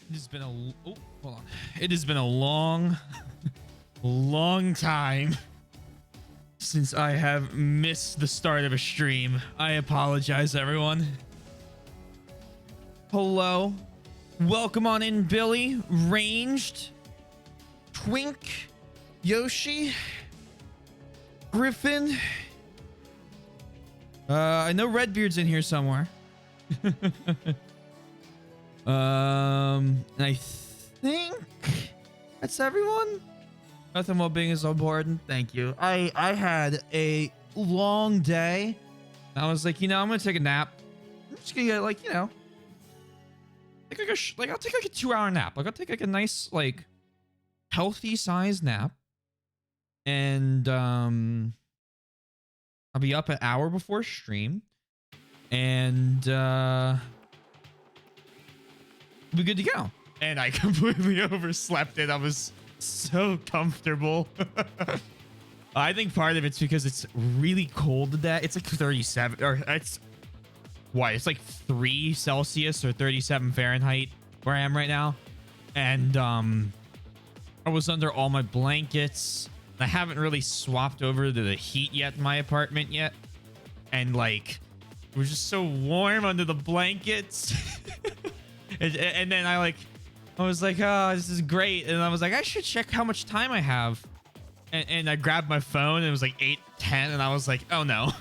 It has been oh, hold on. It has been a long, long time since I have missed the start of a stream. I apologize, everyone. Hello. Welcome on in, Billy, Ranged, Twink, Yoshi, Griffin. I know Redbeard's in here somewhere. And I think that's everyone. Nothing well being is important. Thank you. I had a long day. I was like, I'm gonna take a nap. I'm just gonna get like, take like I'll take like a 2-hour nap. Like I'll take like a nice like healthy size nap, and I'll be up an hour before stream, and we're good to go. And I completely overslept it. I was so comfortable. I think part of it's because it's really cold today. It's like 37, or it's like 3 Celsius or 37 Fahrenheit where I am right now. And I was under all my blankets. I haven't really swapped over to the heat yet in my apartment yet. And like, it was just so warm under the blankets. and then I was like, oh, this is great. And I was like, I should check how much time I have. And I grabbed my phone and it was like 8:10 and I was like, oh no.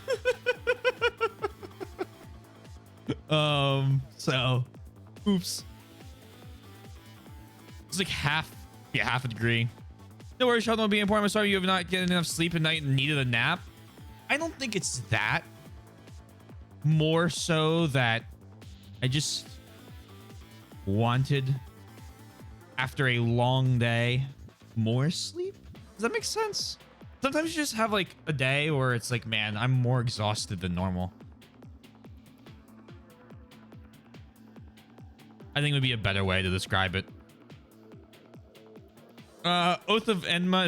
So oops. It's like half a degree. No worries, Sheldon, will be important. I'm sorry you have not getting enough sleep at night and needed a nap. I don't think it's that. More so that I just wanted, after a long day, more sleep. Does that make sense? Sometimes you just have like a day where it's like, man, I'm more exhausted than normal. I think it would be a better way to describe it. Oath of Enma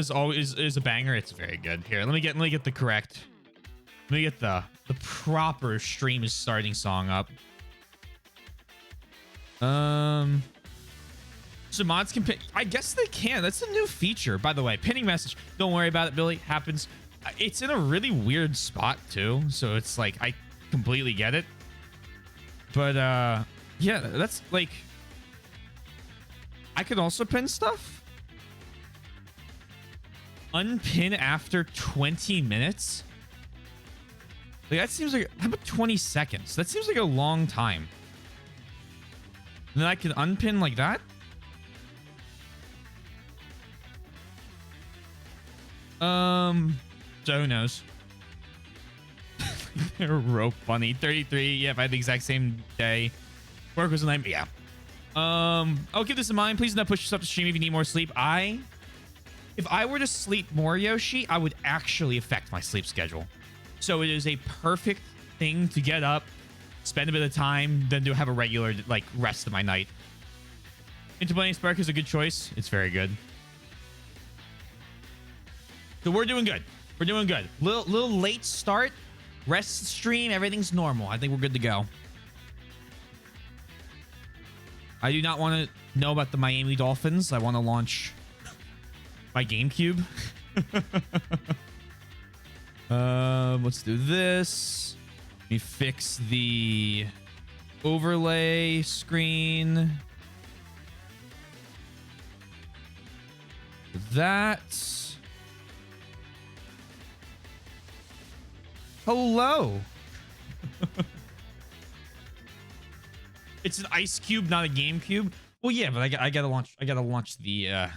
is a banger. It's very good. Here, let me get the correct. Let me get the proper stream is starting song up. So mods can pin. I guess they can. That's a new feature, by the way. Pinning message. Don't worry about it, Billy. Happens. It's in a really weird spot too, so it's like I completely get it. But yeah, that's like I could also pin stuff. Unpin after 20 minutes. Like that seems like, how about 20 seconds? That seems like a long time. And then I can unpin like that. So who knows? Rope bunny 33. Yeah, if I had the exact same day. Work was a night. Yeah. I'll keep this in mind. Please do not push yourself to stream if you need more sleep. If I were to sleep more, Yoshi, I would actually affect my sleep schedule. So it is a perfect thing to get up, spend a bit of time, then to have a regular like rest of my night. Interplanning Spark is a good choice. It's very good. So we're doing good. We're doing good. Little late start. Rest stream. Everything's normal. I think we're good to go. I do not want to know about the Miami Dolphins. I want to launch my GameCube. Let's do this. Let me fix the overlay screen. That. Hello. It's an ice cube, not a GameCube. Well, yeah, but I gotta launch the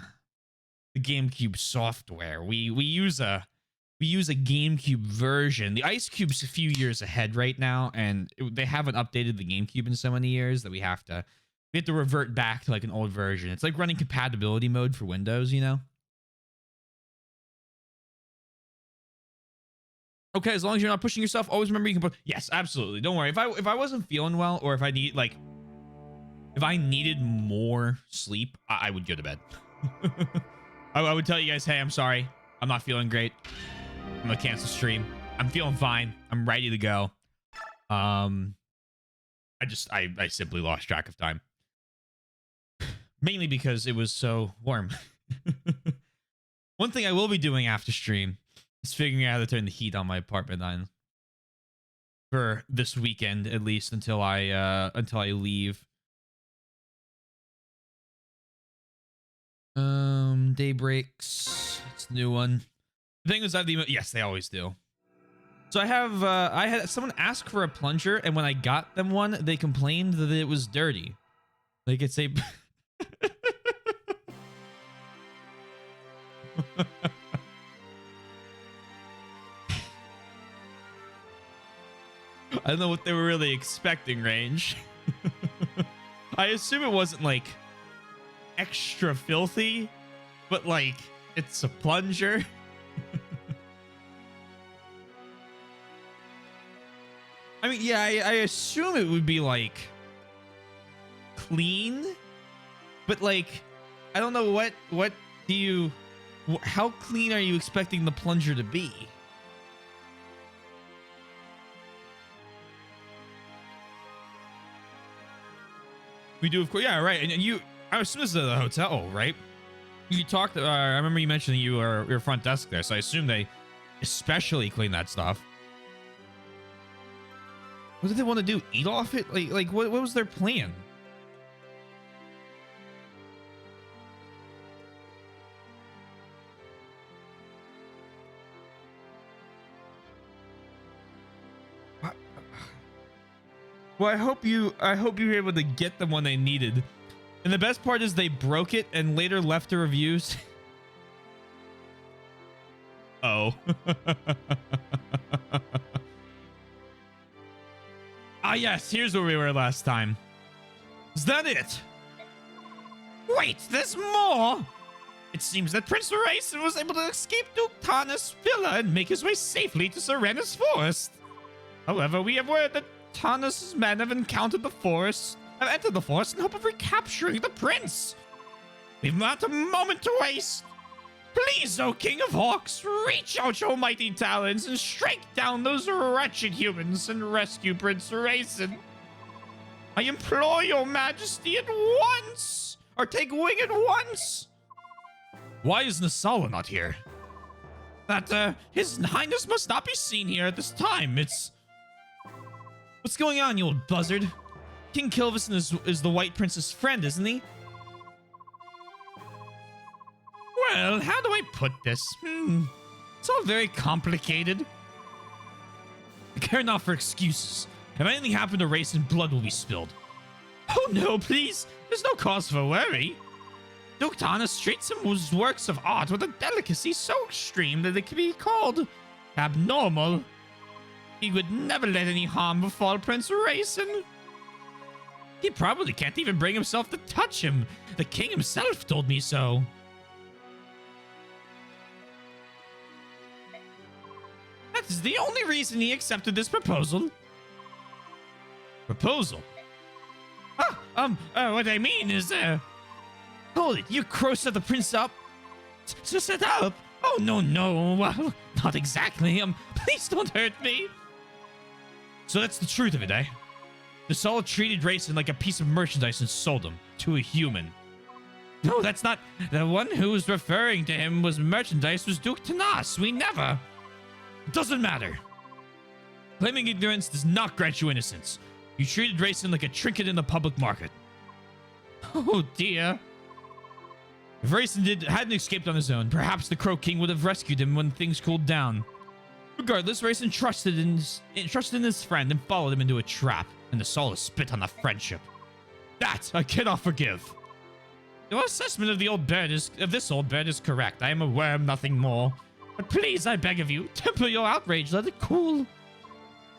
GameCube software. We use a GameCube version. The Ice Cube's a few years ahead right now, and they haven't updated the GameCube in so many years that we have to revert back to like an old version. It's like running compatibility mode for Windows, Okay, as long as you're not pushing yourself, always remember you can put. Yes, absolutely. Don't worry. If I wasn't feeling well, or if I needed more sleep, I would go to bed. I would tell you guys, hey, I'm sorry. I'm not feeling great. I'm gonna cancel stream. I'm feeling fine. I'm ready to go. I simply lost track of time. mainly because it was so warm. One thing I will be doing after stream is figuring out how to turn the heat on my apartment on for this weekend, at least until I leave. Daybreaks. It's a new one. The thing is, I have the yes, they always do. So I had someone ask for a plunger, and when I got them one, they complained that it was dirty. Like it's a. I don't know what they were really expecting, Range. I assume it wasn't like extra filthy, but like it's a plunger. I mean, yeah, I assume it would be like clean, but like I don't know what do you, how clean are you expecting the plunger to be? We do, of course. Yeah, right. And you, I assume this is a hotel, right? You talked. I remember you mentioning you were your front desk there, so I assume they especially clean that stuff. What did they want to do? Eat off it? Like what was their plan? Well, I hope you were able to get them when they needed. And the best part is they broke it and later left the reviews. Oh. Ah, yes, here's where we were last time. Is that it? Wait, there's more! It seems that Prince Rayson was able to escape Duke Tarnus' villa and make his way safely to Serenus Forest. However, we have word that Tarnus' men have entered the forest in hope of recapturing the prince. We've not a moment to waste. Please, O King of Hawks, reach out your mighty talons and strike down those wretched humans and rescue Prince Rayson. I implore your majesty at once, or take wing at once. Why is Nasala not here? That, his highness must not be seen here at this time. What's going on, you old buzzard? King Kilvison is the White Prince's friend, isn't he? Well, how do I put this? It's all very complicated. I care not for excuses. If anything happened to Rayson, blood will be spilled. Oh no, please. There's no cause for worry. Duke Tarnus treats his works of art with a delicacy so extreme that it can be called abnormal. He would never let any harm befall Prince Rayson. He probably can't even bring himself to touch him. The king himself told me so. That is the only reason he accepted this proposal. Proposal? What I mean is, hold it, you crow set the prince up? To set up? Oh, no, well, not exactly, please don't hurt me. So that's the truth of it, eh? The Solid treated Rayson like a piece of merchandise and sold him to a human. No, that's not. The one who was referring to him was merchandise was Duke Tarnus. We never. It doesn't matter. Claiming ignorance does not grant you innocence. You treated Rayson like a trinket in the public market. Oh dear. If Rayson hadn't escaped on his own, perhaps the Crow King would have rescued him when things cooled down. Regardless, Rayson trusted in his friend and followed him into a trap, and the Solace spit on the friendship. That I cannot forgive. Your assessment of this old bird is correct. I am a worm, nothing more. But please, I beg of you, temper your outrage. Let it cool.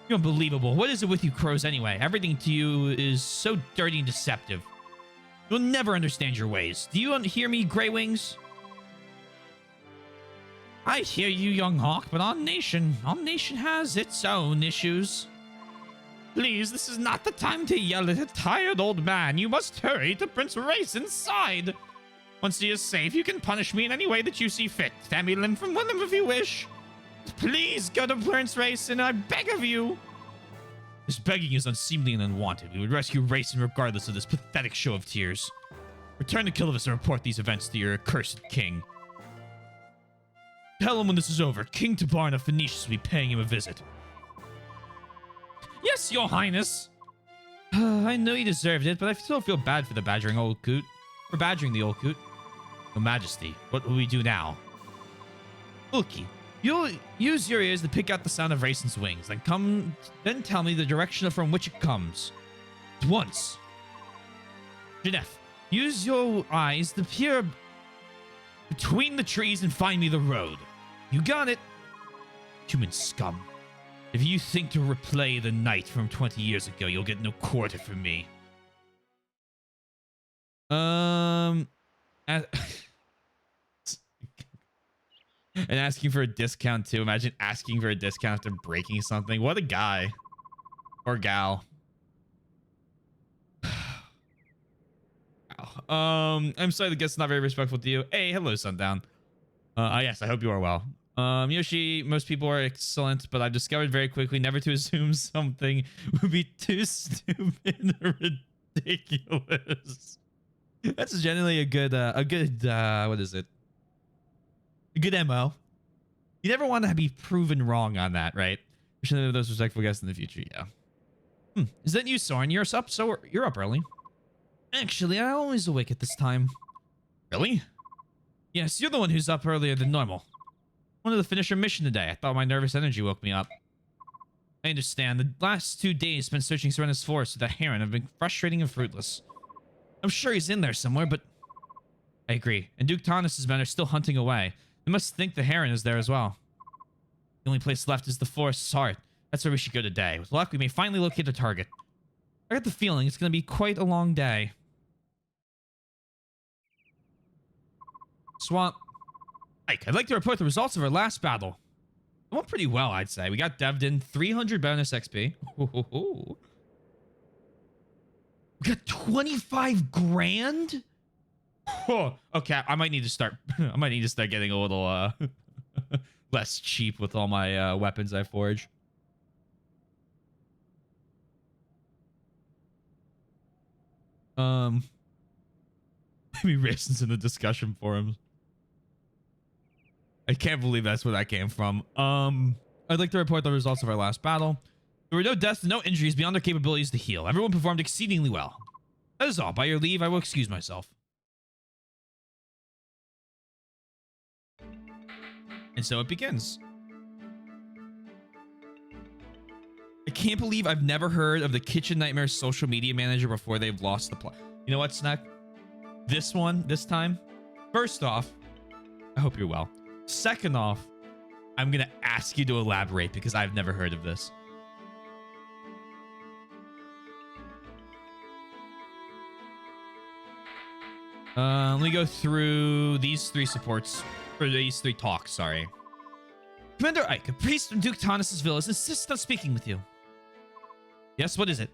You're unbelievable. What is it with you crows anyway? Everything to you is so dirty and deceptive. You'll never understand your ways. Do you hear me, Grey Wings? I hear you, young hawk, but our nation has its own issues. Please, this is not the time to yell at a tired old man. You must hurry to Prince Rayson's side. Once he is safe, you can punish me in any way that you see fit. Tear me limb from limb if you wish. Please go to Prince Rayson, I beg of you. This begging is unseemly and unwanted. We would rescue Rayson regardless of this pathetic show of tears. Return to Kilvis and report these events to your accursed king. Tell him when this is over, King Tabarn of Phoenicia will be paying him a visit. Yes, your highness. I know you deserved it, but I still feel bad for the badgering old coot. For badgering the old coot. Your Majesty, what will we do now? Ulki, you'll use your ears to pick out the sound of Racen's wings, then tell me the direction from which it comes. At once. Janef, use your eyes to peer between the trees and find me the road. You got it. Human scum. If you think to replay the night from 20 years ago, you'll get no quarter from me. And asking for a discount too. Imagine asking for a discount after breaking something. What a guy. Or gal. I'm sorry the guest's not very respectful to you. Hey, hello, Sundown. Yes, I hope you are well. Yoshi, most people are excellent, but I've discovered very quickly never to assume something would be too stupid or ridiculous. That's generally a good, what is it? A good MO. You never want to be proven wrong on that, right? We should have those respectful guests in the future, yeah. Is that you, Soren? You're up, so you're up early. Actually, I'm always awake at this time. Really? Yes, you're the one who's up earlier than normal. Wanted to finish our mission today. I thought my nervous energy woke me up. I understand. The last 2 days spent searching Serena's forest with that heron have been frustrating and fruitless. I'm sure he's in there somewhere, but... I agree. And Duke Taunus's men are still hunting away. They must think the heron is there as well. The only place left is the forest's heart. That's where we should go today. With luck, we may finally locate the target. I got the feeling it's going to be quite a long day. Swamp. Ike, I'd like to report the results of our last battle. It went pretty well, I'd say. We got devved in 300 bonus XP. We got 25 grand? Oh, okay, I might need to start getting a little less cheap with all my weapons I forge. Maybe Raisins in the discussion forums. I can't believe that's where that came from. I'd like to report the results of our last battle. There were no deaths and no injuries beyond their capabilities to heal. Everyone performed exceedingly well. That is all. By your leave, I will excuse myself. And so it begins. I can't believe I've never heard of the Kitchen Nightmares social media manager before they've lost the plot. You know what, Snack? This time, first off, I hope you're well. Second off, I'm going to ask you to elaborate because I've never heard of this. Let me go through these 3 supports, or these 3 talks, sorry. Commander Ike, a priest from Duke Taunus's villas insists on speaking with you. Yes, what is it?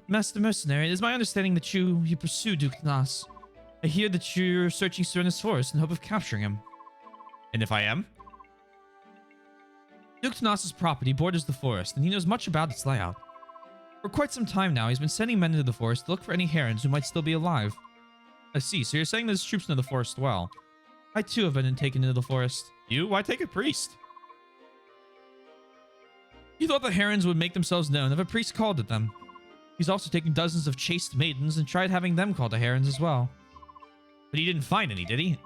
Master Mercenary, it is my understanding that you pursue Duke Taunus. I hear that you're searching Serena's forest in hope of capturing him. And if I am? Duke Taunus's property borders the forest, and he knows much about its layout. For quite some time now, he's been sending men into the forest to look for any herons who might still be alive. I see, so you're saying there's troops into the forest as well. I too have been taken into the forest. You? Why take a priest? He thought the herons would make themselves known if a priest called at them. He's also taken dozens of chaste maidens and tried having them called to herons as well. But he didn't find any, did he?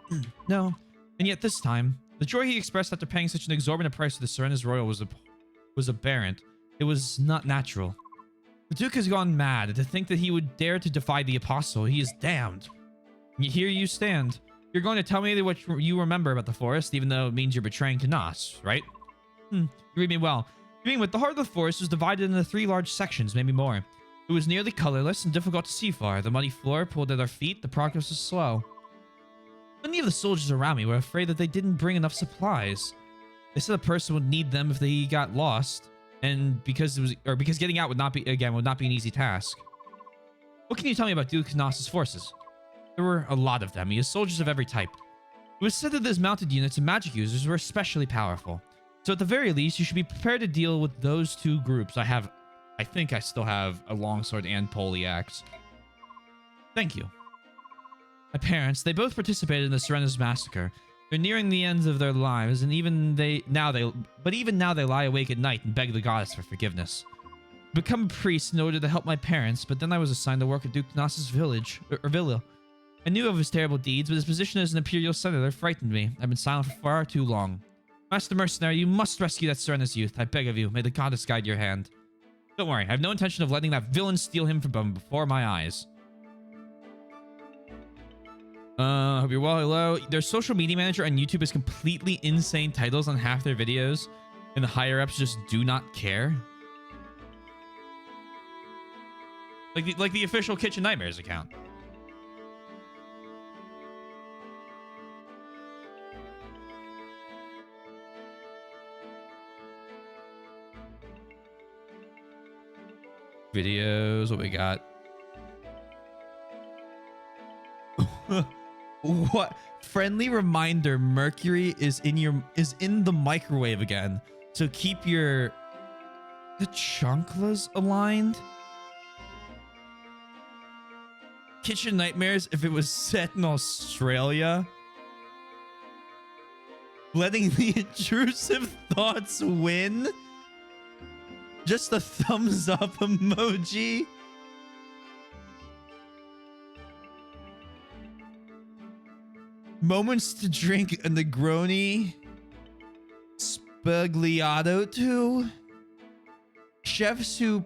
No. And yet this time, the joy he expressed after paying such an exorbitant price for the Serena's Royal was aberrant. It was not natural. The Duke has gone mad, and to think that he would dare to defy the Apostle, he is damned. Here you stand. You're going to tell me what you remember about the forest, even though it means you're betraying Taunus, right? You read me well. You mean with the heart of the forest was divided into 3 large sections, maybe more. It was nearly colorless and difficult to see far. The muddy floor pulled at our feet. The progress was slow. Many of the soldiers around me were afraid that they didn't bring enough supplies. They said a person would need them if they got lost, and because getting out would not be an easy task. What can you tell me about Duke Taunus's forces? There were a lot of them. He has soldiers of every type. It was said that his mounted units and magic users were especially powerful. So at the very least, you should be prepared to deal with those 2 groups. I think I still have a longsword and polyaxe. Thank you. My parents, they both participated in the Serena's massacre. They're nearing the ends of their lives, and even now they lie awake at night and beg the goddess for forgiveness. I become a priest in order to help my parents, but then I was assigned to work at Duke Nas's villa. I knew of his terrible deeds, but his position as an imperial senator frightened me. I've been silent for far too long. Master Mercenary, you must rescue that Serena's youth. I beg of you. May the goddess guide your hand. Don't worry, I have no intention of letting that villain steal him from before my eyes. Hope you're well. Hello. Their social media manager on YouTube has completely insane titles on half their videos, and the higher ups just do not care. Like the official Kitchen Nightmares account. Videos, what we got? What? Friendly reminder, Mercury is in the microwave again. So keep the chanclas aligned. Kitchen Nightmares if it was set in Australia. Letting the intrusive thoughts win. Just a thumbs up emoji. Moments to drink a Negroni Spagliato to. Chefs who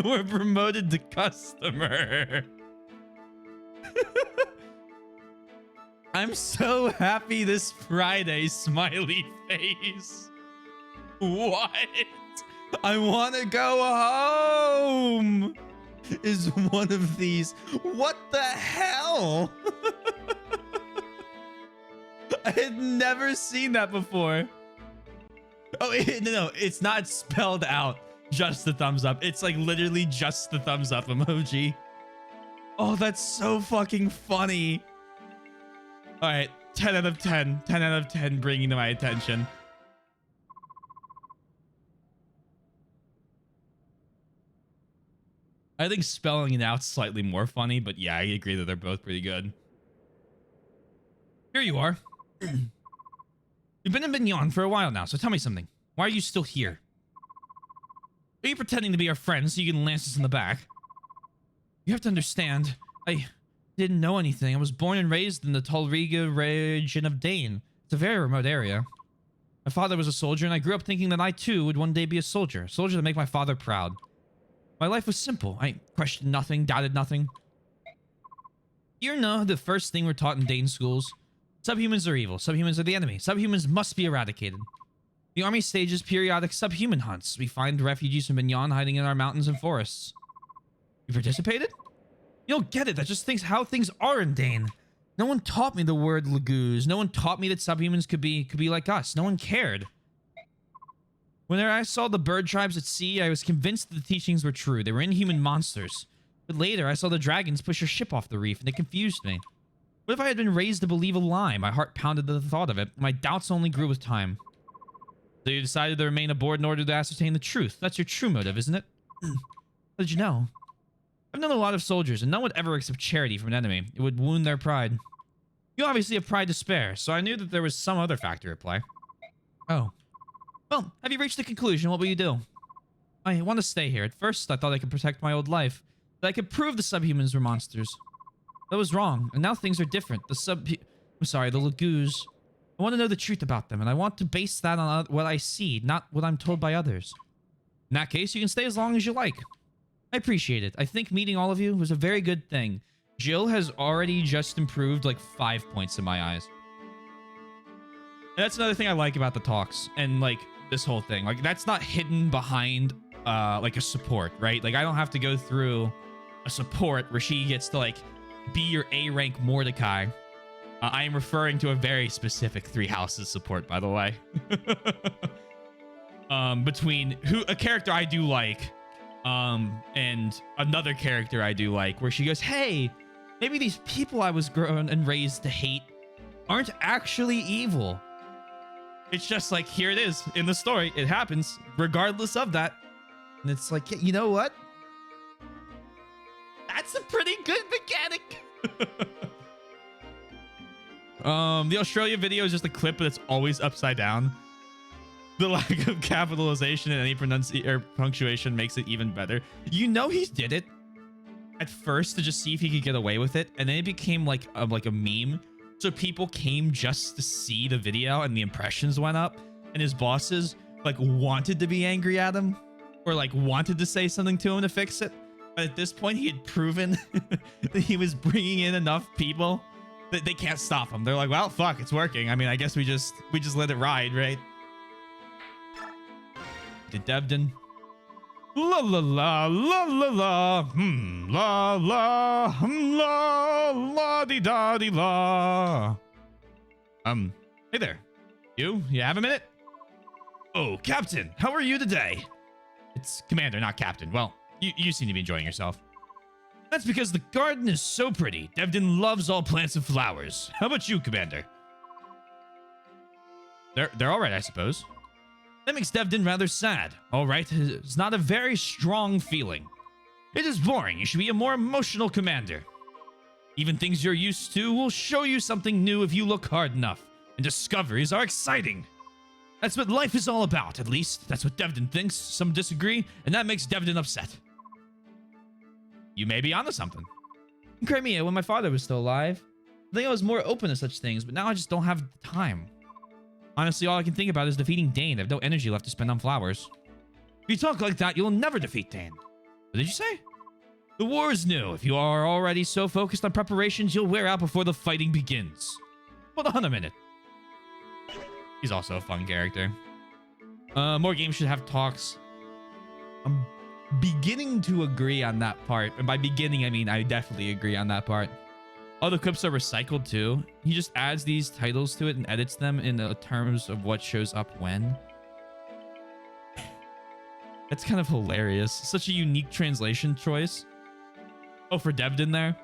were promoted to customer. I'm so happy this Friday, smiley face. What? I want to go home is one of these. What the hell? I had never seen that before. Oh, no, it's not spelled out. Just the thumbs up. It's like literally just the thumbs up emoji. Oh, that's so fucking funny. All right, 10 out of 10. 10 out of 10 bringing to my attention. I think spelling it out's slightly more funny, but yeah, I agree that they're both pretty good. Here you are. You've been in Mignon for a while now, so tell me something. Why are you still here? Are you pretending to be our friend so you can lance us in the back? You have to understand, I didn't know anything. I was born and raised in the Tolriga region of Dane. It's a very remote area. My father was a soldier, and I grew up thinking that I too would one day be a soldier to make my father proud. My life was simple. I questioned nothing, doubted nothing. You know the first thing we're taught in Dane schools? Subhumans are evil. Subhumans are the enemy. Subhumans must be eradicated. The army stages periodic subhuman hunts. We find refugees from Mignon hiding in our mountains and forests. You participated? You don't get it. That just thinks how things are in Dane. No one taught me the word Laguz. No one taught me that subhumans could be like us. No one cared. Whenever I saw the bird tribes at sea, I was convinced that the teachings were true. They were inhuman monsters. But later, I saw the dragons push a ship off the reef, and it confused me. What if I had been raised to believe a lie? My heart pounded at the thought of it. My doubts only grew with time. So you decided to remain aboard in order to ascertain the truth. That's your true motive, isn't it? How did you know? I've known a lot of soldiers, and no one would ever accept charity from an enemy. It would wound their pride. You obviously have pride to spare, so I knew that there was some other factor at play. Oh. Well, have you reached a conclusion? What will you do? I want to stay here. At first, I thought I could protect my old life. That I could prove the subhumans were monsters. That was wrong, and now things are different. The Laguz. I want to know the truth about them, and I want to base that on what I see, not what I'm told by others. In that case, you can stay as long as you like. I appreciate it. I think meeting all of you was a very good thing. Jill has already just improved like 5 points in my eyes. And that's another thing I like about the talks and like this whole thing. Like that's not hidden behind like a support, right? Like I don't have to go through a support where she gets to like be your A rank Mordecai. I am referring to a very specific Three Houses support, by the way. Between a character I do like and another character I do like, where she goes, hey, maybe these people I was grown and raised to hate aren't actually evil. It's just like, here it is in the story. It happens regardless of that. And it's like, you know what? That's a pretty good mechanic. The Australia video is just a clip, but it's always upside down. The lack of capitalization and any punctuation makes it even better. You know he did it at first to just see if he could get away with it, and then it became like a meme. So people came just to see the video, and the impressions went up, and his bosses like wanted to be angry at him or like wanted to say something to him to fix it. But at this point, he had proven that he was bringing in enough people that they can't stop him. They're like, well, fuck, it's working. I mean, I guess we just let it ride, right? To Devden. La la la la la la, la la la la di da di la. Hey there. You have a minute? Oh, Captain, how are you today? It's Commander, not Captain. Well, you seem to be enjoying yourself. That's because the garden is so pretty. Devden loves all plants and flowers. How about you, Commander? They're all right, I suppose. That makes Devden rather sad. All right, it's not a very strong feeling. It is boring. You should be a more emotional commander. Even things you're used to will show you something new if you look hard enough. And discoveries are exciting. That's what life is all about, at least. That's what Devden thinks. Some disagree, and that makes Devden upset. You may be onto something. Crimea, when my father was still alive, I think I was more open to such things, but now I just don't have the time. Honestly, all I can think about is defeating Dane. I have no energy left to spend on flowers. If you talk like that, you'll never defeat Dane. What did you say? The war is new. If you are already so focused on preparations, you'll wear out before the fighting begins. Hold on a minute. He's also a fun character. More games should have talks. I'm beginning to agree on that part. And by beginning, I mean I definitely agree on that part. All the clips are recycled too. He just adds these titles to it and edits them in the terms of what shows up when. That's kind of hilarious. Such a unique translation choice. Oh, for Devden there?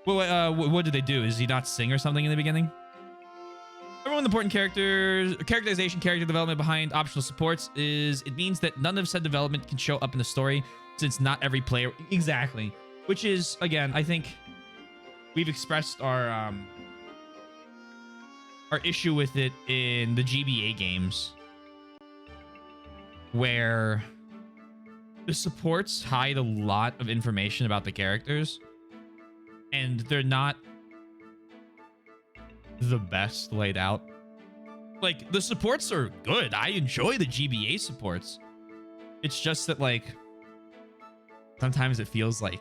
Well, what did they do? Is he not sing or something in the beginning? Everyone important characterization, character development behind optional supports is it means that none of said development can show up in the story since not every player... Exactly. Which is, again, I think... We've expressed our issue with it in the GBA games, where the supports hide a lot of information about the characters, and they're not the best laid out. Like, the supports are good. I enjoy the GBA supports. It's just that, like, sometimes it feels like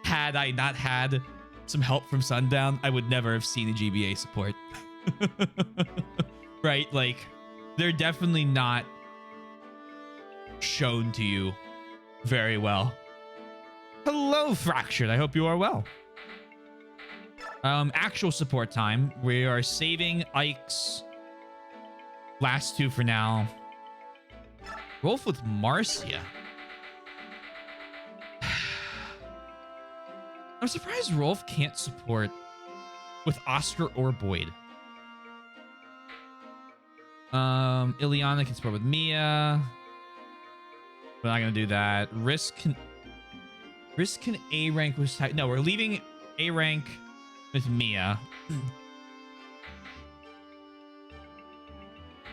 had I not had some help from Sundown, I would never have seen a GBA support. Right? Like, they're definitely not shown to you very well. Hello, Fractured. I hope you are well. Actual support time. We are saving Ike's last two for now. Rolf with Marcia. I'm surprised Rolf can't support with Oscar or Boyd. Ileana can support with Mia. We're not gonna do that. Risk can A rank with... No, we're leaving A rank with Mia.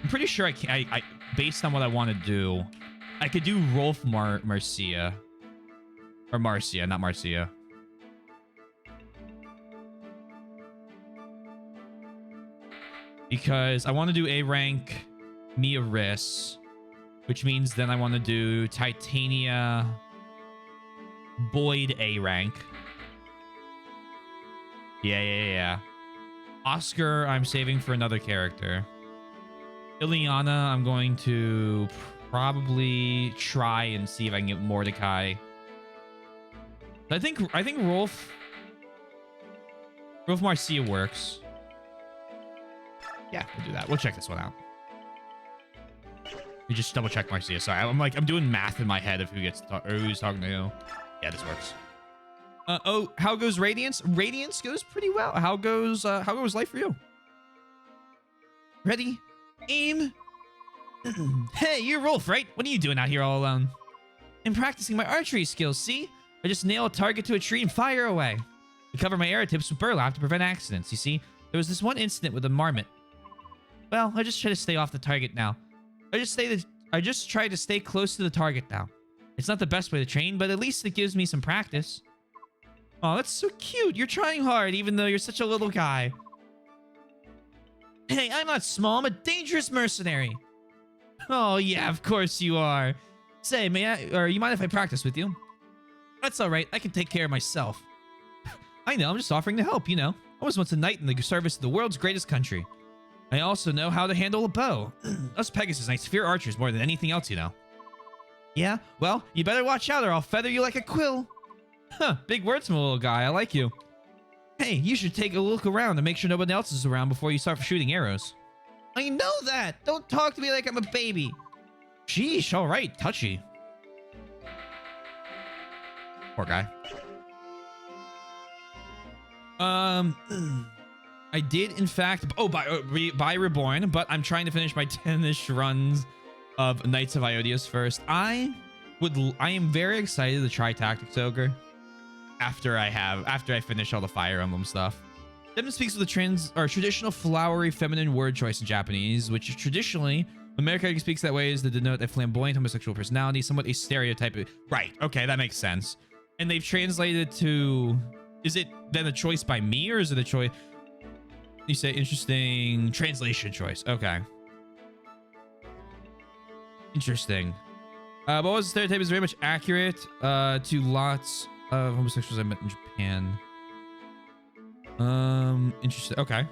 I'm pretty sure I based on what I want to do, I could do Rolf Marcia. Or Marcia, not Marcia. Because I want to do A rank Mia Riss, which means then I want to do Titania Boyd A rank. Yeah. Oscar, I'm saving for another character. Ileana, I'm going to probably try and see if I can get Mordecai. I think Rolf Marcia works. Yeah, we'll do that. We'll check this one out. We just double check Marcia. Sorry, I'm doing math in my head of who gets to talk, or who's talking to who. Yeah, this works. Oh, how goes Radiance? Radiance goes pretty well. How goes life for you? Ready? Aim. Hey, you're Rolf, right? What are you doing out here all alone? I'm practicing my archery skills, see? I just nail a target to a tree and fire away. I cover my arrow tips with burlap to prevent accidents. You see, there was this one incident with a marmot. Well, I just try to stay off the target now. I just try to stay close to the target now. It's not the best way to train, but at least it gives me some practice. Oh, that's so cute. You're trying hard, even though you're such a little guy. Hey, I'm not small. I'm a dangerous mercenary. Oh, yeah, of course you are. Say, you mind if I practice with you? That's all right. I can take care of myself. I know. I'm just offering to help, you know. I was once a knight in the service of the world's greatest country. I also know how to handle a bow. Us Pegasus Knights fear archers more than anything else, you know. Yeah? Well, you better watch out or I'll feather you like a quill. Huh, big words from a little guy. I like you. Hey, you should take a look around and make sure nobody else is around before you start shooting arrows. I know that! Don't talk to me like I'm a baby. Sheesh, alright, touchy. Poor guy. I did, in fact... Oh, by Reborn, but I'm trying to finish my 10-ish runs of Knights of Iodius first. I am very excited to try Tactics Ogre after I finish all the Fire Emblem stuff. Emblem speaks with a traditional flowery feminine word choice in Japanese, which is traditionally, when male character speaks that way, is to denote a flamboyant homosexual personality, somewhat a stereotype. Right, okay, that makes sense. And they've translated it to... Is it then a choice by me, or is it a choice... You say interesting translation choice. Okay. Interesting. But was the stereotype is very much accurate to lots of homosexuals I met in Japan. Interesting. Okay.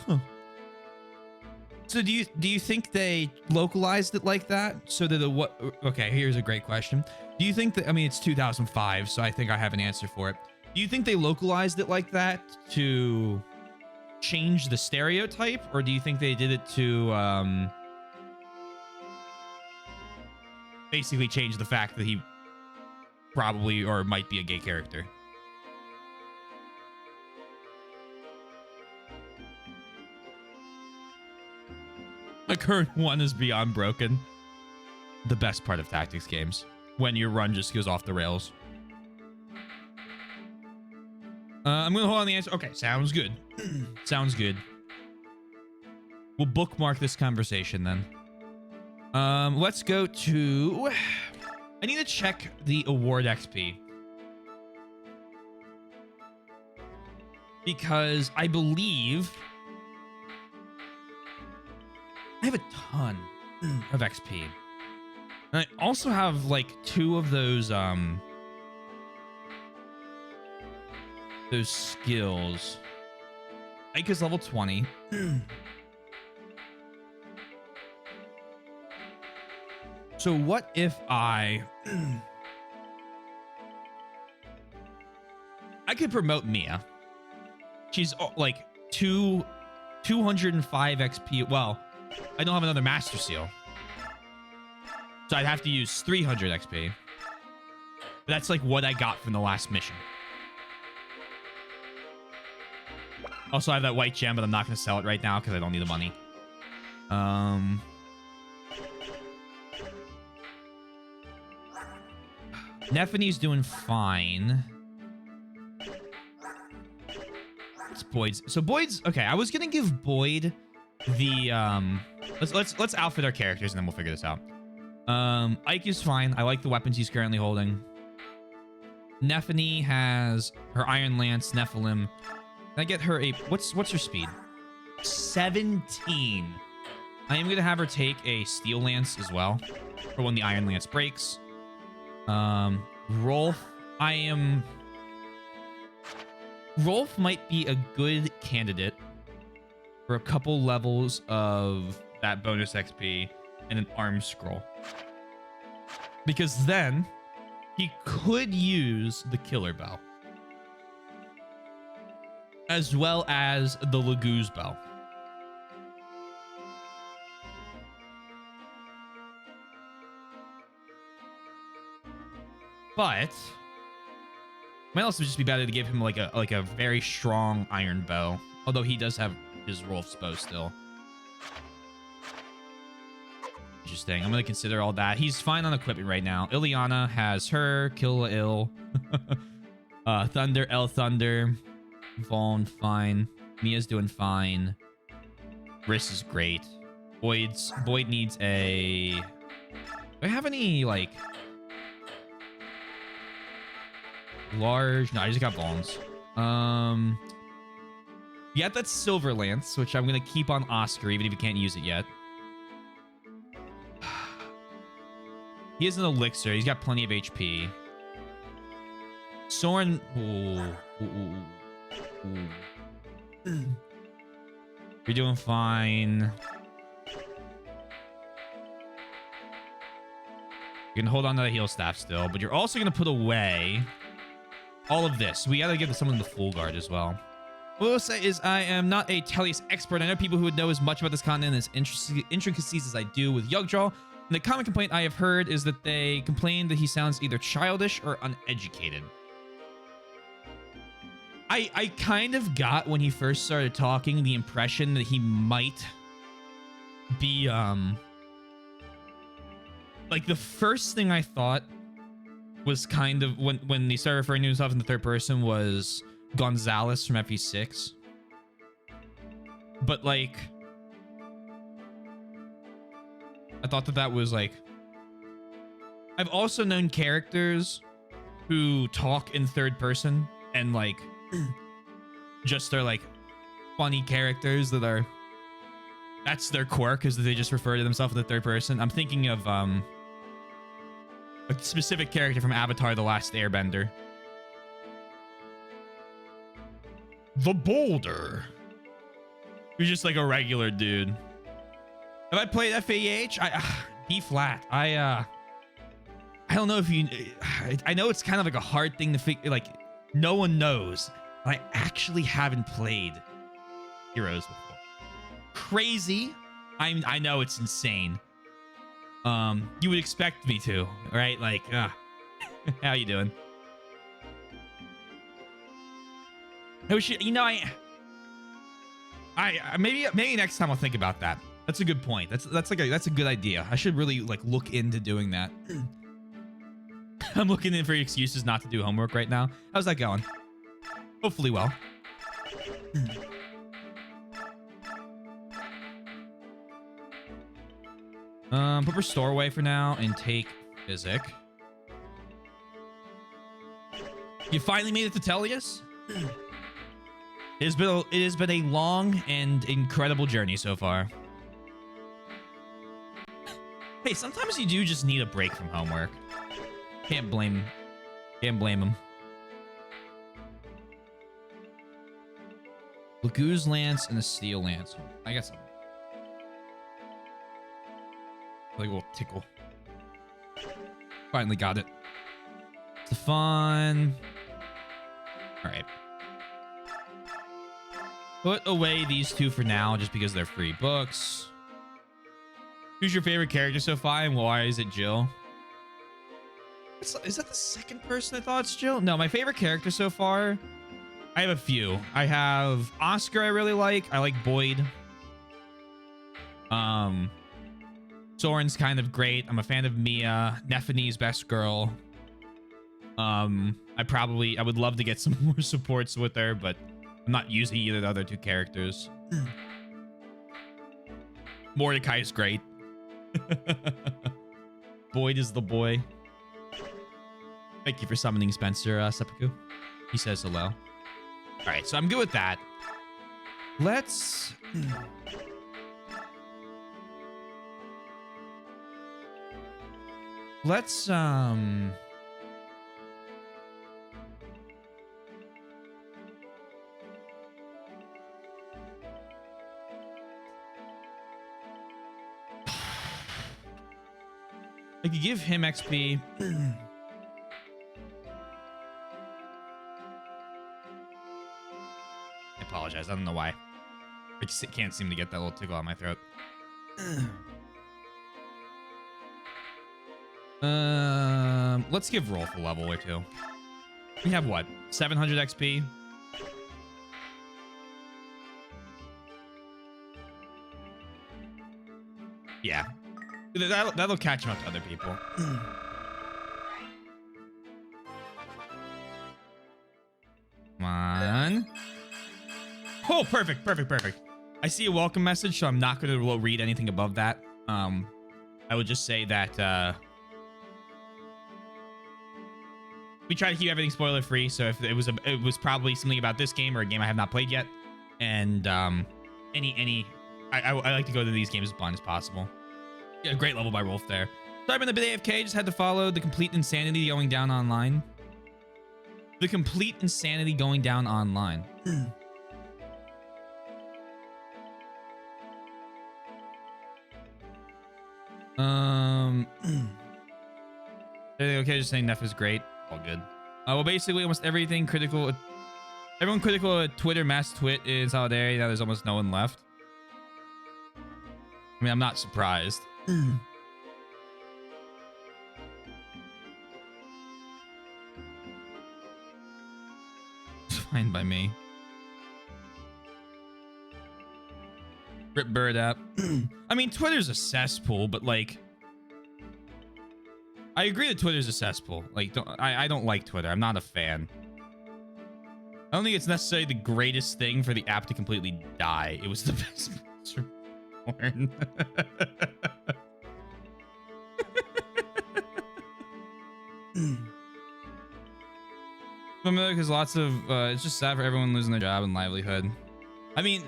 Huh. So do you think they localized it like that so that what? Okay, here's a great question. Do you think that, I mean, it's 2005, so I think I have an answer for it. Do you think they localized it like that to change the stereotype, or do you think they did it to basically change the fact that he probably or might be a gay character? My current one is beyond broken. The best part of tactics games. When your run just goes off the rails. I'm going to hold on the answer. Okay, sounds good. Sounds good. We'll bookmark this conversation then. Let's go to... I need to check the award XP. Because I believe... I have a ton of XP. And I also have like 2 of those skills. Ike is level 20. So what if I could promote Mia. She's like 205 XP. Well, I don't have another Master Seal. So I'd have to use 300 XP. But that's like what I got from the last mission. Also, I have that white gem, but I'm not going to sell it right now because I don't need the money. Nephene's doing fine. It's Boyd's. So Boyd's... Okay, I was going to give Boyd the... Let's outfit our characters and then we'll figure this out. Ike is fine. I like the weapons he's currently holding. Nephene has her Iron Lance, Nephilim. Can I get her a... What's her speed? 17. I am going to have her take a Steel Lance as well for when the Iron Lance breaks. Rolf, Rolf might be a good candidate for a couple levels of that bonus XP and an arm scroll. Because then he could use the Killer Bow. As well as the Laguz Bow. But might also just be better to give him like a very strong iron bow. Although he does have his Rolf's bow still. Interesting. I'm gonna consider all that. He's fine on equipment right now. Ileana has her. Killa ill. Thunder, L Thunder. Vaughn, fine. Mia's doing fine. Riss is great. Boyd needs a... Do I have any, like... large... No, I just got Bones. Yeah, that's Silver Lance, which I'm gonna keep on Oscar, even if you can't use it yet. He has an elixir. He's got plenty of HP. Soren... You're doing fine. You can hold on to the heal staff still, but you're also going to put away all of this. We got to give someone the full guard as well. What I will say is I am not a Tellius expert. I know people who would know as much about this content and as intricacies as I do with Yugdraw. And the common complaint I have heard is that they complain that he sounds either childish or uneducated. I kind of got, when he first started talking, the impression that he might be, like, the first thing I thought was kind of, when he started referring to himself in the third person, was Gonzalez from FE6. But, like, I thought that was, like... I've also known characters who talk in third person and, like... just are like funny characters that are, that's their quirk, is that they just refer to themselves in the third person. I'm thinking of a specific character from Avatar: The Last Airbender. The Boulder. Who's just like a regular dude. Have I played FAEH? B flat. I don't know if you... I know it's kind of like a hard thing to figure, like, no one knows. I actually haven't played Heroes before. Crazy. I know it's insane. You would expect me to, right? Like, how you doing? You know, I maybe next time I'll think about that. That's a good point. That's a good idea. I should really like look into doing that. I'm looking in for excuses not to do homework right now. How's that going? Hopefully well. Put Restore away for now and take Physic. You finally made it to Tellius? It has been a long and incredible journey so far. Hey, sometimes you do just need a break from homework. Can't blame him. Lagoo's Lance and a Steel Lance. I guess like a little tickle. Finally got it. It's fun. All right. Put away these two for now, just because they're free books. Who's your favorite character so far, and why is it Jill? Is that the second person I thought it's Jill? No, my favorite character so far, I have a few. I have Oscar I really like. I like Boyd. Soren's kind of great. I'm a fan of Mia. Nephanie's best girl. I would love to get some more supports with her, but I'm not using either of the other two characters. Mordecai's great. Boyd is the boy. Thank you for summoning Spencer, Seppuku. He says hello. All right, so I'm good with that. Let's... I could give him XP. I apologize. I don't know why. I just can't seem to get that little tickle on my throat. Let's give Rolf a level or two. We have what? 700 XP? Yeah. That'll catch him up to other people. Come on. Oh, perfect, perfect, perfect. I see a welcome message, so I'm not going to read anything above that. I would just say that we try to keep everything spoiler free. So if it was probably something about this game or a game I have not played yet, and I like to go to these games as blind as possible. Yeah, great level by Rolf there. So I've been a bit AFK, just had to follow the complete insanity going down online. The complete insanity going down online. Okay, just saying Neff is great. All good. Well, basically almost everything critical. Everyone critical at Twitter, mass twit in solidarity. Now there's almost no one left. I mean, I'm not surprised. It's fine by me. Rip Bird app. I mean, Twitter's a cesspool, but like, I agree that Twitter's a cesspool. Like, I don't like Twitter. I'm not a fan. I don't think it's necessarily the greatest thing for the app to completely die. It was the best monster porn. Because lots of it's just sad for everyone losing their job and livelihood. I mean,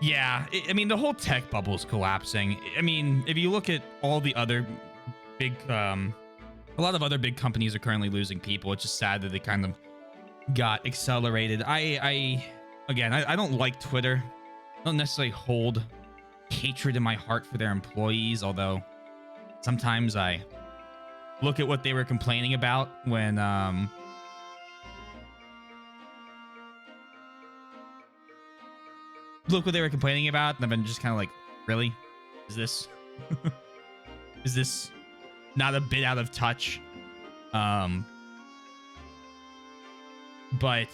yeah, I mean the whole tech bubble is collapsing. I mean, if you look at all the other big, a lot of other big companies are currently losing people. It's just sad that they kind of got accelerated. I don't like Twitter. I don't necessarily hold hatred in my heart for their employees, although sometimes I look at what they were complaining about when look what they were complaining about, and I've been just kind of like, really? Is this is this not a bit out of touch? But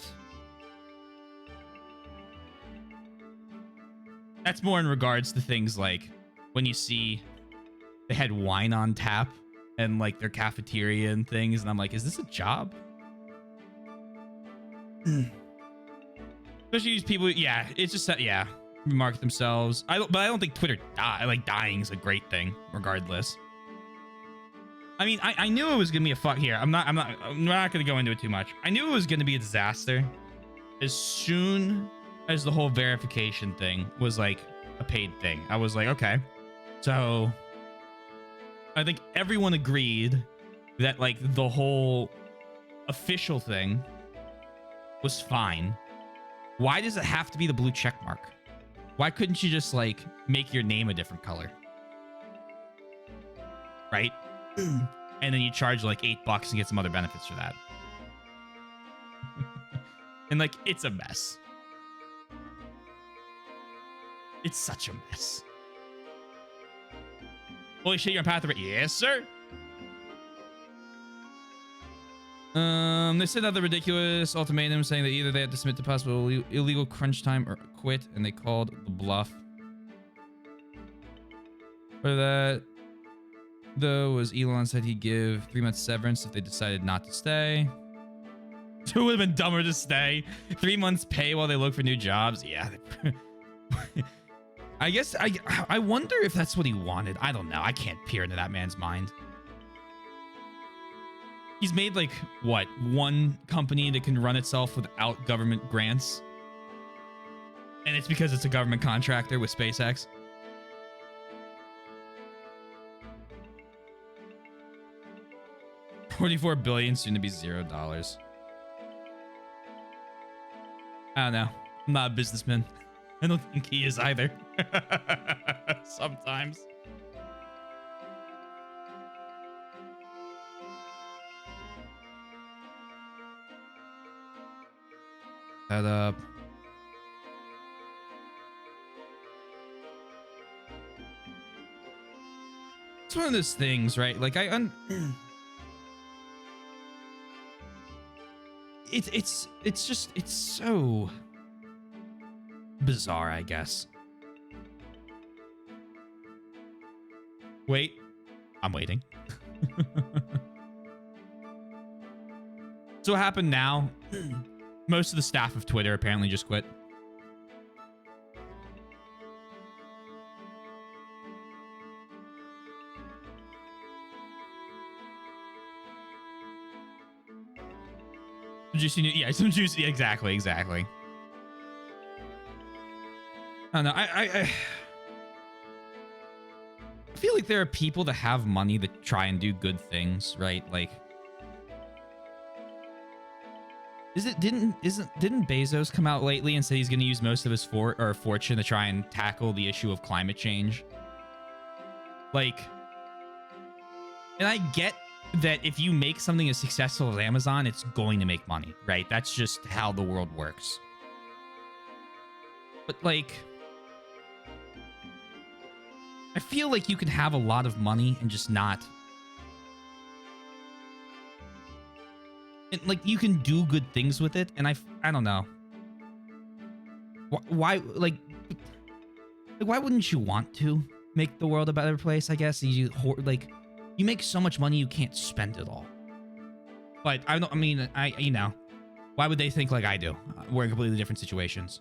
that's more in regards to things like when you see they had wine on tap and like their cafeteria and things, and I'm like, is this a job? Especially these people, yeah, it's just that, yeah, market themselves. But I don't think Twitter dying is a great thing, regardless. I mean, I knew it was gonna be a fuck here. I'm not gonna go into it too much. I knew it was gonna be a disaster as soon as the whole verification thing was like a paid thing. I was like, okay. So I think everyone agreed that like the whole official thing was fine. Why does it have to be the blue check mark? Why couldn't you just like make your name a different color? Right? And then you charge like $8 and get some other benefits for that. And like, it's a mess. It's such a mess. Holy shit, you're on path to it. Yes, sir. They sent out the ridiculous ultimatum saying that either they had to submit to possible illegal crunch time or quit, and they called the bluff. For that, though, was Elon said he'd give 3 months severance if they decided not to stay. It would have been dumber to stay. 3 months pay while they look for new jobs. Yeah. I guess I wonder if that's what he wanted. I don't know. I can't peer into that man's mind. He's made like what, one company that can run itself without government grants, and it's because it's a government contractor with SpaceX. $44 billion, soon to be $0. I don't know. I'm not a businessman. I don't think he is either. Sometimes. Head up. It's one of those things, right? Like it's so bizarre, I guess. Wait. I'm waiting. So what happened now? Most of the staff of Twitter apparently just quit. Some juicy, yeah, some juicy, exactly. I don't know. I feel like there are people that have money that try and do good things, right? Like, didn't Bezos come out lately and say he's going to use most of his fortune to try and tackle the issue of climate change? Like, and I get that if you make something as successful as Amazon, it's going to make money, right? That's just how the world works. But like, I feel like you can have a lot of money and just not. And like, you can do good things with it, and I don't know. Why why wouldn't you want to make the world a better place? I guess you make so much money you can't spend it all. But I mean, you know, why would they think like I do? We're in completely different situations.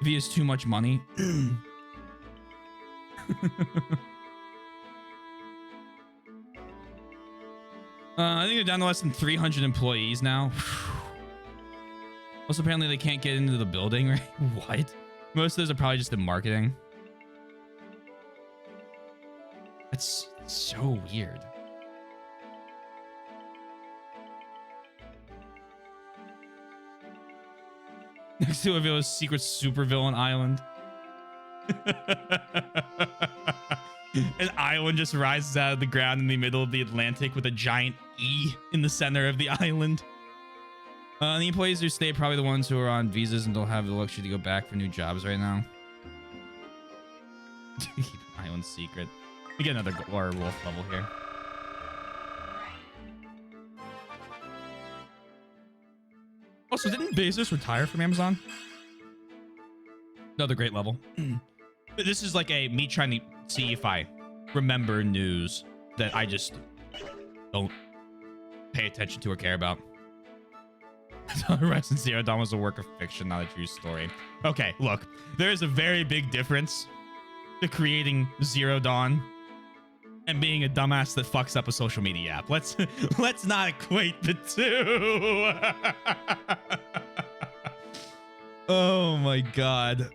If he has too much money. I think they're down to less than 300 employees now. Also, apparently they can't get into the building, right? What? Most of those are probably just in marketing. That's so weird. Next to a secret supervillain island. An island just rises out of the ground in the middle of the Atlantic with a giant E in the center of the island. The employees who stay are probably the ones who are on visas and don't have the luxury to go back for new jobs right now. Keep an island secret. We get another wolf level here. Also, didn't Bezos retire from Amazon? Another great level. This is like me trying to see if I remember news that I just don't pay attention to or care about. Horizon Zero Dawn was a work of fiction, not a true story. Okay, look, there is a very big difference to creating Zero Dawn and being a dumbass that fucks up a social media app. Let's not equate the two. Oh my god.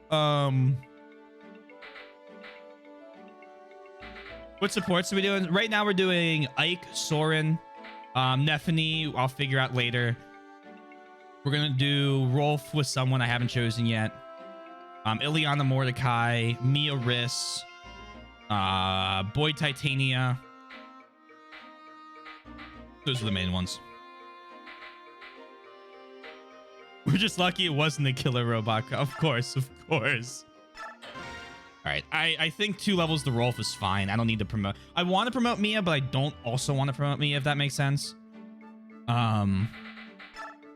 What supports are we doing? Right now we're doing Ike, Soren, Nephany, I'll figure out later. We're gonna do Rolf with someone I haven't chosen yet. Ileana Mordecai, Mia Riss, Boy Titania. Those are the main ones. We're just lucky it wasn't a killer robot. Of course. All right. I think 2 levels to Rolf is fine. I don't need to promote. I want to promote Mia, but I don't also want to promote Mia, if that makes sense.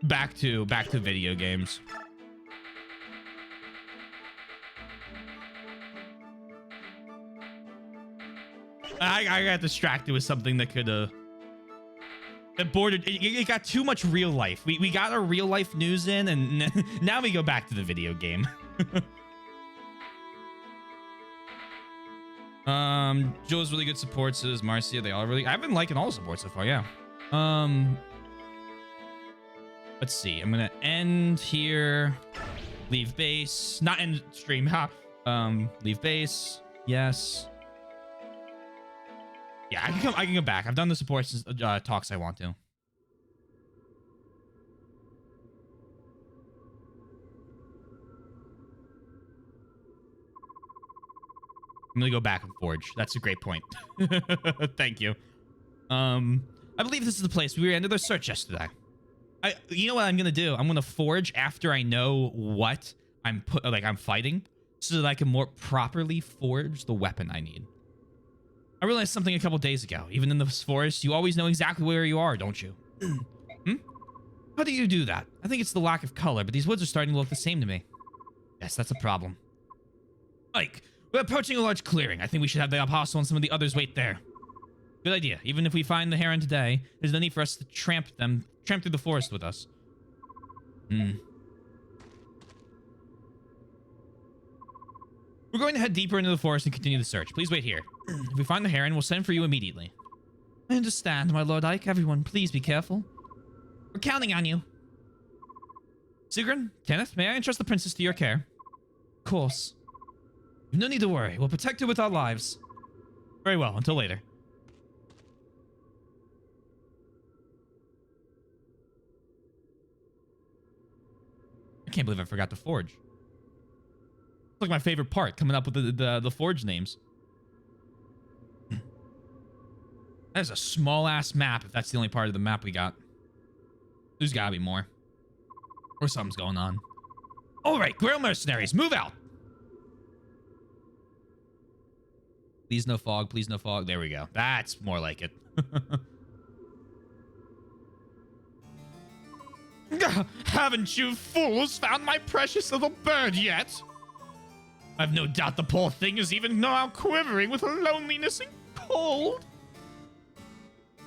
Back to video games. I got distracted with something that could that bordered it got too much real life. We got our real life news in, and now we go back to the video game. Joe's really good support, so is Marcia. They all really, I've been liking all the support so far, yeah. Let's see. I'm gonna end here. Leave base. Not end stream, huh? Leave base. Yes. Yeah, I can go back. I've done the support talks I want to. I'm gonna go back and forge. That's a great point. Thank you. I believe this is the place. We ended our search yesterday. You know what I'm gonna do? I'm gonna forge after I know what I'm fighting, so that I can more properly forge the weapon I need. I realized something a couple days ago. Even in the forest, you always know exactly where you are, don't you? How do you do that? I think it's the lack of color, but these woods are starting to look the same to me. Yes, that's a problem. Like, We're approaching a large clearing. I think we should have the apostle and some of the others wait there. Good idea. Even if we find the heron today, there's no need for us to tramp through the forest with us. We're going to head deeper into the forest and continue the search. Please wait here. If we find the heron, we'll send for you immediately. I understand, my Lord Ike. Everyone, please be careful. We're counting on you. Sigrun, Kenneth, may I entrust the princess to your care? Of course. You've no need to worry. We'll protect her with our lives. Very well. Until later. I can't believe I forgot to forge. It's like my favorite part, coming up with the forge names. That is a small-ass map, if that's the only part of the map we got. There's gotta be more. Or something's going on. Alright, Grail Mercenaries, move out! Please no fog, please no fog. There we go. That's more like it. Haven't you fools found my precious little bird yet? I've no doubt the poor thing is even now quivering with loneliness and cold.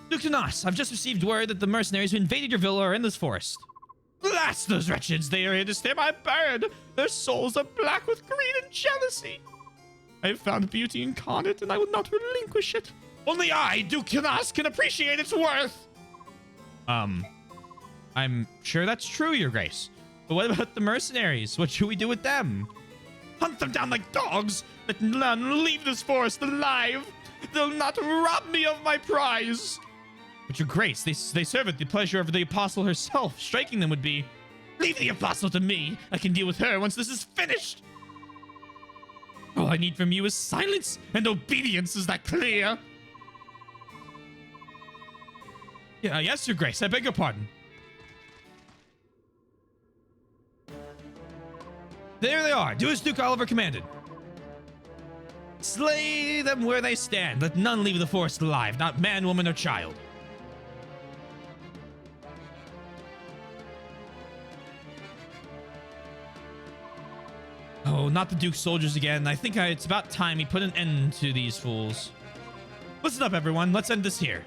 Duke Tanas, I've just received word that the mercenaries who invaded your villa are in this forest. Blast those wretches! They are here to steal my bird! Their souls are black with greed and jealousy! I have found beauty incarnate, and I will not relinquish it. Only I, Duke Tanas, can appreciate its worth! I'm sure that's true, Your Grace. But what about the mercenaries? What should we do with them? Hunt them down like dogs! Let none leave this forest alive! They'll not rob me of my prize! But Your Grace, they serve at the pleasure of the Apostle herself. Striking them would be... Leave the Apostle to me! I can deal with her once this is finished! All I need from you is silence and obedience. Is that clear? Yeah, yes, Your Grace. I beg your pardon. There they are. Do as Duke Oliver commanded. Slay them where they stand. Let none leave the forest alive, not man, woman, or child. Oh, not the Duke's soldiers again. I think it's about time we put an end to these fools. Listen up, everyone. Let's end this here.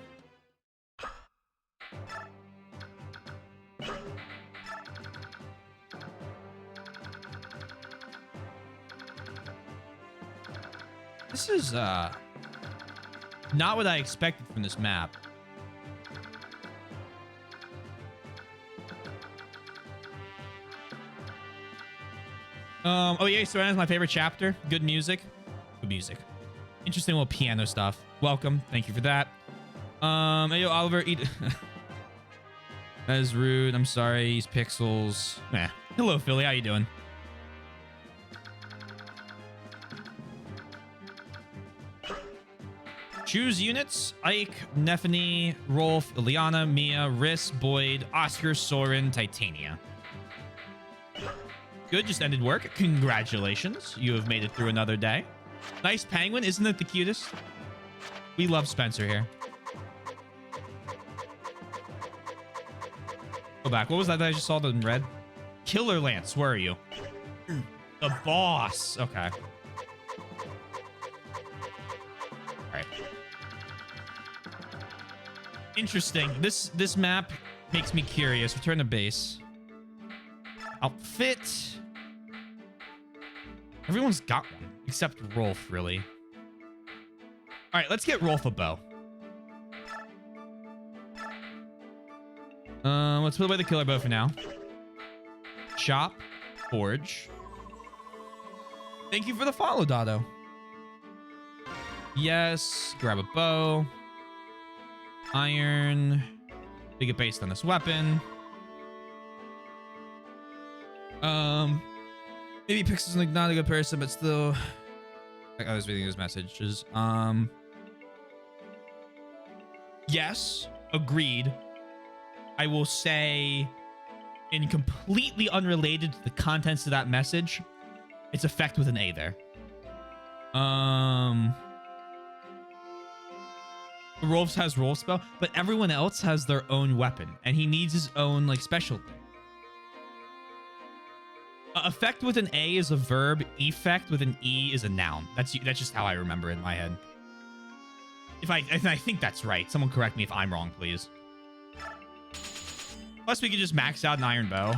This is, not what I expected from this map. Oh yeah, Serena is my favorite chapter. Good music. Good music. Interesting little piano stuff. Welcome. Thank you for that. Hey, yo, Oliver, eat... That is rude. I'm sorry. He's pixels. Nah. Hello, Philly. How you doing? Choose units. Ike, Nephany, Rolf, Ileana, Mia, Riss, Boyd, Oscar, Soren, Titania. Good, just ended work. Congratulations. You have made it through another day. Nice penguin. Isn't it the cutest? We love Spencer here. Go back. What was that I just saw in red? Killer Lance. Where are you? The boss. Okay. All right. Interesting. This map makes me curious. Return to base. Outfit. Everyone's got one, except Rolf, really. All right, let's get Rolf a bow. Let's put away the killer bow for now. Shop. Forge. Thank you for the follow, Dado. Yes. Grab a bow. Iron. We get based on this weapon. Maybe Pixel's like not a good person, but still. I was reading his messages. Yes, agreed. I will say, in completely unrelated to the contents of that message, it's effect with an A there. Rolf's has Rolf spell, but everyone else has their own weapon, and he needs his own like special thing. Effect with an A is a verb. Effect with an E is a noun. That's just how I remember it in my head. If I think that's right. Someone correct me if I'm wrong, please. Plus, we can just max out an iron bow.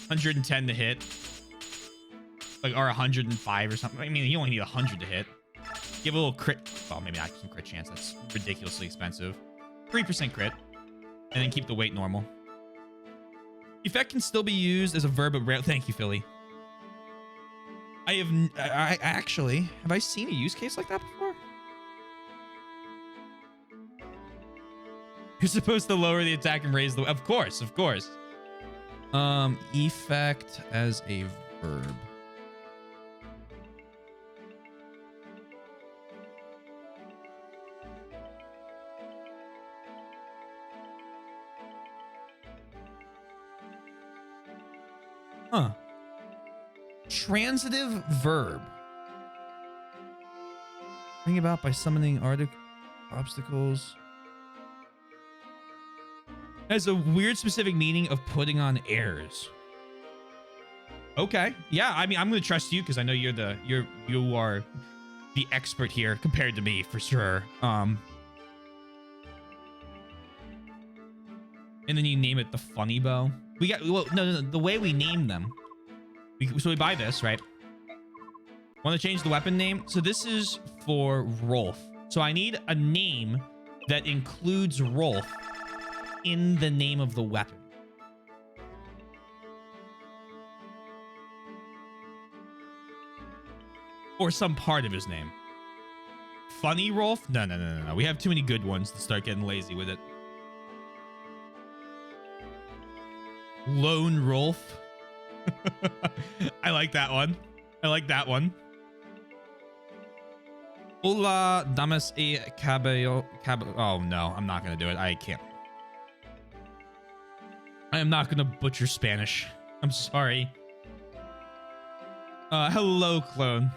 110 to hit. Like, or 105 or something. I mean, you only need 100 to hit. Give a little crit. Well, maybe not some crit chance. That's ridiculously expensive. 3% crit. And then keep the weight normal. Effect can still be used as a verb, but rare. Thank you, Philly. I actually, have I seen a use case like that before? You're supposed to lower the attack and raise the... Of course, of course. Effect as a verb. Huh. Transitive verb. Bring about by summoning obstacles. Has a weird specific meaning of putting on airs. Okay. Yeah, I mean, I'm going to trust you because I know you are the expert here compared to me for sure. And then you name it the funny bow. We got, well, no. The way we name them. So we buy this, right? Want to change the weapon name? So this is for Rolf. So I need a name that includes Rolf in the name of the weapon. Or some part of his name. Funny Rolf? No. We have too many good ones to start getting lazy with it. Lone Rolf. I like that one. I like that one. Hola, damas y cabello. Oh, no. I'm not going to do it. I can't. I am not going to butcher Spanish. I'm sorry. Hello, clone.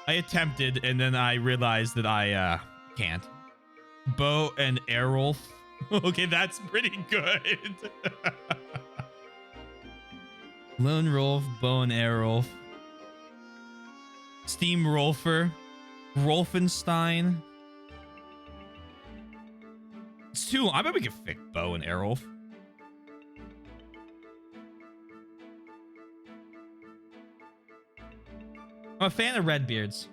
I attempted, and then I realized that I can't. Bow and Airwolf. Okay, that's pretty good. Lone Rolf, Bow and Airwolf. Steam Rolfer. Rolfenstein. It's too long. I bet we could fix Bow and Airwolf. I'm a fan of Redbeards.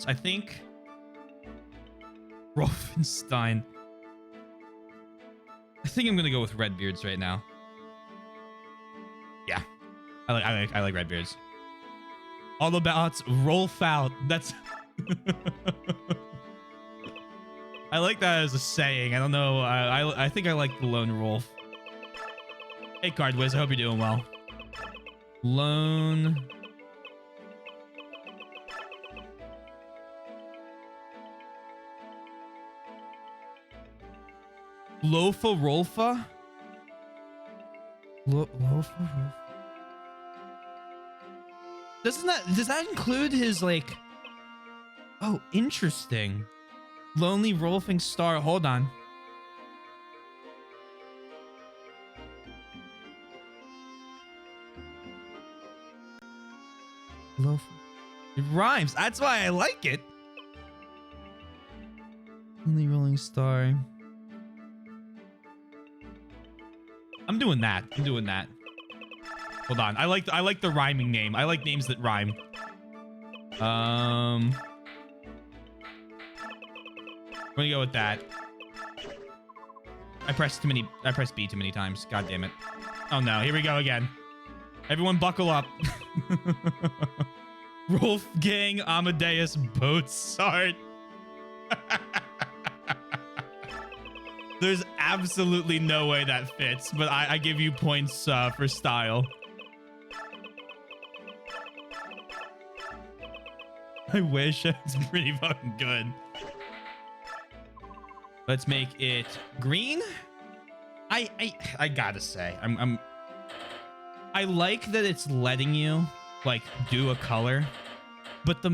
I think Rolfenstein. I think I'm gonna go with Redbeards right now. Yeah, I like Redbeards. All about Rolf out. That's. I like that as a saying. I don't know. I think I like the Lone Rolf. Hey, Cardwiz. I hope you're doing well. Lone. Lofa Rolfa? Lofa Rolfa. Does that include his like... Oh, interesting. Lonely Rolfing Star. Hold on. Lofa. It rhymes. That's why I like it. Lonely Rolling Star. I'm doing that. Hold on. I like the rhyming name. I like names that rhyme. I'm gonna go with that. I pressed B too many times. God damn it. Oh no, here we go again. Everyone buckle up. Rolfgang Amadeus Boatsart. There's absolutely no way that fits, but I give you points for style. I wish. It's pretty fucking good. Let's make it green. I gotta say, I like that it's letting you like do a color, but the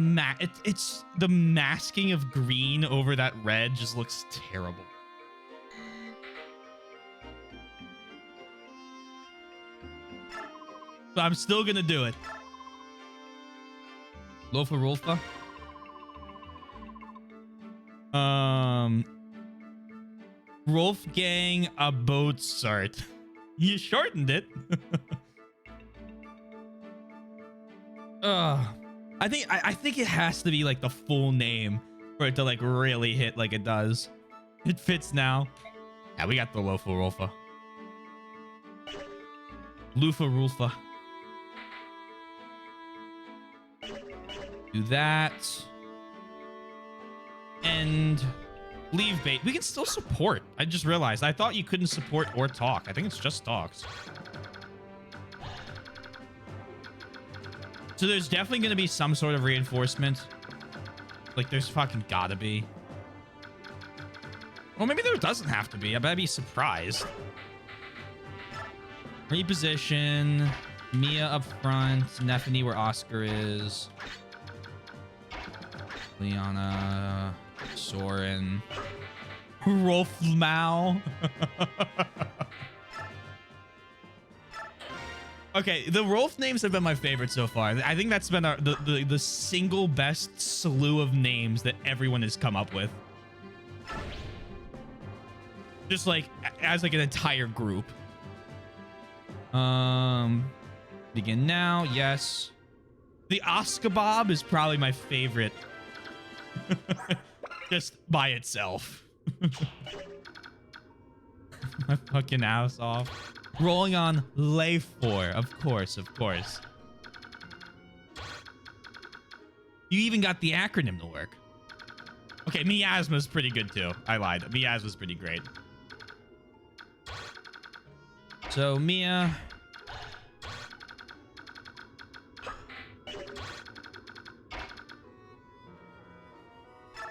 the masking of green over that red just looks terrible. But I'm still gonna do it. Lofa Rolfa. Rolfgang Abotsart. You shortened it. I think it has to be like the full name for it to like really hit like it does. It fits now. Yeah, we got the Lofa Rolfa. Lufa Rulfa. Do that. And leave bait. We can still support. I just realized. I thought you couldn't support or talk. I think it's just talks. So there's definitely going to be some sort of reinforcement. Like there's fucking gotta be. Well, maybe there doesn't have to be. I better be surprised. Reposition. Mia up front. Neffany where Oscar is. Liana. Soren. Rolf Mao. Okay, the Rolf names have been my favorite so far. I think that's been the single best slew of names that everyone has come up with. Just like as like an entire group. Begin now. Yes. The Oscar Bob is probably my favorite. Just by itself. My fucking ass off. Rolling on Leifor. Of course, of course. You even got the acronym to work. Okay, Miasma's pretty good too. I lied. Miasma's pretty great. So, Mia.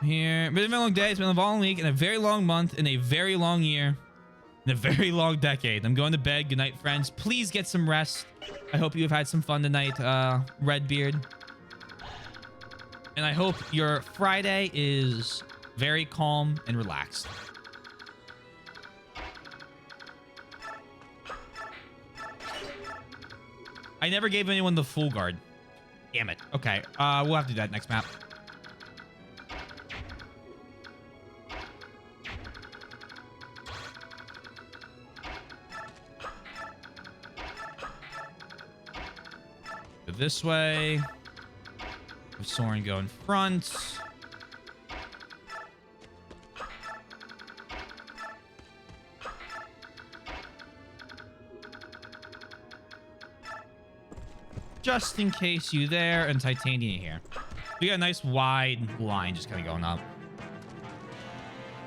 Here. It's been a long day. It's been a long week and a very long month and a very long year. In a very long decade. I'm going to bed. Good night, friends. Please get some rest. I hope you have had some fun tonight, Redbeard. And I hope your Friday is very calm and relaxed. I never gave anyone the full guard. Damn it. Okay. We'll have to do that next map. This way. Have Soren go in front. Just in case you there, and Titania here. We got a nice wide line just kind of going up.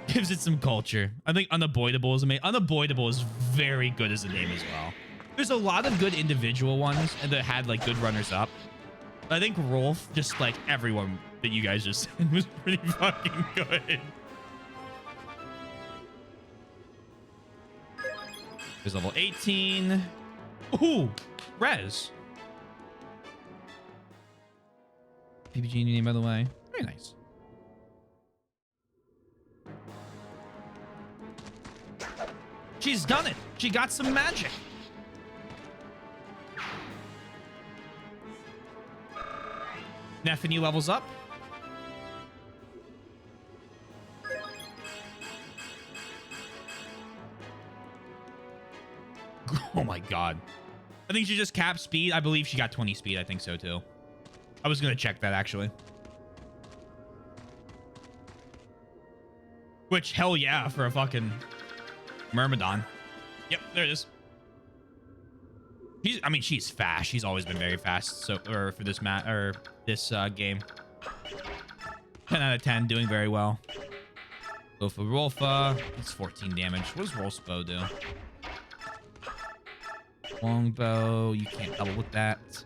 Gives it some culture. I think Unavoidable is amazing. Unavoidable is very good as a name as well. There's a lot of good individual ones that had like good runners up. But I think Rolf, just like everyone that you guys just said, was pretty fucking good. There's level 18. Ooh, Rez. PPG new name, by the way. Very nice. She's done it. She got some magic. Neffany levels up. Oh my god. I think she just capped speed. I believe she got 20 speed. I think so too. I was gonna check that actually. Which, hell yeah, for a fucking Myrmidon. Yep, there it is. I mean, she's fast. She's always been very fast. So, or for this this game. 10 out of 10, doing very well. Go for Rolfa. It's 14 damage. What does Rolf's bow do? Longbow. You can't double with that.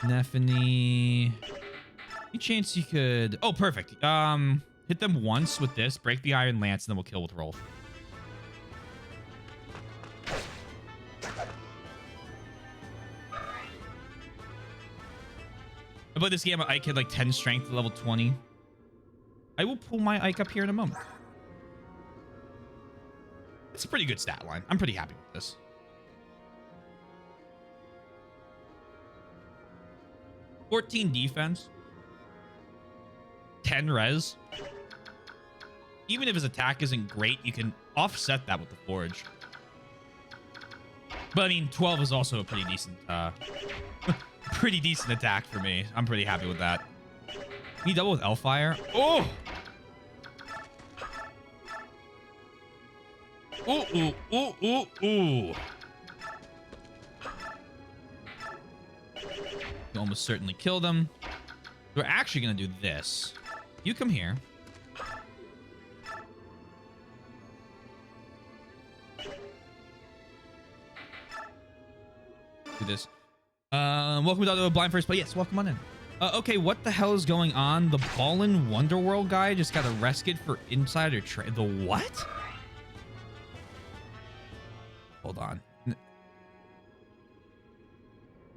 Neffany. Any chance you could... Oh, perfect. Hit them once with this. Break the Iron Lance, and then we'll kill with Rolf. I played this game at Ike had like 10 strength to level 20. I will pull my Ike up here in a moment. It's a pretty good stat line. I'm pretty happy with this. 14 defense, 10 res. Even if his attack isn't great, you can offset that with the forge. But I mean, 12 is also a pretty decent, pretty decent attack for me. I'm pretty happy with that. Can you double with Elfire? Oh! Ooh, ooh, ooh, ooh, ooh. You almost certainly killed him. We're actually going to do this. You come here. Do this. Welcome to a blind first play. Yes, welcome on in. Okay, what the hell is going on? The Ballin' Wonderworld guy just got arrested for insider trade. The what? Hold on.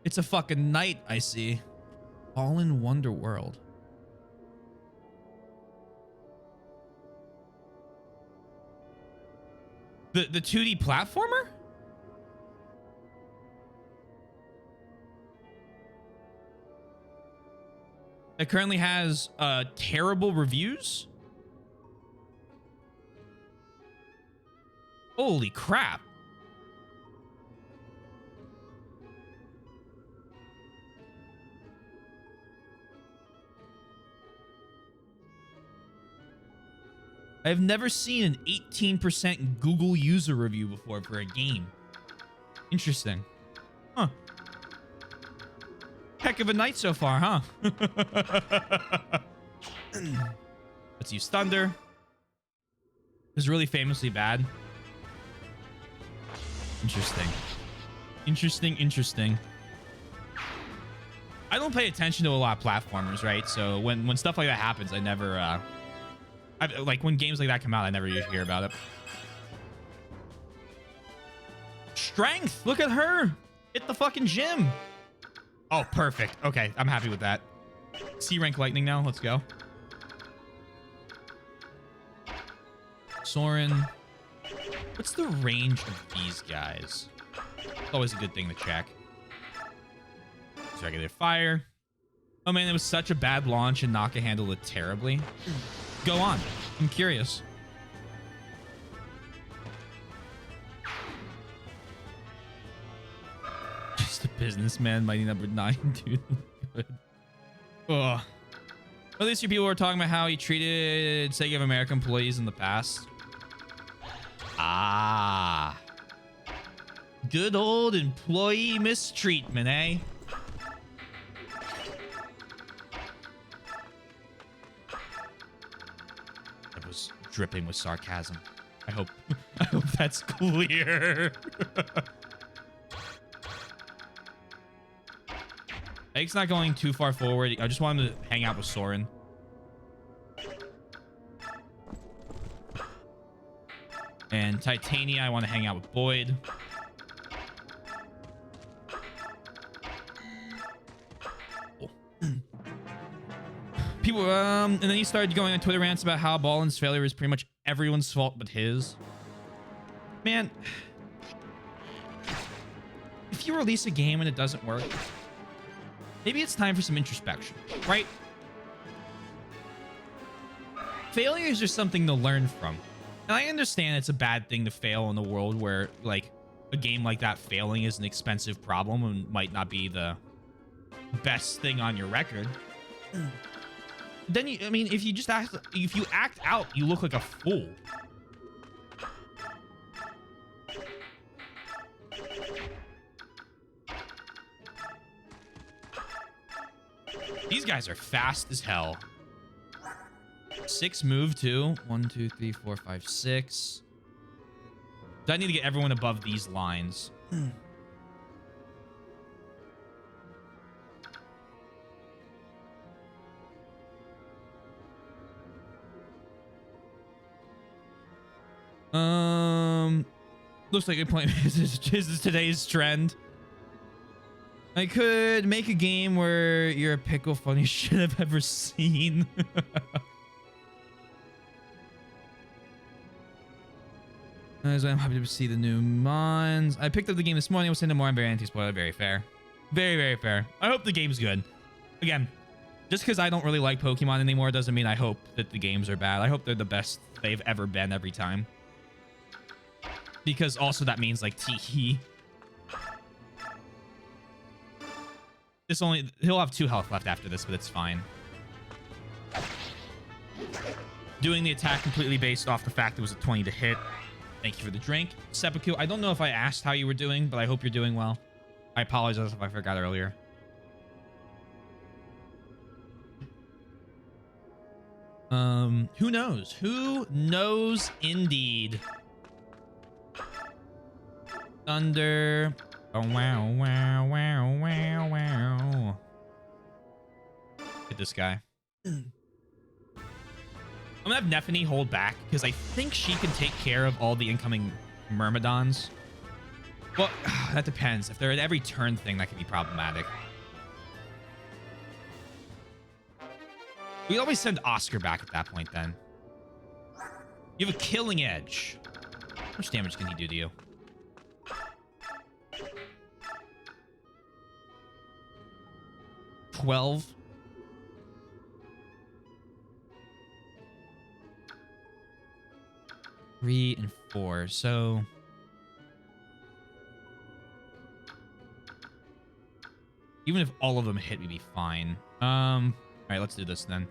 It's a fucking knight, I see. Ballin' Wonderworld. The 2D platformer? It currently has terrible reviews. Holy crap. I've never seen an 18% Google user review before for a game. Interesting. Huh. Heck of a night so far, huh? Let's use Thunder. This is really famously bad. Interesting. Interesting, interesting. I don't pay attention to a lot of platformers, right? So when stuff like that happens, I never... like when games like that come out, I never usually hear about it. Strength! Look at her! Hit the fucking gym! Oh, perfect. Okay, I'm happy with that. C rank lightning now. Let's go. Soren. What's the range of these guys? It's always a good thing to check. It's regular fire. Oh man, it was such a bad launch and Naka handled it terribly. Go on. I'm curious. Just a businessman, mighty number 9, dude. Good. Ugh. At least you people were talking about how he treated Sega of America employees in the past. Ah. Good old employee mistreatment, eh? That was dripping with sarcasm. I hope that's clear. Egg's not going too far forward. I just want him to hang out with Soren. And Titania, I want to hang out with Boyd. Oh. People, and then he started going on Twitter rants about how Ballin's failure is pretty much everyone's fault but his. Man, if you release a game and it doesn't work, maybe it's time for some introspection, right? Failures are something to learn from. And I understand it's a bad thing to fail in a world where, like, a game like that failing is an expensive problem and might not be the best thing on your record. Then you, I mean, if you act out, you look like a fool. These guys are fast as hell. 6 move too. 1, 2, 3, 4, 5, 6. Do I need to get everyone above these lines? Looks like a point. This is today's trend. I could make a game where you're a pickle funny shit I've ever seen. I'm happy to see the new mines. I picked up the game this morning. I was saying more. I'm very anti-spoiler. Very fair. Very, very fair. I hope the game's good. Again, just because I don't really like Pokemon anymore doesn't mean I hope that the games are bad. I hope they're the best they've ever been every time. Because also that means like tee. He'll have 2 health left after this, but it's fine. Doing the attack completely based off the fact it was a 20 to hit. Thank you for the drink. Seppuku, I don't know if I asked how you were doing, but I hope you're doing well. I apologize if I forgot earlier. Who knows? Who knows indeed? Thunder. Oh, wow, wow, wow, wow, wow. Hit this guy. I'm gonna have Nephany hold back because I think she can take care of all the incoming Myrmidons. Well, that depends. If they're at every turn thing, that can be problematic. We always send Oscar back at that point then. You have a killing edge. How much damage can he do to you? 12. Three and 4. So even if all of them hit, we'd be fine. All right, let's do this then.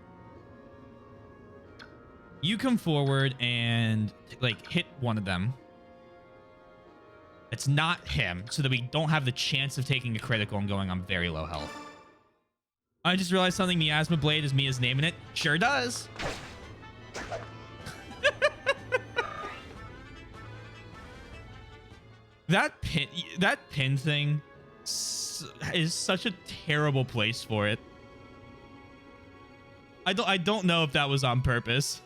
You come forward and like hit one of them. It's not him, so that we don't have the chance of taking a critical and going on very low health. I just realized something. Miasma Blade is Mia's naming it. Sure does. That pin thing is such a terrible place for it. I don't know if that was on purpose.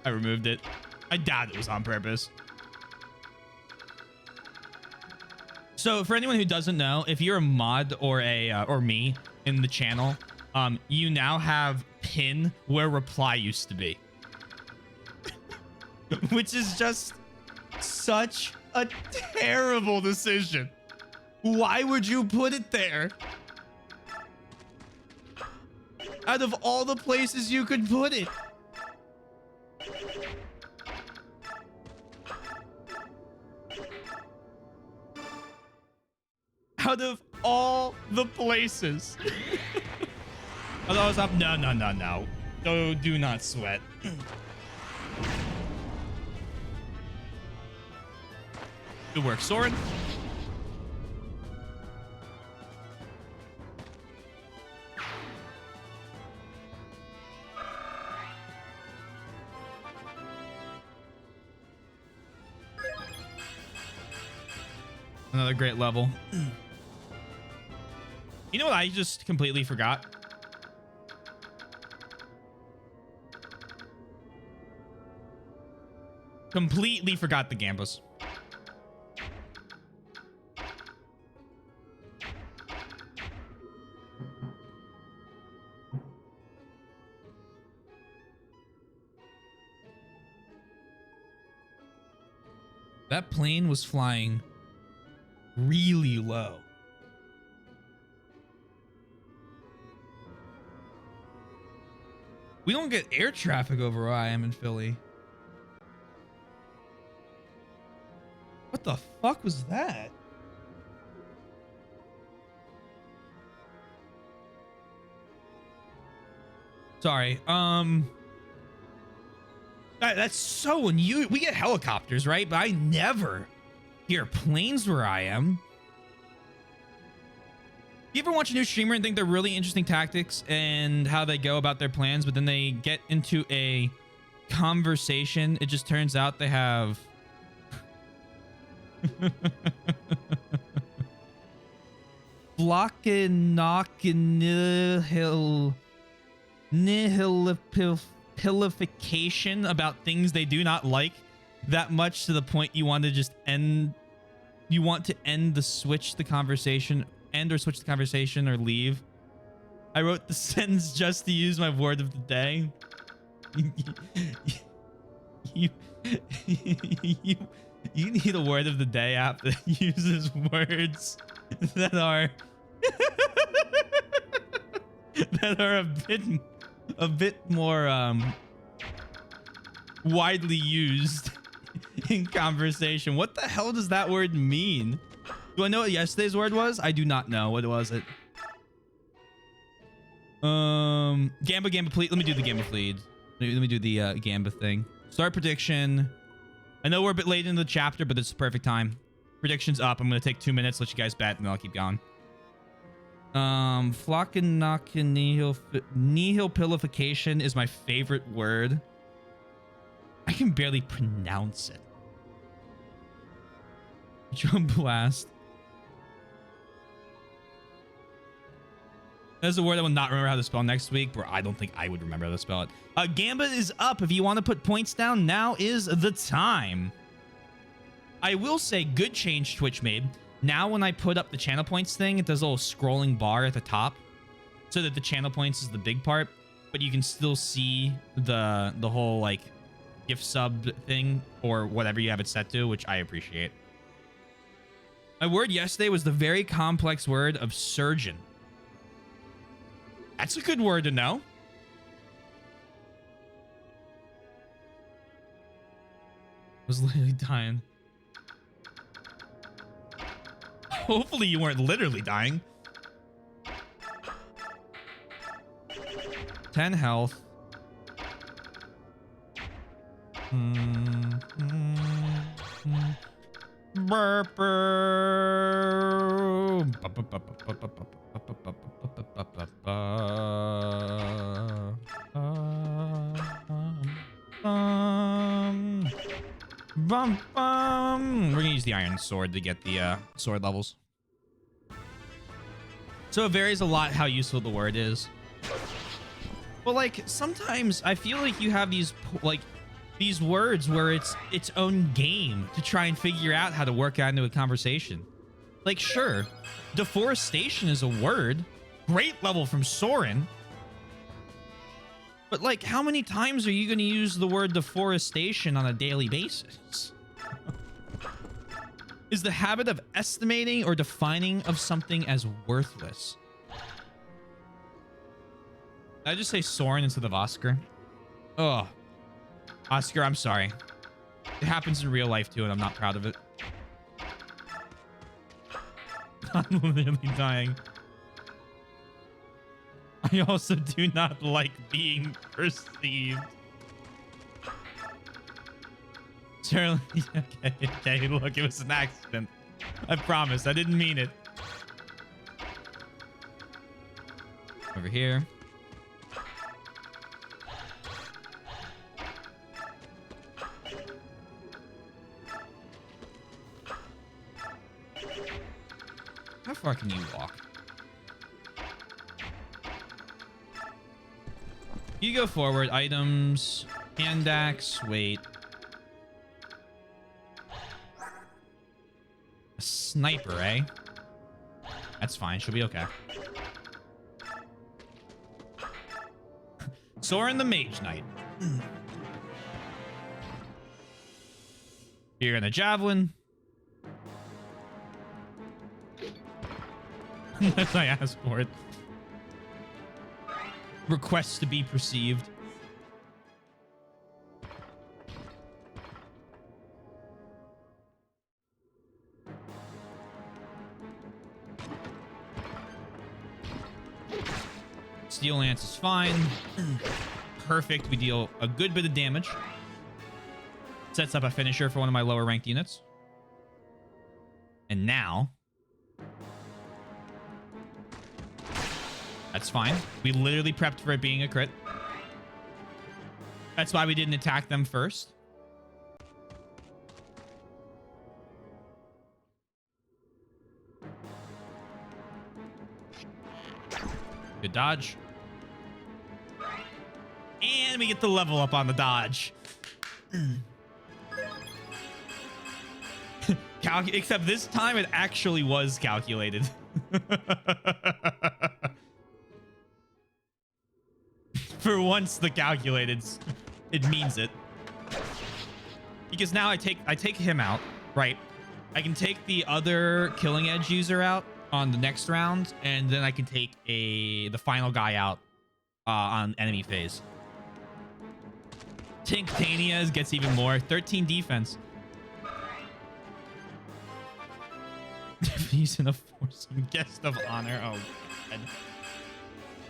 I removed it. I doubt it was on purpose. So for anyone who doesn't know, if you're a mod or or me in the channel, you now have pin where reply used to be. Which is just such a terrible decision. Why would you put it there? Out of all the places you could put it. Out of all the places. I was up. No. Do not sweat. Good work, Soren. Another great level. You know what I just completely forgot? Completely forgot the Gambas. That plane was flying really low. We don't get air traffic over where I am in Philly. What the fuck was that? Sorry. That's so unusual. We get helicopters, right? But I never hear planes where I am. You ever watch a new streamer and think they're really interesting tactics and how they go about their plans, but then they get into a conversation, it just turns out they have nihilification about things they do not like that much to the point you want to just end the switch the conversation or leave. I wrote the sentence just to use my word of the You need a word of the day app that uses words that are that are a bit more widely used in conversation. What the hell does that word mean? Do I know what yesterday's word was? I do not know. What was it? Gamba, please. Let me do the Gamba, please. Let me do the Gamba thing. Start prediction. I know we're a bit late in the chapter, but it's the perfect time. Prediction's up. I'm gonna take 2 minutes, let you guys bet, and then I'll keep going. Nihilpilification is my favorite word. I can barely pronounce it. Jump blast. That's a word I will not remember how to spell next week, bro. I don't think I would remember how to spell it. Gamba is up. If you want to put points down, now is the time. I will say, good change Twitch made. Now when I put up the channel points thing, it does a little scrolling bar at the top, so that the channel points is the big part, but you can still see the whole like gift sub thing or whatever you have it set to, which I appreciate. My word yesterday was the very complex word of surgeon. That's a good word to know. I was literally dying. Hopefully you weren't literally dying. 10 health. We're gonna use the iron sword to get the sword levels. So it varies a lot how useful the word is. But like sometimes I feel like you have these these words where it's its own game to try and figure out how to work out into a conversation. Like sure, deforestation is a word. Great level from Soren. But like how many times are you going to use the word deforestation on a daily basis? Is the habit of estimating or defining of something as worthless. Did I just say Soren instead of Oscar? Oh, Oscar, I'm sorry. It happens in real life too, and I'm not proud of it. I'm literally dying. I also do not like being perceived. Surely, okay, look, it was an accident. I promise, I didn't mean it. Over here. How far can you walk? You go forward. Items. Hand axe. Wait. A sniper, eh? That's fine. She'll be okay. Soren the Mage Knight. You're gonna javelin. Unless I ask for it. Requests to be perceived. Steel Lance is fine. Perfect. We deal a good bit of damage. Sets up a finisher for one of my lower ranked units. And now... That's fine. We literally prepped for it being a crit. That's why we didn't attack them first. Good dodge. And we get the level up on the dodge. Except this time it actually was calculated. For once, the calculated, it means it. Because now I take him out, right? I can take the other Killing Edge user out on the next round, and then I can take the final guy out on enemy phase. Tinktania gets even more. 13 defense. He's in a foursome guest of honor. Oh,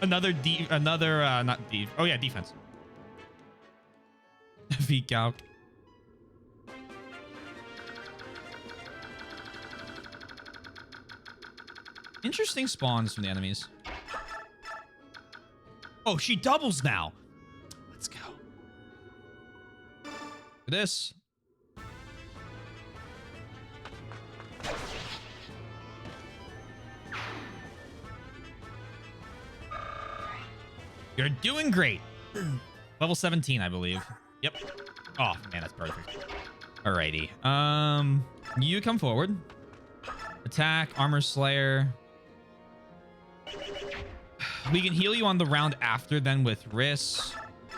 God. Defense. V calc. Interesting spawns from the enemies. Oh, she doubles now. Let's go. For this. You're doing great. Level 17, I believe. Yep. Oh, man, that's perfect. Alrighty. You come forward. Attack, Armor Slayer. We can heal you on the round after then with Riss.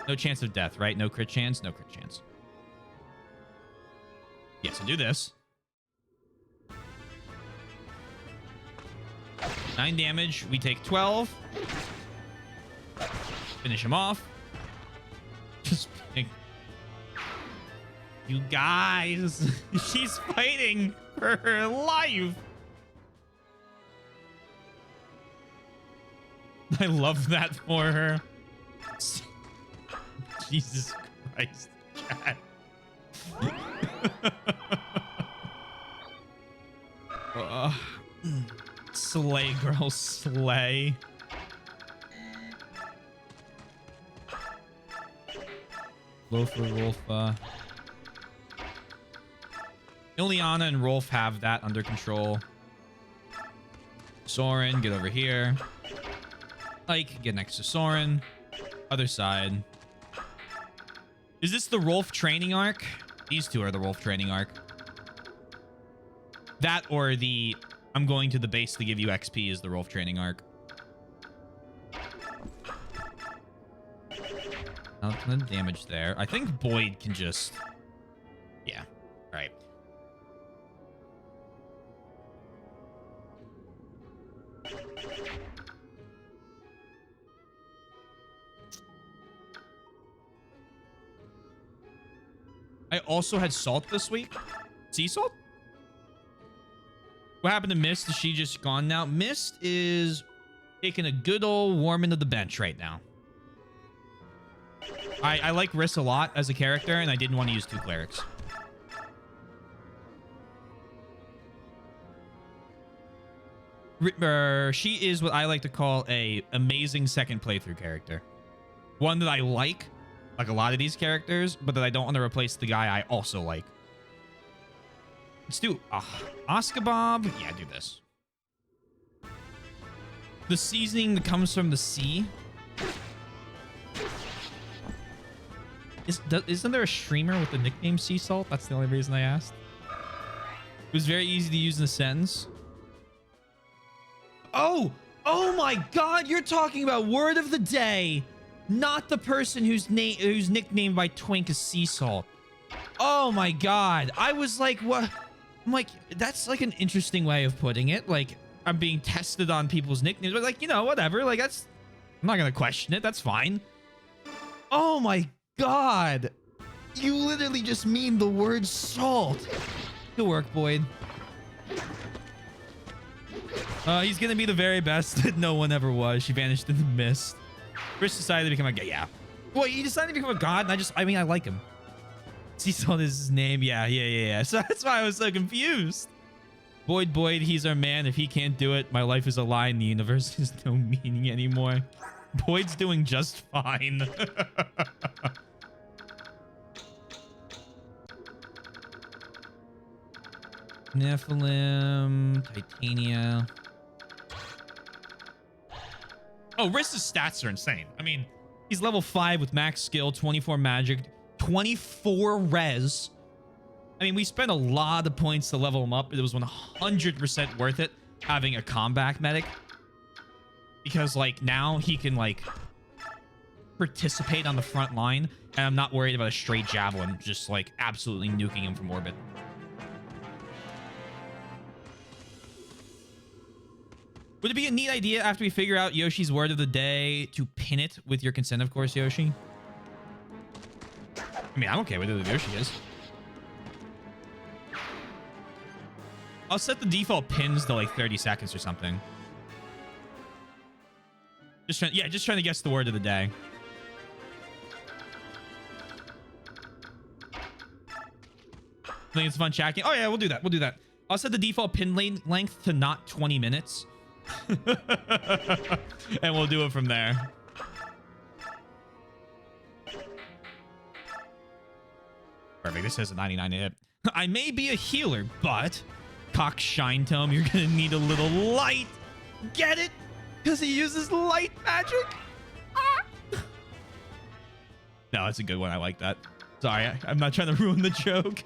No chance of death, right? No crit chance? No crit chance. Yeah, so do this. 9 damage. We take 12. Finish him off. Just pick. You guys. She's fighting for her life. I love that for her. Jesus Christ, chat. Slay, girl, slay. Loafer, Rolfa. Ileana and Rolf have that under control. Soren, get over here. Ike, get next to Soren. Other side. Is this the Rolf training arc? These two are the Rolf training arc. That or the I'm going to the base to give you XP is the Rolf training arc. Nothing damage there. I think Boyd can just... Yeah. All right. I also had Salt this week. Sea Salt? What happened to Mist? Is she just gone now? Mist is taking a good old warm into the bench right now. I like Riss a lot as a character, and I didn't want to use 2 clerics. She is what I like to call a amazing second playthrough character. One that I like a lot of these characters, but that I don't want to replace the guy I also like. Let's do Oscar Bob. Yeah, do this. The seasoning that comes from the sea. Isn't there a streamer with the nickname Sea Salt? That's the only reason I asked. It was very easy to use in a sentence. Oh my God! You're talking about word of the day, not the person whose nicknamed by Twink is Sea Salt. Oh my God! I was like, what? I'm like, that's like an interesting way of putting it. Like, I'm being tested on people's nicknames, but like, you know, whatever. Like, that's, I'm not gonna question it. That's fine. Oh my God! You literally just mean the word salt. Good work, Boyd. He's gonna be the very best that no one ever was. She vanished in the mist. Rich decided to become a god. Yeah. Well, he decided to become a god, and I like him. Sea Salt is his name. Yeah. So that's why I was so confused. Boyd, he's our man. If he can't do it, my life is a lie and the universe has no meaning anymore. Boyd's doing just fine. Nephilim, Titania. Oh, Riss's stats are insane. I mean, he's level 5 with max skill, 24 magic, 24 res. I mean, we spent a lot of points to level him up. It was 100% worth it having a combat medic. Because, like, now he can, like... participate on the front line, and I'm not worried about a straight javelin just like absolutely nuking him from orbit. Would it be a neat idea after we figure out Yoshi's word of the day to pin it with your consent, of course, Yoshi? I mean, I'm okay with it if Yoshi is. I'll set the default pins to like 30 seconds or something. Just trying to guess the word of the day. I think it's fun chatting. Oh yeah, we'll do that. We'll do that. I'll set the default pin length to not 20 minutes. And we'll do it from there. Perfect. This says a 99 to hit. I may be a healer, but Cock Shine Tome, you're gonna need a little light. Get it? Because he uses light magic. Ah. No, that's a good one. I like that. Sorry, I'm not trying to ruin the joke.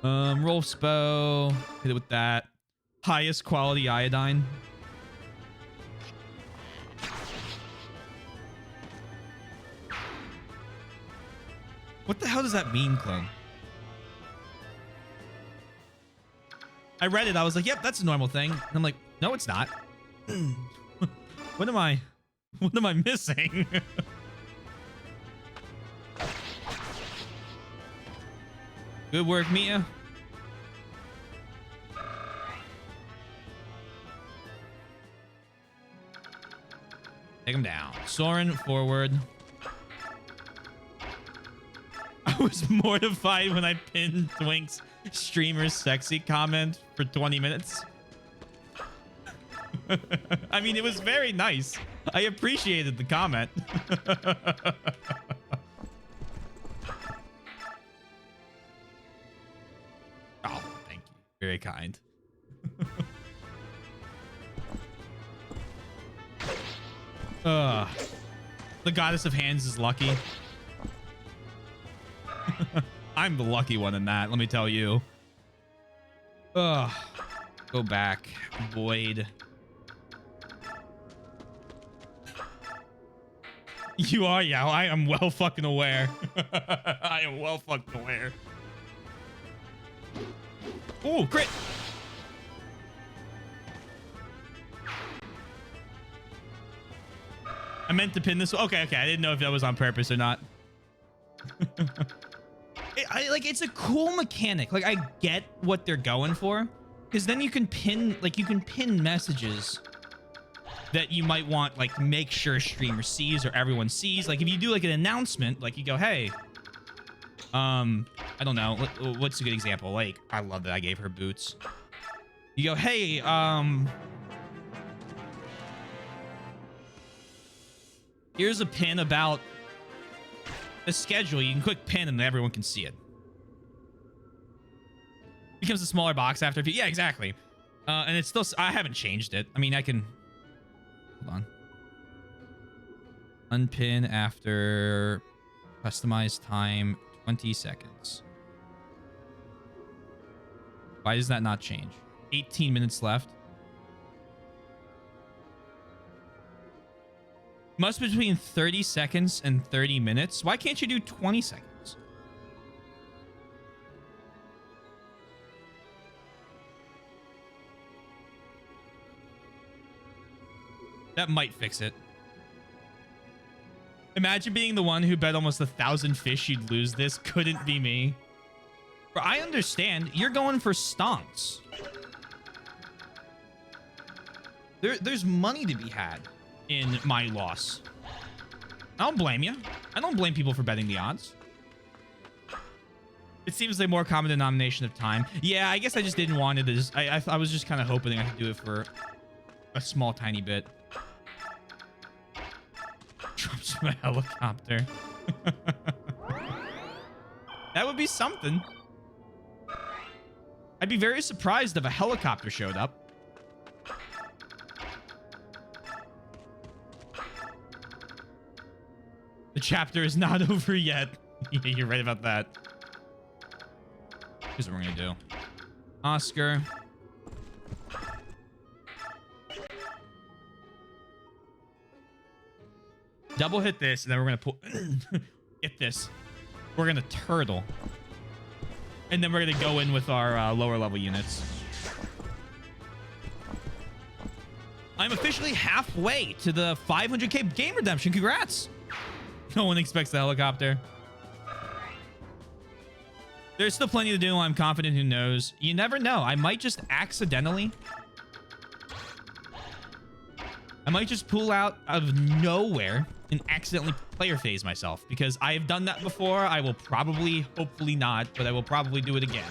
Rolf's bow. Hit it with that. Highest quality iodine. What the hell does that mean, Clone? I read it. I was like, yep, that's a normal thing. And I'm like, no, it's not. What am I missing? Good work, Mia. Take him down. Soren, forward. I was mortified when I pinned Twink's streamer sexy comment for 20 minutes. I mean, it was very nice. I appreciated the comment. Oh, thank you. Very kind. The goddess of hands is lucky. I'm the lucky one in that, let me tell you. Go back. Void. You are, yeah. I am well fucking aware. I am well fucking aware. Ooh, crit. I meant to pin this. Okay. I didn't know if that was on purpose or not. It's a cool mechanic. Like, I get what they're going for, because then you can pin, messages that you might want, like, make sure streamer sees or everyone sees. Like, if you do like an announcement, like you go, hey, I don't know, what's a good example? Like, I love that I gave her boots. You go, hey, here's a pin about the schedule. You can click pin and everyone can see it. Becomes a smaller box after a few. Yeah, exactly. And it's still, I haven't changed it. I mean, I can, hold on. Unpin after customized time 20 seconds. Why does that not change? 18 minutes left. Must be between 30 seconds and 30 minutes. Why can't you do 20 seconds? That might fix it. Imagine being the one who bet almost 1,000 fish you'd lose this. Couldn't be me. But I understand. You're going for stonks. There's money to be had in my loss. I don't blame you. I don't blame people for betting the odds. It seems like more common denomination of time. Yeah, I guess I just didn't want it as... I was just kind of hoping I could do it for a small, tiny bit. Drops from a helicopter. That would be something. I'd be very surprised if a helicopter showed up. The chapter is not over yet. You're right about that. Here's what we're gonna do. Oscar. Double hit this, and then we're gonna pull. Get this. We're gonna turtle, and then we're gonna go in with our lower level units. I'm officially halfway to the 500k game redemption. Congrats. No one expects the helicopter. There's still plenty to do. I'm confident. Who knows? You never know. I might just accidentally. I might just pull out of nowhere and accidentally player phase myself, because I have done that before. I will probably, hopefully not, but I will probably do it again.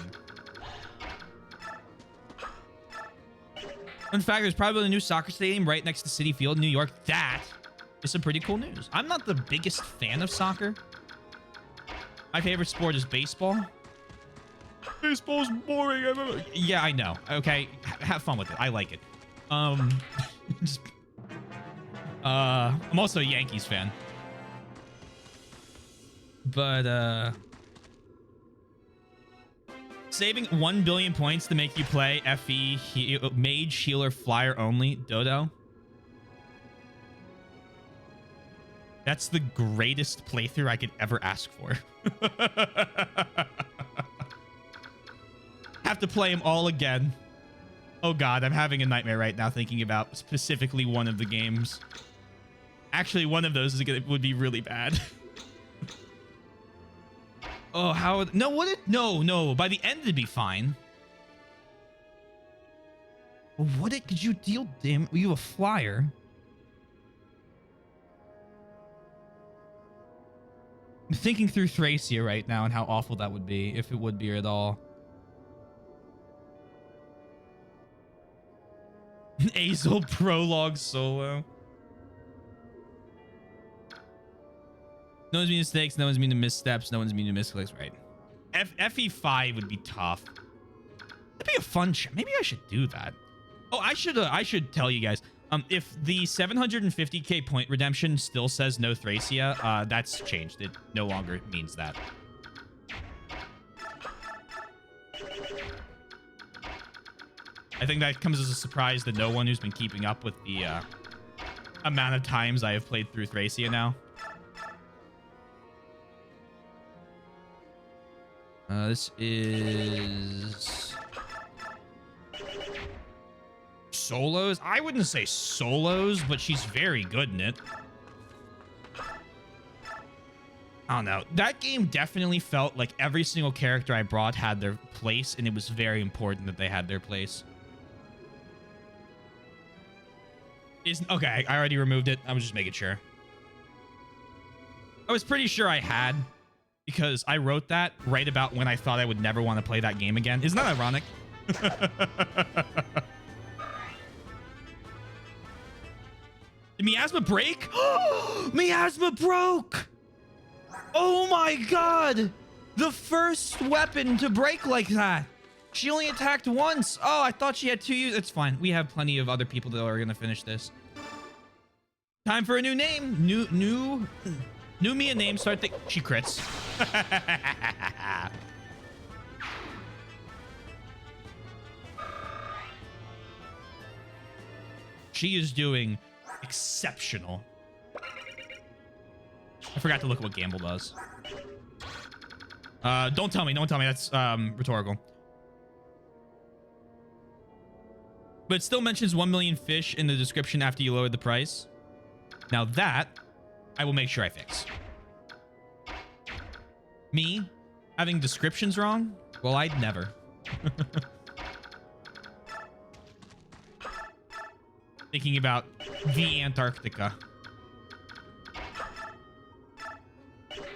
In fact, there's probably a new soccer stadium right next to Citi Field in New York. That is some pretty cool news. I'm not the biggest fan of soccer. My favorite sport is baseball. Baseball's boring. Yeah, I know. Okay, have fun with it. I like it. Just, I'm also a Yankees fan. But saving 1 billion points to make you play FE Mage Healer Flyer only Dodo. That's the greatest playthrough I could ever ask for. Have to play them all again. Oh god, I'm having a nightmare right now thinking about specifically one of the games. Actually, one of those would be really bad. Oh, how? No, would it? No. By the end, it'd be fine. What it? Could you deal? Damn, you a flyer? I'm thinking through Thracia right now and how awful that would be, if it would be at all. Azel prologue solo. No one's mean mistakes. No one's mean to missteps. No one's mean to misclicks. Right. FE5 would be tough. That'd be a fun shot. Maybe I should do that. Oh, I should tell you guys. If the 750k point redemption still says no Thracia, that's changed. It no longer means that. I think that comes as a surprise to no one who's been keeping up with the amount of times I have played through Thracia now. This is solos. I wouldn't say solos, but she's very good in it. I don't know. That game definitely felt like every single character I brought had their place, and it was very important that they had their place. Okay, I already removed it. I was just making sure. I was pretty sure I had, because I wrote that right about when I thought I would never want to play that game again. Isn't that ironic? Did Miasma break? Miasma broke! Oh my god! The first weapon to break like that. She only attacked once. Oh, I thought she had 2 use. It's fine. We have plenty of other people that are going to finish this. Time for a new name. New me a name. Start the... She crits. She is doing exceptional. I forgot to look at what Gamble does. Don't tell me. Don't tell me. That's rhetorical. But it still mentions 1 million fish in the description after you lowered the price. Now that I will make sure I fix. Me having descriptions wrong? Well, I'd never. Thinking about the Antarctica.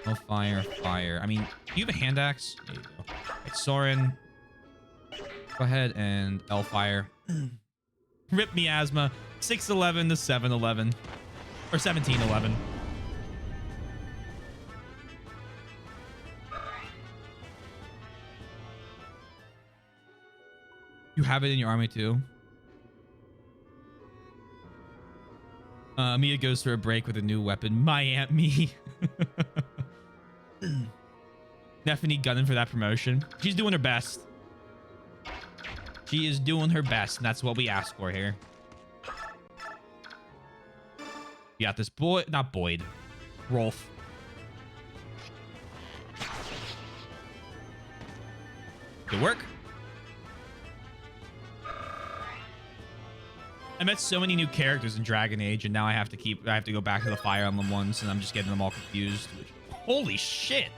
Oh, fire. I mean, do you have a hand axe? There you go. Right, Soren. Go ahead and L-fire. Rip Miasma. 611 to 711. Or 1711. You have it in your army too? Mia goes for a break with a new weapon. My Aunt Me. Stephanie gunning for that promotion. She's doing her best. She is doing her best, and that's what we ask for here. You got this Boyd, not Boyd. Rolf. Good work. I met so many new characters in Dragon Age, and now I have to go back to the Fire Emblem ones, and I'm just getting them all confused. Which, holy shit.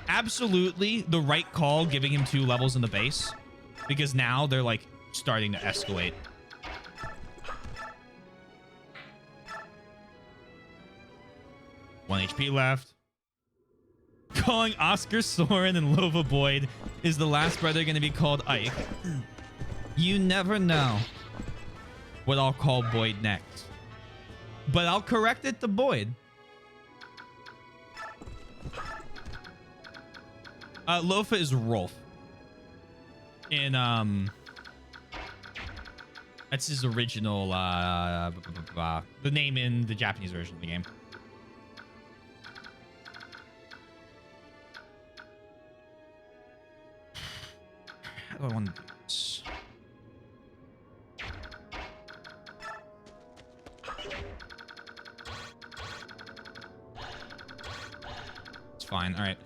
Absolutely the right call giving him 2 levels in the base, because now they're like starting to escalate. One HP left. Calling Oscar Soren and Lova Boyd is the last brother going to be called Ike. You never know what I'll call Boyd next, but I'll correct it to Boyd. Lofa is Rolf. In that's his original the name in the Japanese version of the game. How do I want to do this? It's fine. All right.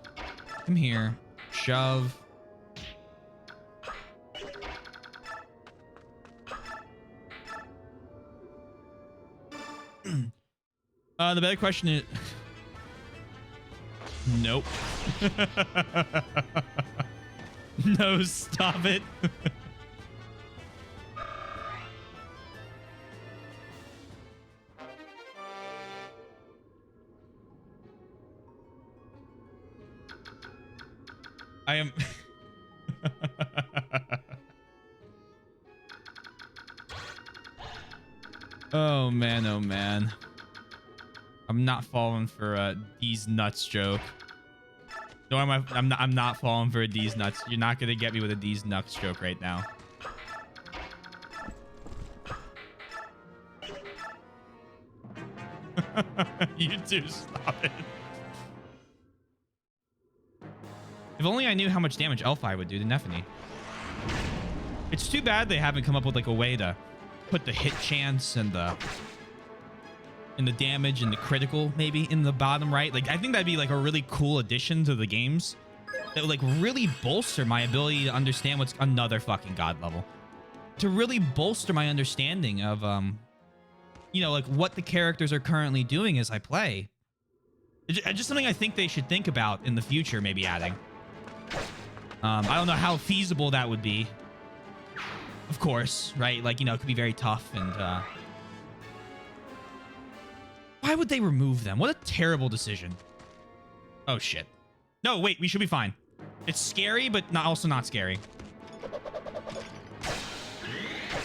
Come here. Shove. The better question is... Nope. No, stop it. I am... Oh, man. Oh, man. I'm not falling for D's nuts joke. No, I'm not falling for a D's nuts. You're not gonna get me with a D's nuts joke right now. You do, stop it. If only I knew how much damage Elfi would do to Nephany. It's too bad they haven't come up with like a way to put the hit chance and the damage and the critical maybe in the bottom right. Like, I think that'd be like a really cool addition to the games that would like really bolster my ability to understand what's another fucking god level, to really bolster my understanding of you know, like what the characters are currently doing as I play. It's just something I think they should think about in the future, maybe adding. I don't know how feasible that would be, of course, right? Like, you know, it could be very tough. And why would they remove them? What a terrible decision. Oh, shit. No, wait, we should be fine. It's scary, but also not scary.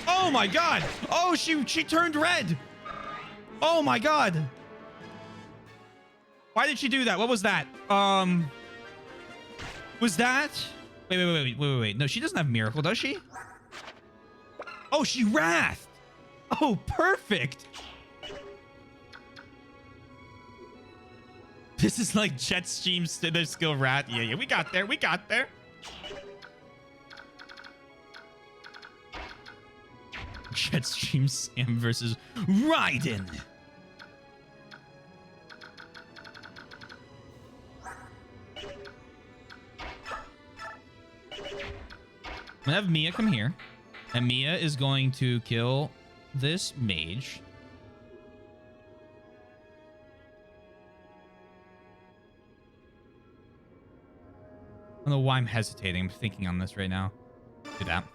Oh, my God. Oh, she turned red. Oh, my God. Why did she do that? What was that? Was that... Wait. No, she doesn't have Miracle, does she? Oh, she Wrath. Oh, perfect. This is like Jetstream's their skill Wrath. Yeah, we got there. Jetstream Sam versus Raiden. I'm gonna have Mia come here, and Mia is going to kill this mage. I don't know why I'm hesitating. I'm thinking on this right now. Do that.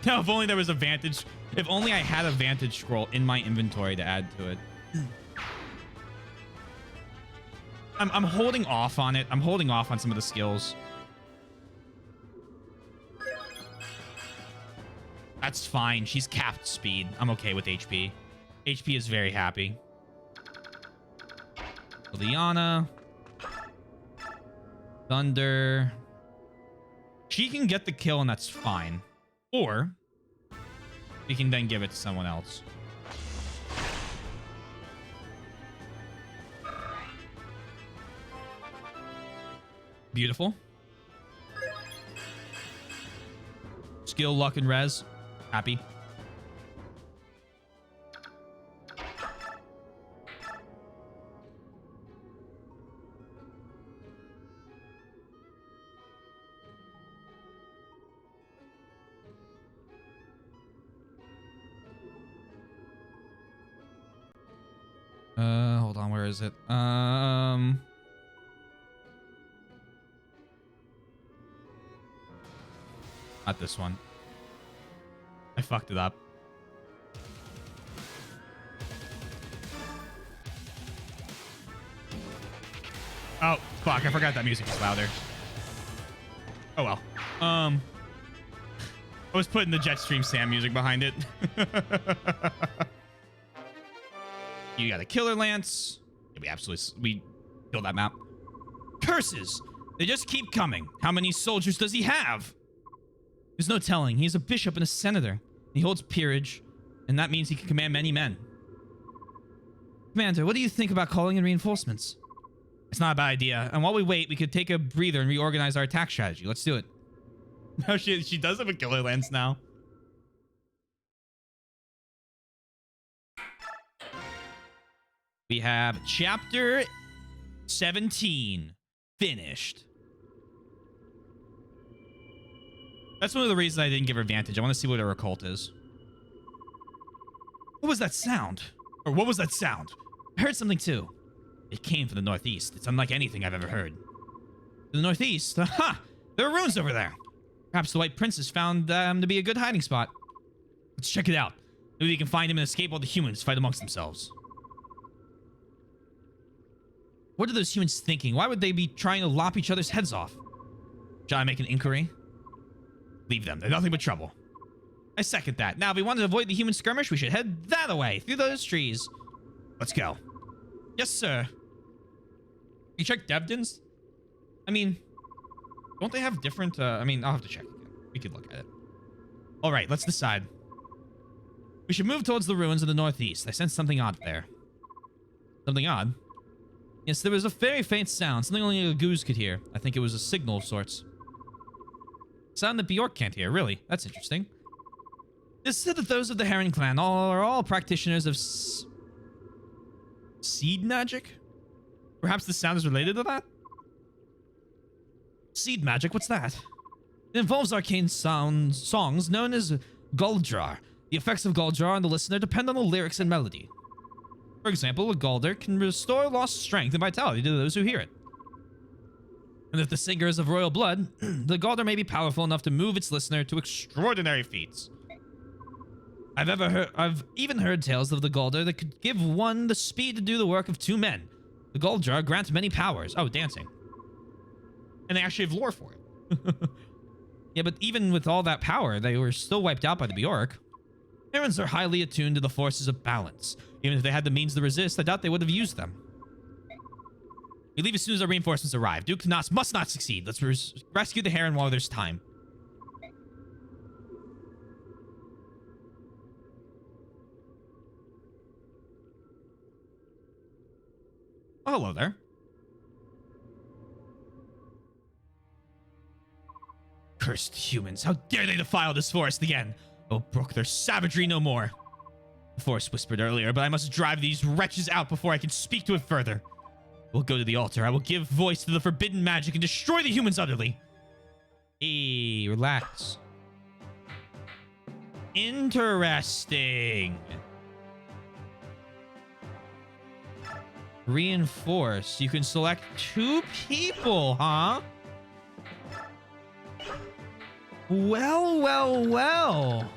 Now, if only there was a vantage. If only I had a vantage scroll in my inventory to add to it. I'm holding off on it. I'm holding off on some of the skills. That's fine. She's capped speed. I'm okay with HP. HP is very happy. Liliana. Thunder. She can get the kill, and that's fine. Or we can then give it to someone else. Beautiful. Skill, luck, and res. Happy. Where is it? Not this one. I fucked it up. Oh, fuck. I forgot that music was louder. Oh, well. I was putting the Jetstream Sam music behind it. You got a killer lance. Yeah, we killed that map. Curses! They just keep coming. How many soldiers does he have? There's no telling. He's a bishop and a senator. He holds peerage, and that means he can command many men. Commander, what do you think about calling in reinforcements? It's not a bad idea. And while we wait, we could take a breather and reorganize our attack strategy. Let's do it. No, she does have a killer lance now. We have chapter 17 finished. That's one of the reasons I didn't give her advantage. I want to see what her occult is. What was that sound? Or what was that sound? I heard something too. It came from the northeast. It's unlike anything I've ever heard. To the northeast? Aha! There are ruins over there. Perhaps the White Princess found them to be a good hiding spot. Let's check it out. Maybe we can find him and escape while the humans fight amongst themselves. What are those humans thinking? Why would they be trying to lop each other's heads off? Shall I make an inquiry? Leave them. They're nothing but trouble. I second that. Now, if we want to avoid the human skirmish, we should head that way, through those trees. Let's go. Yes, sir. You check Devdin's? I mean, don't they have different... I mean, I'll have to check again. We could look at it. All right, let's decide. We should move towards the ruins in the northeast. I sense something odd there. Something odd? Yes, there was a very faint sound. Something only a goose could hear. I think it was a signal of sorts. Sound that Bjork can't hear. Really? That's interesting. It's said that those of the Heron clan are all practitioners of seed magic? Perhaps the sound is related to that? Seed magic? What's that? It involves arcane songs known as Guldrar. The effects of Guldrar on the listener depend on the lyrics and melody. For example, a Gulder can restore lost strength and vitality to those who hear it. And if the singer is of royal blood, the Gulder may be powerful enough to move its listener to extraordinary feats. I've even heard tales of the Gulder that could give one the speed to do the work of two men. The Guldrar grants many powers. Oh, dancing. And they actually have lore for it. Yeah, but even with all that power, they were still wiped out by the Bjork. Herons are highly attuned to the forces of balance. Even if they had the means to resist, I doubt they would have used them. We leave as soon as our reinforcements arrive. Duke must not succeed. Let's rescue the Heron while there's time. Oh, hello there. Cursed humans. How dare they defile this forest again? Oh, brook their savagery no more. The forest whispered earlier, but I must drive these wretches out before I can speak to it further. We'll go to the altar. I will give voice to the forbidden magic and destroy the humans utterly. Hey, relax. Interesting. Reinforce. You can select 2 people, huh? Well, well, well.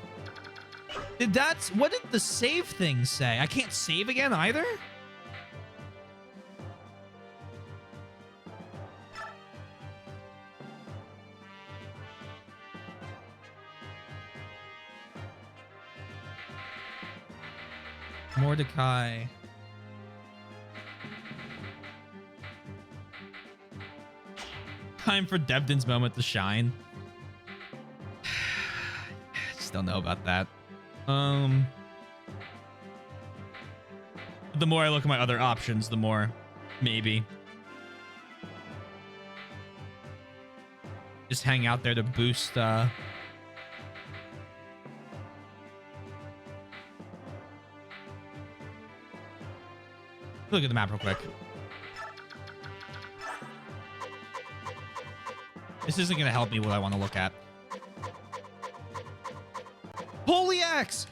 What did the save thing say? I can't save again either? Mordecai. Time for Devdin's moment to shine. Just don't know about that. The more I look at my other options, the more maybe. Just hang out there to boost look at the map real quick. This isn't gonna help me what I want to look at. Holy axe!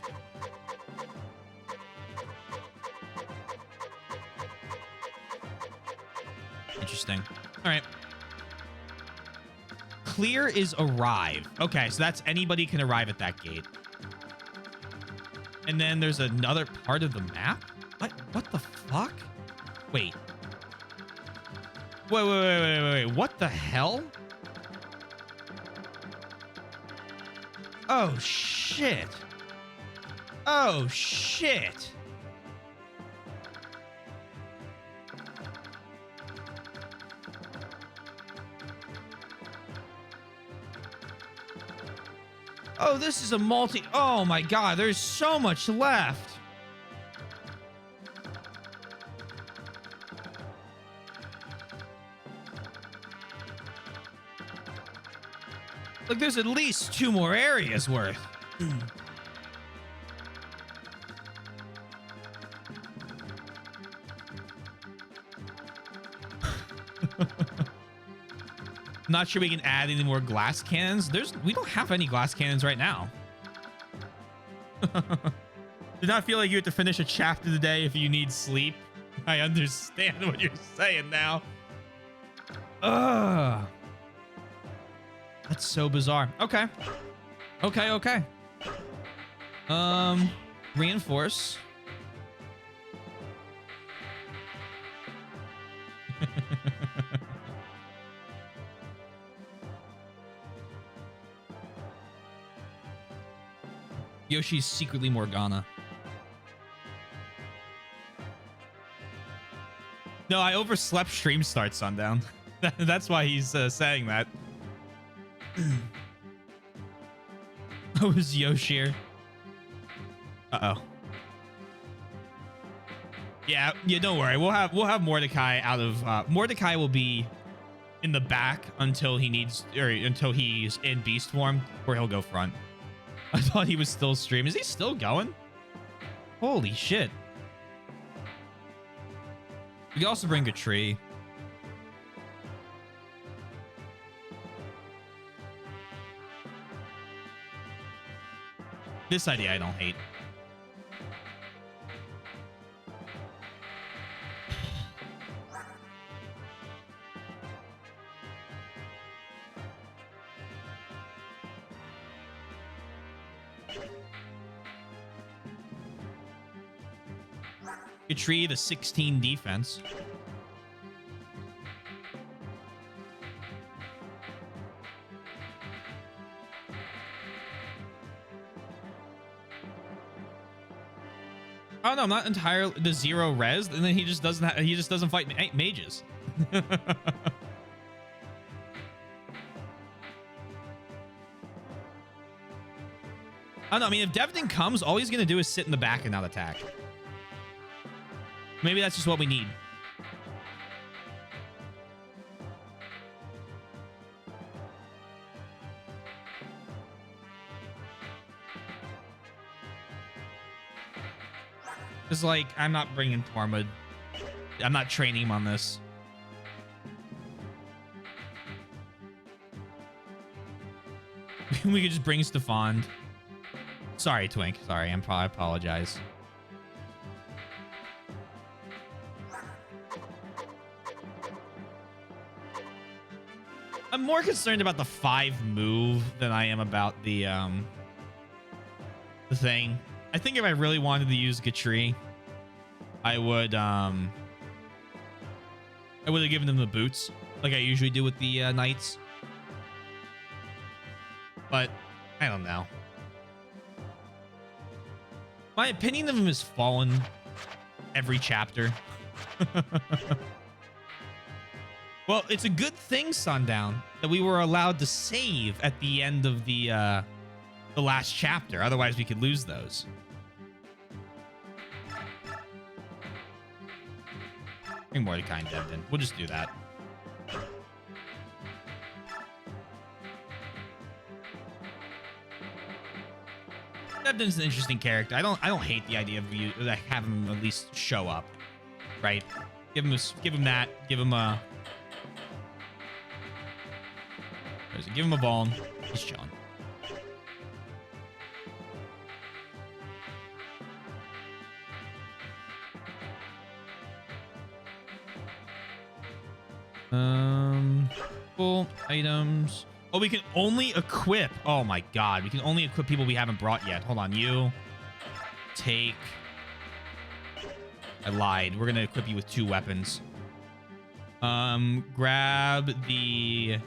Interesting. All right. Clear is arrive. Okay, so that's anybody can arrive at that gate. And then there's another part of the map? What the fuck? Wait. Wait. What the hell? Oh, shit. Oh, shit. Oh, this is a multi... Oh, my God. There's so much left. Look, there's at least 2 more areas worth. Not sure we can add any more glass cannons. We don't have any glass cannons right now. Did not feel like you had to finish a chapter today if you need sleep. I understand what you're saying now. Ugh. That's so bizarre. Okay. Reinforce. Yoshi's secretly Morgana. No, I overslept stream start sundown. That's why he's saying that. Oh, it was Yoshi. Uh-oh. Yeah, don't worry. We'll have Mordecai out of Mordecai will be in the back until he's in beast form, where he'll go front. I thought he was still streaming. Is he still going? Holy shit. We can also bring a tree. This idea I don't hate. Tree the 16 defense. Oh no, I'm not entirely the 0 res, and then he just doesn't fight mages. I don't know. I mean, if Devdin comes, all he's gonna do is sit in the back and not attack. Maybe that's just what we need. It's like, I'm not bringing Tormund. I'm not training him on this. We could just bring Stefan. Sorry, Twink. Sorry, I apologize. I'm more concerned about the 5 move than I am about the thing. I think if I really wanted to use Gatri, I would have given them the boots like I usually do with the knights. But I don't know. My opinion of him has fallen every chapter. Well, it's a good thing, Sundown, that we were allowed to save at the end of the last chapter. Otherwise, we could lose those. Bring Mordecai and Devdin. We'll just do that. Devdin's an interesting character. I don't hate the idea of having him at least show up, right? Give him that. Give him a. Give him a ball. He's chilling. Full items. Oh, we can only equip. Oh my god, we can only equip people we haven't brought yet. Hold on, you take. I lied. We're gonna equip you with 2 weapons. Grab the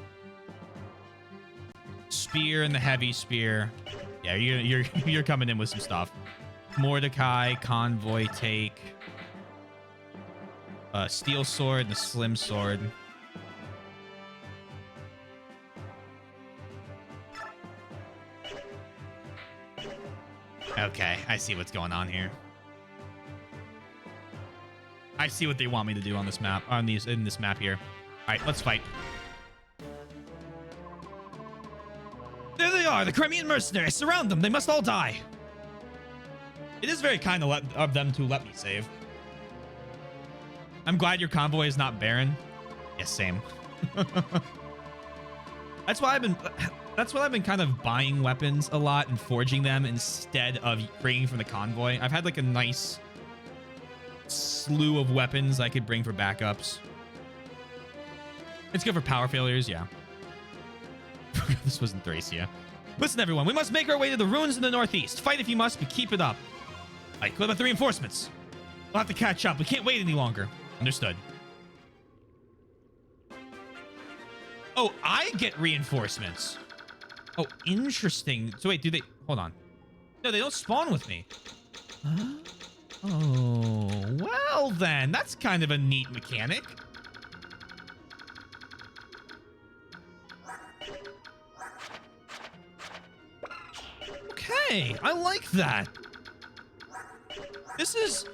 spear and the heavy spear. Yeah, you're coming in with some stuff. Mordecai, convoy, take steel sword and the slim sword. Okay, I see what's going on here. I see what they want me to do on this map, in this map here. All right, let's fight. There they are, the Crimean mercenaries. Surround them. They must all die. It is very kind of them to let me save. I'm glad your convoy is not barren. Yes, same. That's why I've been kind of buying weapons a lot and forging them instead of bringing from the convoy. I've had like a nice slew of weapons I could bring for backups. It's good for power failures, yeah. This wasn't Thracia. Listen, everyone, we must make our way to the ruins in the northeast. Fight if you must, but keep it up. All right, what about the reinforcements? We'll have to catch up. We can't wait any longer. Understood. Oh, I get reinforcements. Oh, interesting. So wait, do they... Hold on. No, they don't spawn with me. Huh? Oh, well then. That's kind of a neat mechanic. Okay, I like that. This is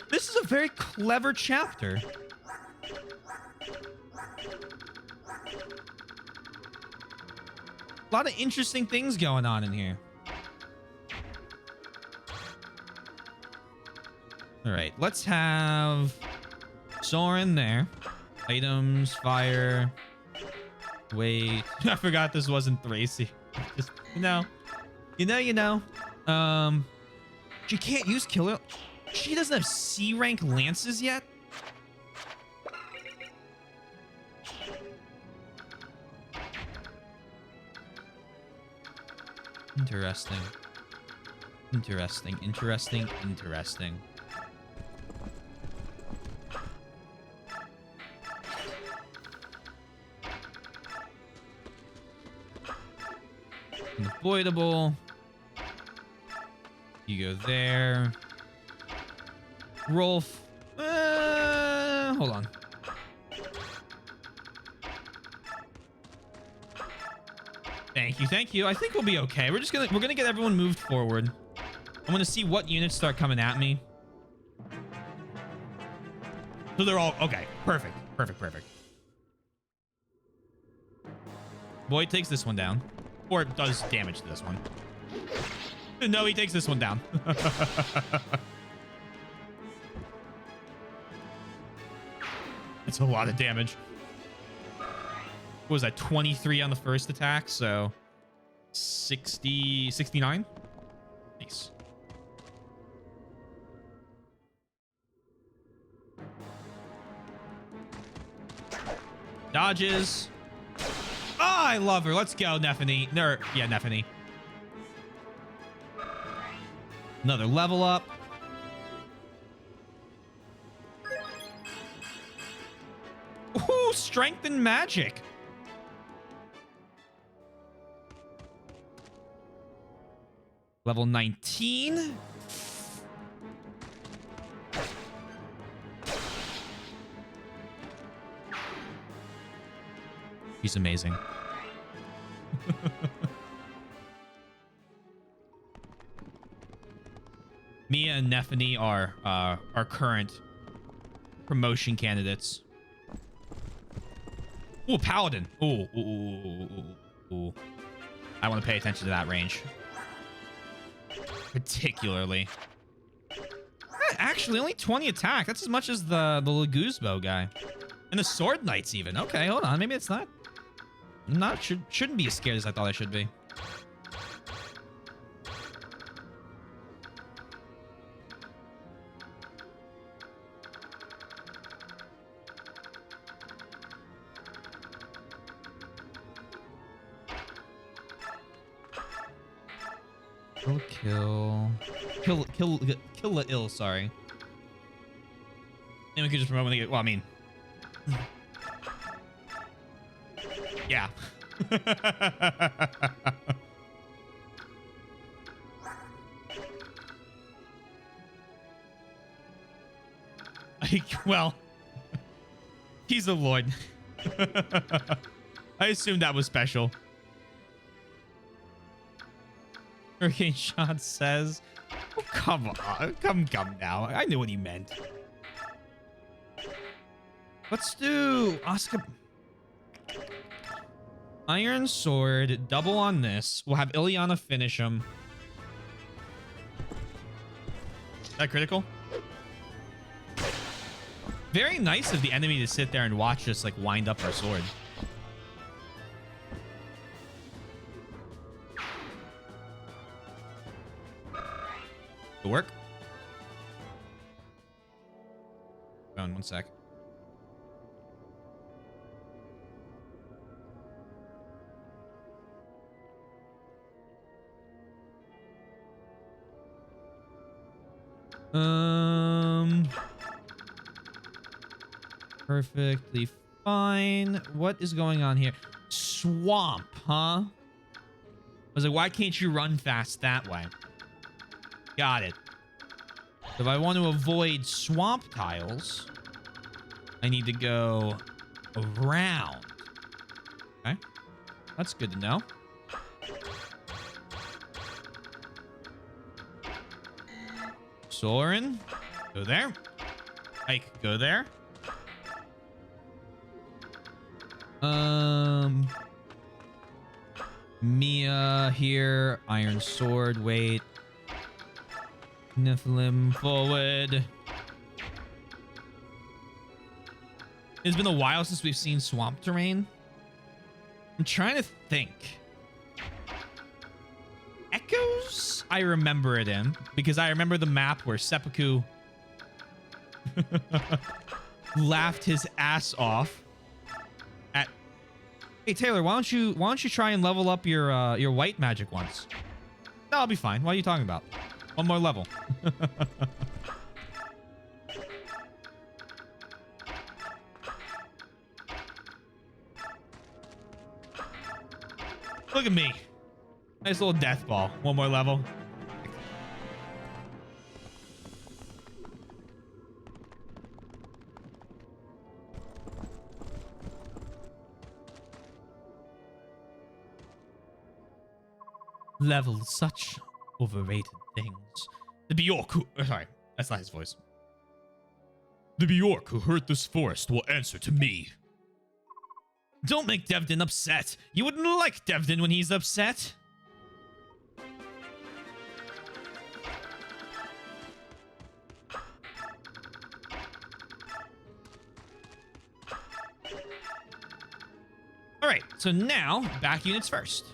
a very clever chapter. A lot of interesting things going on in here. All right, let's have Soren there. Items, fire. Wait, I forgot this wasn't Thracia. Just, you know. She can't use killer. She doesn't have C rank lances yet. Interesting. Interesting. Interesting. Interesting. Unavoidable. You go there. Rolf. Hold on. Thank you. I think we'll be okay. We're gonna get everyone moved forward. I'm gonna see what units start coming at me. So they're all okay. Perfect. Boyd takes this one down. Or it does damage to this one. No, he takes this one down. It's a lot of damage. What was that? 23 on the first attack, so 69. Nice. Dodges. Oh, I love her. Let's go, Nephany. Yeah, Nephany. Another level up. Ooh, strength and magic. Level 19. He's amazing. Mia and Nephany are our current promotion candidates. Ooh, Paladin. Ooh. I want to pay attention to that range. Particularly. Actually, only 20 attack. That's as much as the Leguzbo guy. And the Sword Knights even. Okay, hold on. Maybe it's not. Shouldn't be as scared as I thought I should be. Kill the ill, sorry. And we could just promote when they get, well, I mean. Yeah. Well, he's a lord. I assume that was special. Hurricane Shot says, oh, come on. Come now. I knew what he meant. Let's do Oscar. Iron Sword, double on this. We'll have Ileana finish him. Is that critical? Very nice of the enemy to sit there and watch us like wind up our sword. To work. Hold on 1 sec. Perfectly fine. What is going on here? Swamp, huh? I was like, why can't you run fast that way? Got it. If I want to avoid swamp tiles, I need to go around. Okay. That's good to know. Soren, go there. Ike, go there. Mia here. Iron Sword, wait. Nephilim forward. It's been a while since we've seen swamp terrain. I'm trying to think. Echoes? I remember it in because I remember the map where Seppuku laughed his ass off at. Hey Taylor, why don't you try and level up your white magic once? No, I'll be fine. What are you talking about? One more level. Look at me. Nice little death ball. One more level. Level such overrated things. The Bjork who... sorry, that's not his voice. The Bjork who hurt this forest will answer to me. Don't make Devdin upset. You wouldn't like Devdin when he's upset. All right, so now back units first.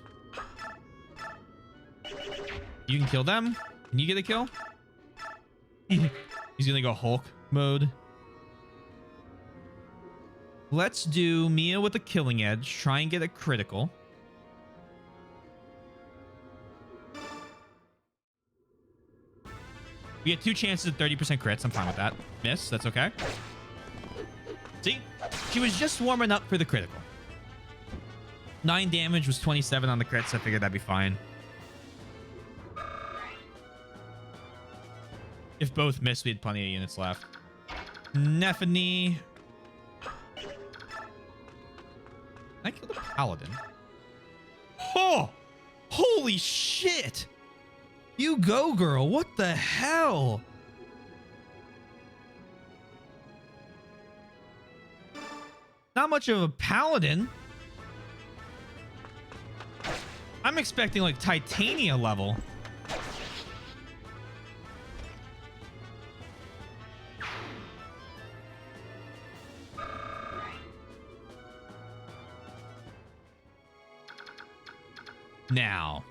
You can kill them. Can you get a kill? He's gonna go Hulk mode. Let's do Mia with a killing edge. Try and get a critical. We get 2 chances at 30% crits. I'm fine with that. Miss. That's okay. See? She was just warming up for the critical. 9 damage was 27 on the crits. I figured that'd be fine. If both missed, we had plenty of units left. Nephany. I killed a paladin. Oh! Holy shit! You go, girl. What the hell? Not much of a paladin. I'm expecting like Titania level. Now,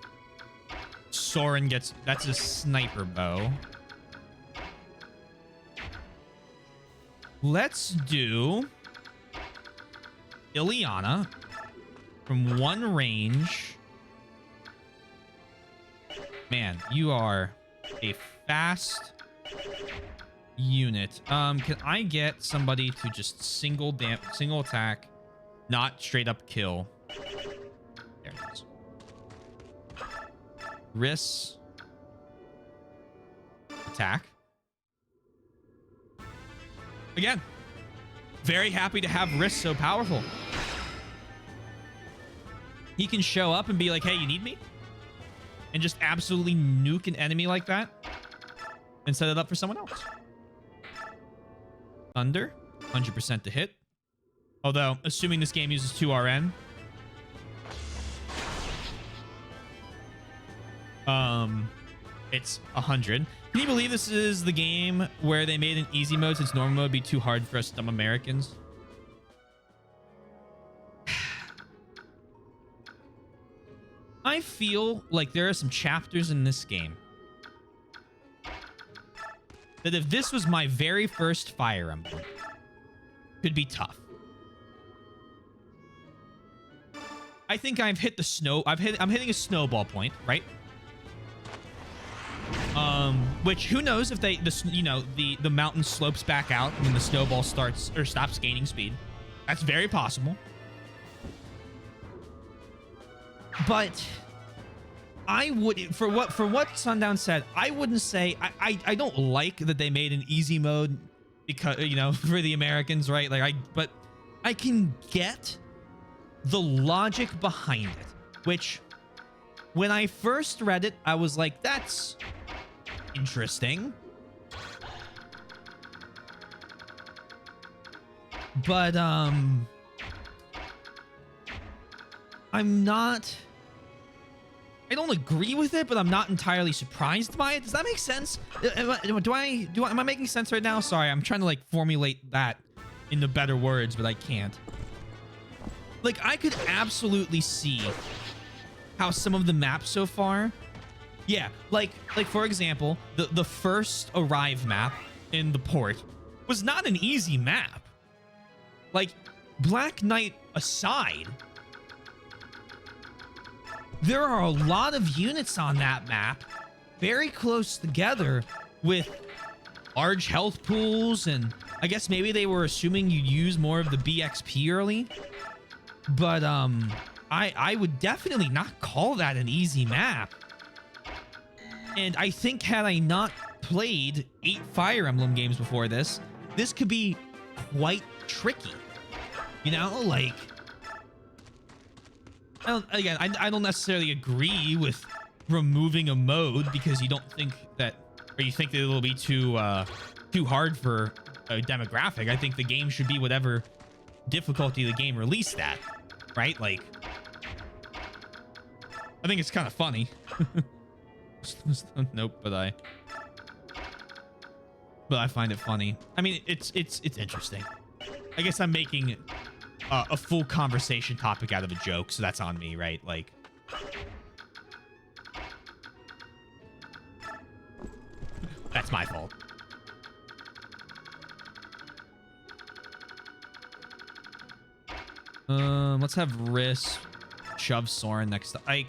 Soren gets... That's a sniper bow. Let's do Ileana from 1 range. Man, you are a fast unit. Can I get somebody to just single attack, not straight up kill? There it is. Riss. Attack. Again, very happy to have Riss so powerful. He can show up and be like, hey, you need me? And just absolutely nuke an enemy like that and set it up for someone else. Thunder, 100% to hit. Although, assuming this game uses 2 RN. It's 100. Can you believe this is the game where they made an easy mode since normal mode would be too hard for us dumb Americans? I feel like there are some chapters in this game that if this was my very first Fire Emblem, could be tough. I think I've hit the snow. I'm hitting a snowball point, right? Which who knows if the mountain slopes back out when the snowball starts or stops gaining speed. That's very possible. But I would, for what Sundown said, I wouldn't say I don't like that they made an easy mode because for the Americans, right? But I can get the logic behind it, which when I first read it, I was like, that's interesting. But I don't agree with it, but I'm not entirely surprised by it. Does that make sense? Am I making sense right now? Sorry, I'm trying to formulate that into better words, but I can't. I could absolutely see how some of the maps so far, yeah, for example, the first Arrive map in the port was not an easy map. Black Knight aside, there are a lot of units on that map very close together with large health pools, and I guess maybe they were assuming you'd use more of the BXP early. But I would definitely not call that an easy map. And I think had I not played 8 Fire Emblem games before this could be quite tricky. I don't necessarily agree with removing a mode because you don't think that, or you think that it'll be too hard for a demographic. I think the game should be whatever difficulty the game released at, right? I think it's kind of funny. Nope, but I find it funny. I mean, it's interesting. I guess I'm making a full conversation topic out of a joke, so that's on me, right? That's my fault. Let's have Riss shove Soren next to Ike.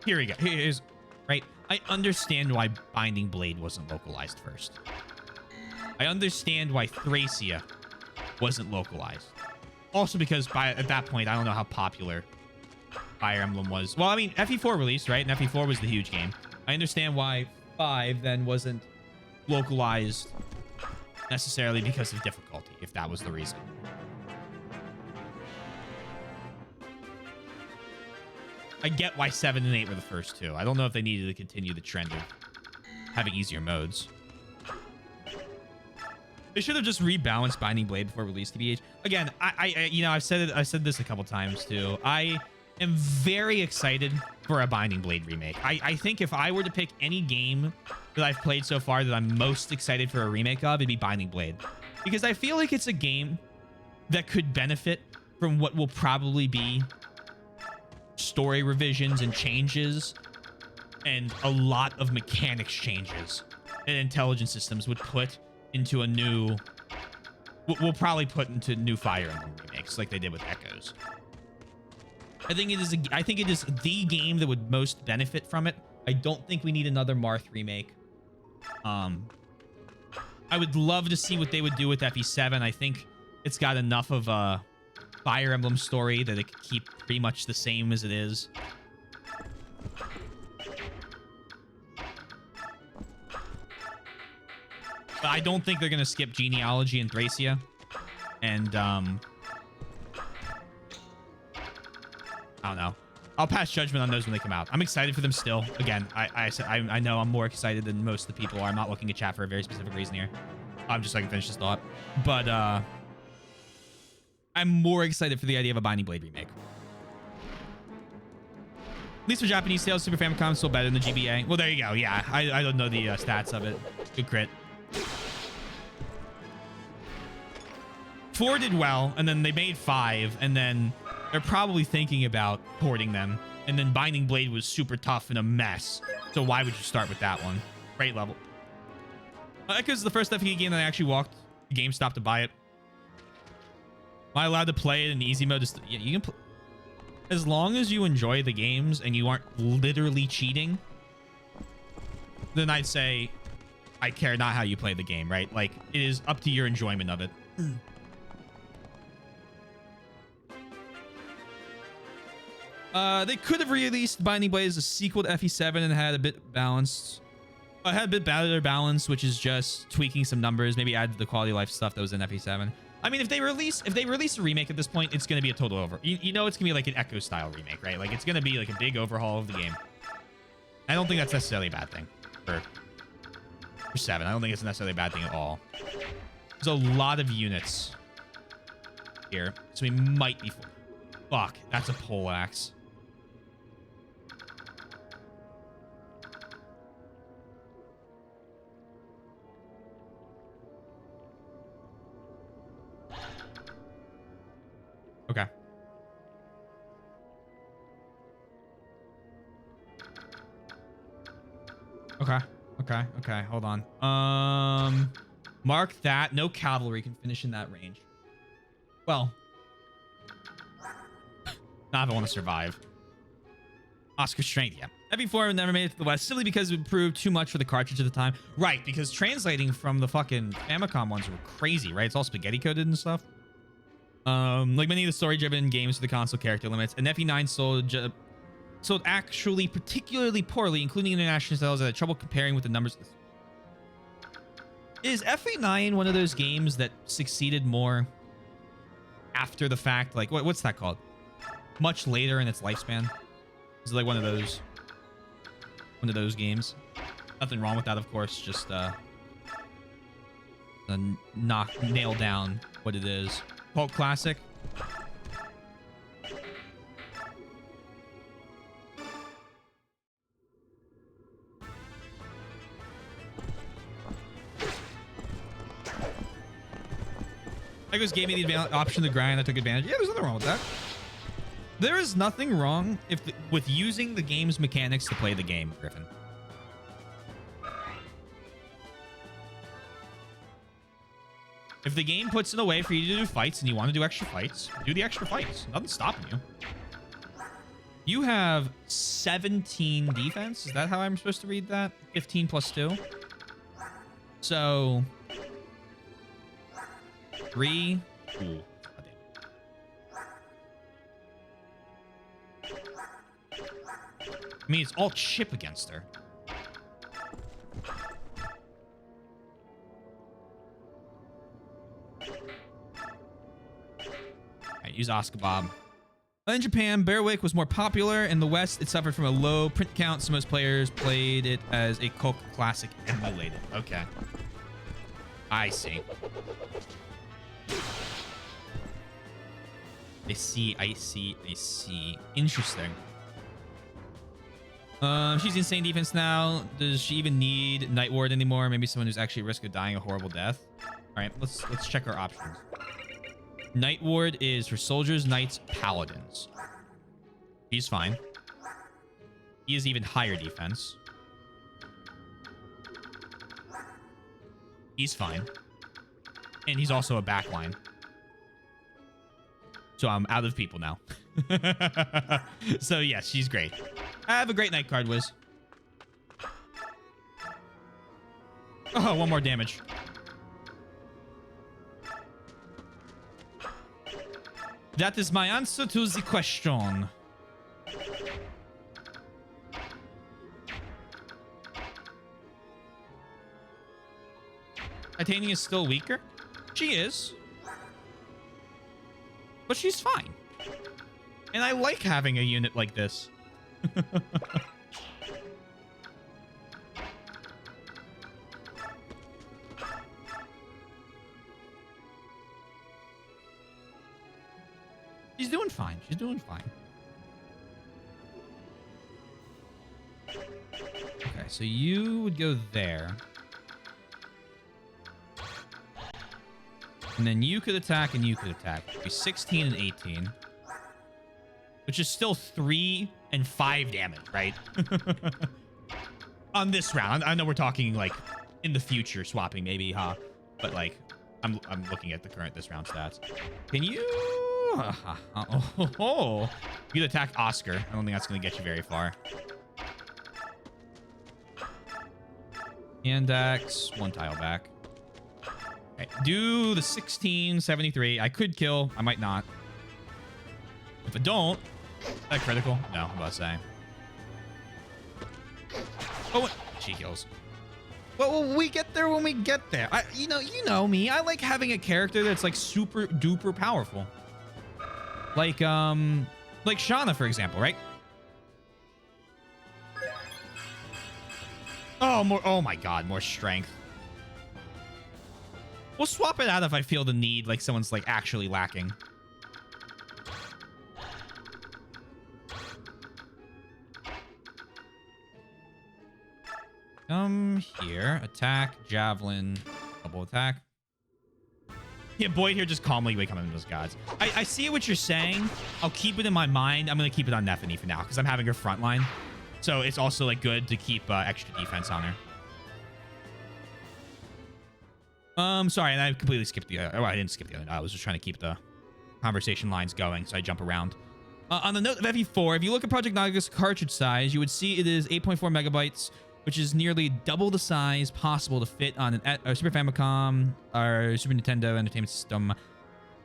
Here we go. Here's right. I understand why Binding Blade wasn't localized first. I understand why Thracia wasn't localized. Also because at that point, I don't know how popular Fire Emblem was. Well, I mean, FE4 released, right? And FE4 was the huge game. I understand why 5 then wasn't localized necessarily because of difficulty, if that was the reason. I get why 7 and 8 were the first two. I don't know if they needed to continue the trend of having easier modes. They should have just rebalanced Binding Blade before release, TBH. Again, I've said this a couple times too. I am very excited for a Binding Blade remake. I think if I were to pick any game that I've played so far that I'm most excited for a remake of, it'd be Binding Blade. Because I feel like it's a game that could benefit from what will probably be story revisions and changes and a lot of mechanics changes that intelligence systems would put into a new we'll probably put into new Fire Emblem remakes like they did with Echoes. I think it is the game that would most benefit from it. I don't think we need another Marth remake. I would love to see what they would do with FE7. I think it's got enough of a Fire Emblem story that it could keep pretty much the same as it is. But I don't think they're going to skip Genealogy and Thracia. And, I don't know. I'll pass judgment on those when they come out. I'm excited for them still. Again, I know I'm more excited than most of the people are. I'm not looking at chat for a very specific reason here. I'm just so I can finish this thought. But, I'm more excited for the idea of a Binding Blade remake. At least for Japanese sales, Super Famicom is still better than the GBA. Well, there you go. Yeah, I don't know the stats of it. Good crit. 4 did well, and then they made 5, and then they're probably thinking about porting them. And then Binding Blade was super tough and a mess. So why would you start with that one? Great level. Because the first FE game that I actually walked to GameStop to buy it. Am I allowed to play it in easy mode? Yeah, you can play. As long as you enjoy the games and you aren't literally cheating, then I'd say I care not how you play the game, right? Like, it is up to your enjoyment of it. They could have released Binding Blade as a sequel to FE7 and had a bit balanced. Had a bit better balance, which is just tweaking some numbers, maybe add the quality of life stuff that was in FE7. I mean, if they release a remake at this point, it's going to be a total over. You know, it's going to be like an Echo style remake, right? Like, it's going to be like a big overhaul of the game. I don't think that's necessarily a bad thing for 7. I don't think it's necessarily a bad thing at all. There's a lot of units here, so we might be. Fuck, that's a pole axe. Okay. Okay. Hold on. Mark that. No cavalry can finish in that range. Well, not if I want to survive. Oscar strength, yeah. FE4 never made it to the West simply because it proved too much for the cartridge at the time. Right, because translating from the fucking Famicom ones were crazy, right? It's all spaghetti coded and stuff. Like many of the story-driven games with the console character limits, and FE9 sold actually particularly poorly, including international sales that had trouble comparing with the numbers. Is FE9 one of those games that succeeded more after the fact? Like, what's that called? Much later in its lifespan? Is it like one of those games? Nothing wrong with that, of course. Just nail down what it is. Cult classic. Echoes gave me the option to grind. I took advantage. Yeah, there's nothing wrong with that. There is nothing wrong with using the game's mechanics to play the game, Griffin. If the game puts in a way for you to do fights and you want to do extra fights, do the extra fights. Nothing's stopping you. You have 17 defense. Is that how I'm supposed to read that? 15 plus 2. So 3. Ooh. I mean, it's all chip against her. Alright, use Oscar Bob. In Japan, Bearwick was more popular. In the West, it suffered from a low print count, so most players played it as a cult classic emulated. Okay. I see. I see. Interesting. She's insane defense now. Does she even need Night Ward anymore? Maybe someone who's actually at risk of dying a horrible death. All right, let's check our options. Night Ward is for soldiers, knights, paladins. He's fine. He has even higher defense. He's fine. And he's also a backline. So I'm out of people now. So yes, she's great. Have a great night, Card Wiz. Oh, one more damage. That is my answer to the question. Titania is still weaker? She is. But she's fine. And I like having a unit like this. She's doing fine. She's doing fine. Okay, so you would go there. And then you could attack and you could attack. It'd be 16 and 18. Which is still 3 and 5 damage, right? On this round. I know we're talking like in the future swapping maybe, huh? But like I'm looking at the current this round stats. Can you you could attack Oscar. I don't think that's gonna get you very far. And X, one tile back. Okay, do the 1673. I could kill. I might not. If I don't, is that critical? No, I'm about to say. Oh, she kills. Well, we get there when we get there. You know me. I like having a character that's like super duper powerful. Like Shauna, for example, right? Oh, oh my God, more strength. We'll swap it out if I feel the need, like someone's like actually lacking. Come here, attack, javelin, double attack. Yeah, Boyd here just calmly becoming those gods. I see what you're saying. I'll keep it in my mind. I'm gonna keep it on Nephany for now because I'm having her front line. So it's also like good to keep extra defense on her. Sorry, and I completely skipped the other. Oh, I didn't skip the other. I was just trying to keep the conversation lines going, so I jump around. On the note of FE4, if you look at Project Nautilus cartridge size, you would see it is 8.4 megabytes, which is nearly double the size possible to fit on a Super Famicom or Super Nintendo Entertainment System.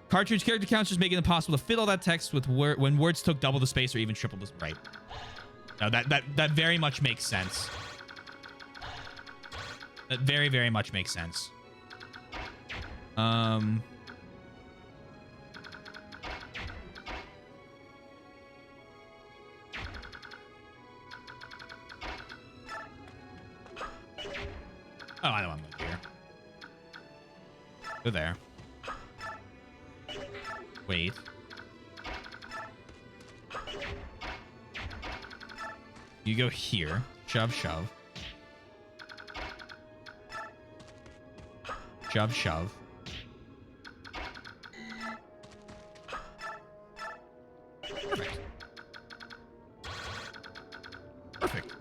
Cartridge character counts just making it impossible to fit all that text with when words took double the space or even triple the right. No, that very much makes sense. That very, very much makes sense. Oh, I don't want to move here. Go there. Wait. You go here. Shove, shove. Shove, shove. Perfect. Perfect.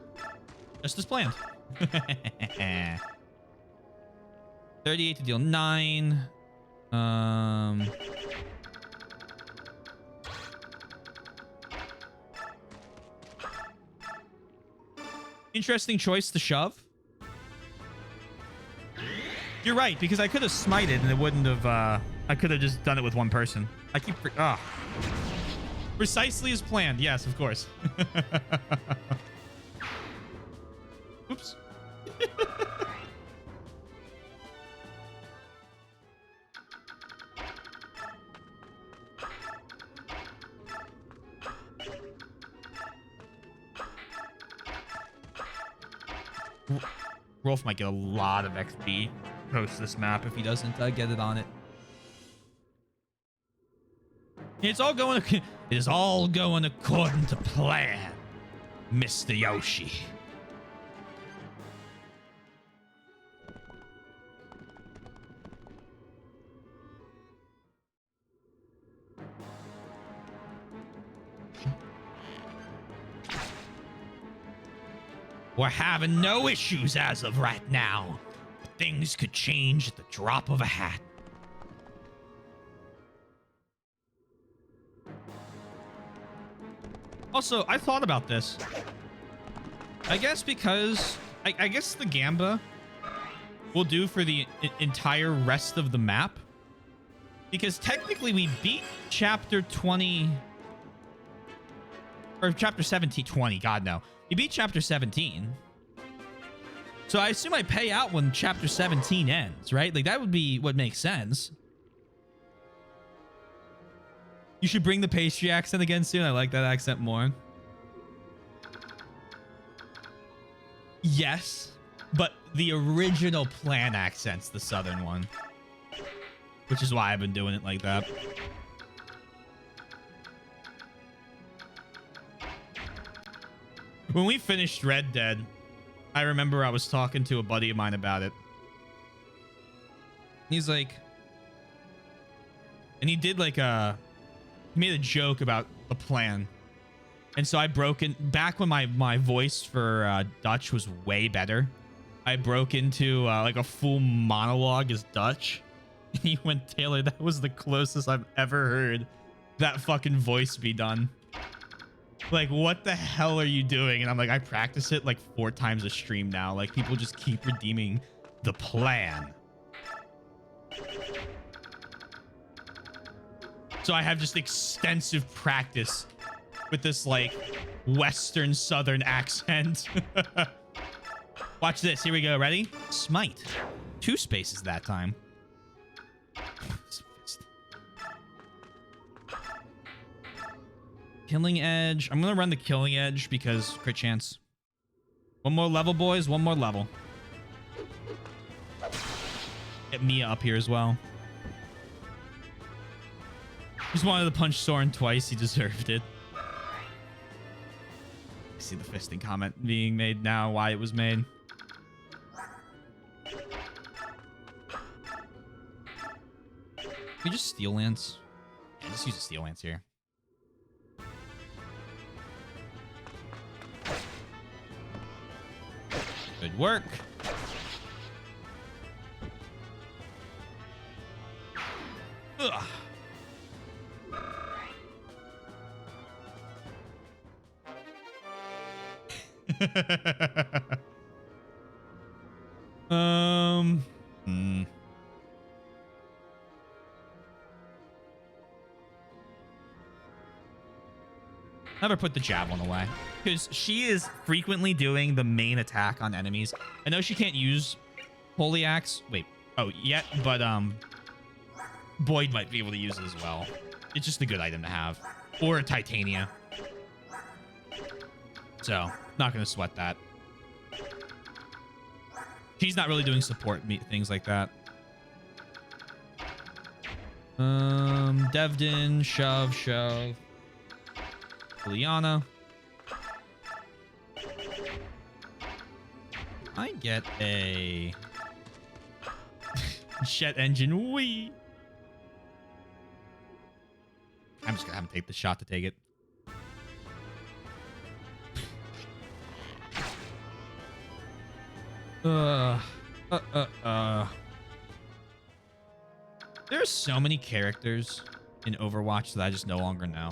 Just as planned. 38 to deal 9. Interesting choice to shove. You're right, because I could have smited and it wouldn't have I could have just done it with one person. I keep precisely as planned. Yes, of course. Oops. Rolf might get a lot of XP post this map if he doesn't get it on it. It is all going according to plan, Mr. Yoshi. We're having no issues as of right now. Things could change at the drop of a hat. Also, I thought about this. I guess because I guess the Gamba will do for the entire rest of the map, because technically we beat chapter 20 or chapter 17, 20. God no, we beat chapter 17. So I assume I pay out when chapter 17 ends, right? Like that would be what makes sense. You should bring the pastry accent again soon. I like that accent more. Yes, but the original plan accent's the southern one, which is why I've been doing it like that. When we finished Red Dead, I remember I was talking to a buddy of mine about it. He's like, and he did like he made a joke about the plan. And so I broke in back when my voice for Dutch was way better. I broke into like a full monologue as Dutch. And he went, Taylor, that was the closest I've ever heard that fucking voice be done. Like, what the hell are you doing? And I'm like, I practice it like 4 times a stream now. Like, people just keep redeeming the plan. So I have just extensive practice with this like Western Southern accent. Watch this. Here we go. Ready? Smite. 2 spaces that time. Killing Edge. I'm going to run the Killing Edge because crit chance. 1 more level, boys. 1 more level. Get Mia up here as well. Just wanted to punch Soren twice. He deserved it. I see the fisting comment being made now. Why it was made. Can we just Steel Lance? Yeah, just use a Steel Lance here. Good work. Ugh. Never put the javelin away because she is frequently doing the main attack on enemies. I know she can't use Holy Axe. Wait. Oh, yet, but Boyd might be able to use it as well. It's just a good item to have. Or a Titania. So, not going to sweat that. She's not really doing support things like that. Devdin, shove. Liliana. I get a jet engine. Wee. I'm just gonna have to take the shot to take it. There are so many characters in Overwatch that I just no longer know.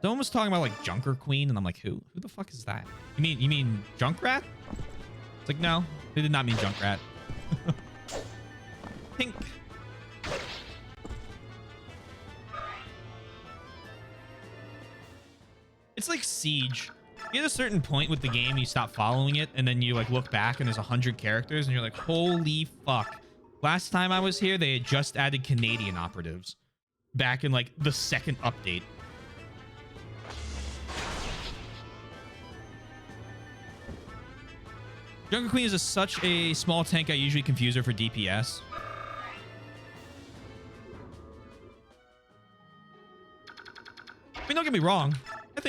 Someone was talking about like Junker Queen, and I'm like, who the fuck is that? You mean Junkrat? It's like, no, they did not mean Junkrat. Pink. It's like Siege. You get a certain point with the game, you stop following it, and then you like look back and there's 100 characters, and you're like, holy fuck. Last time I was here, they had just added Canadian operatives back in like the 2nd update. Junker Queen is such a small tank, I usually confuse her for DPS. I mean, don't get me wrong.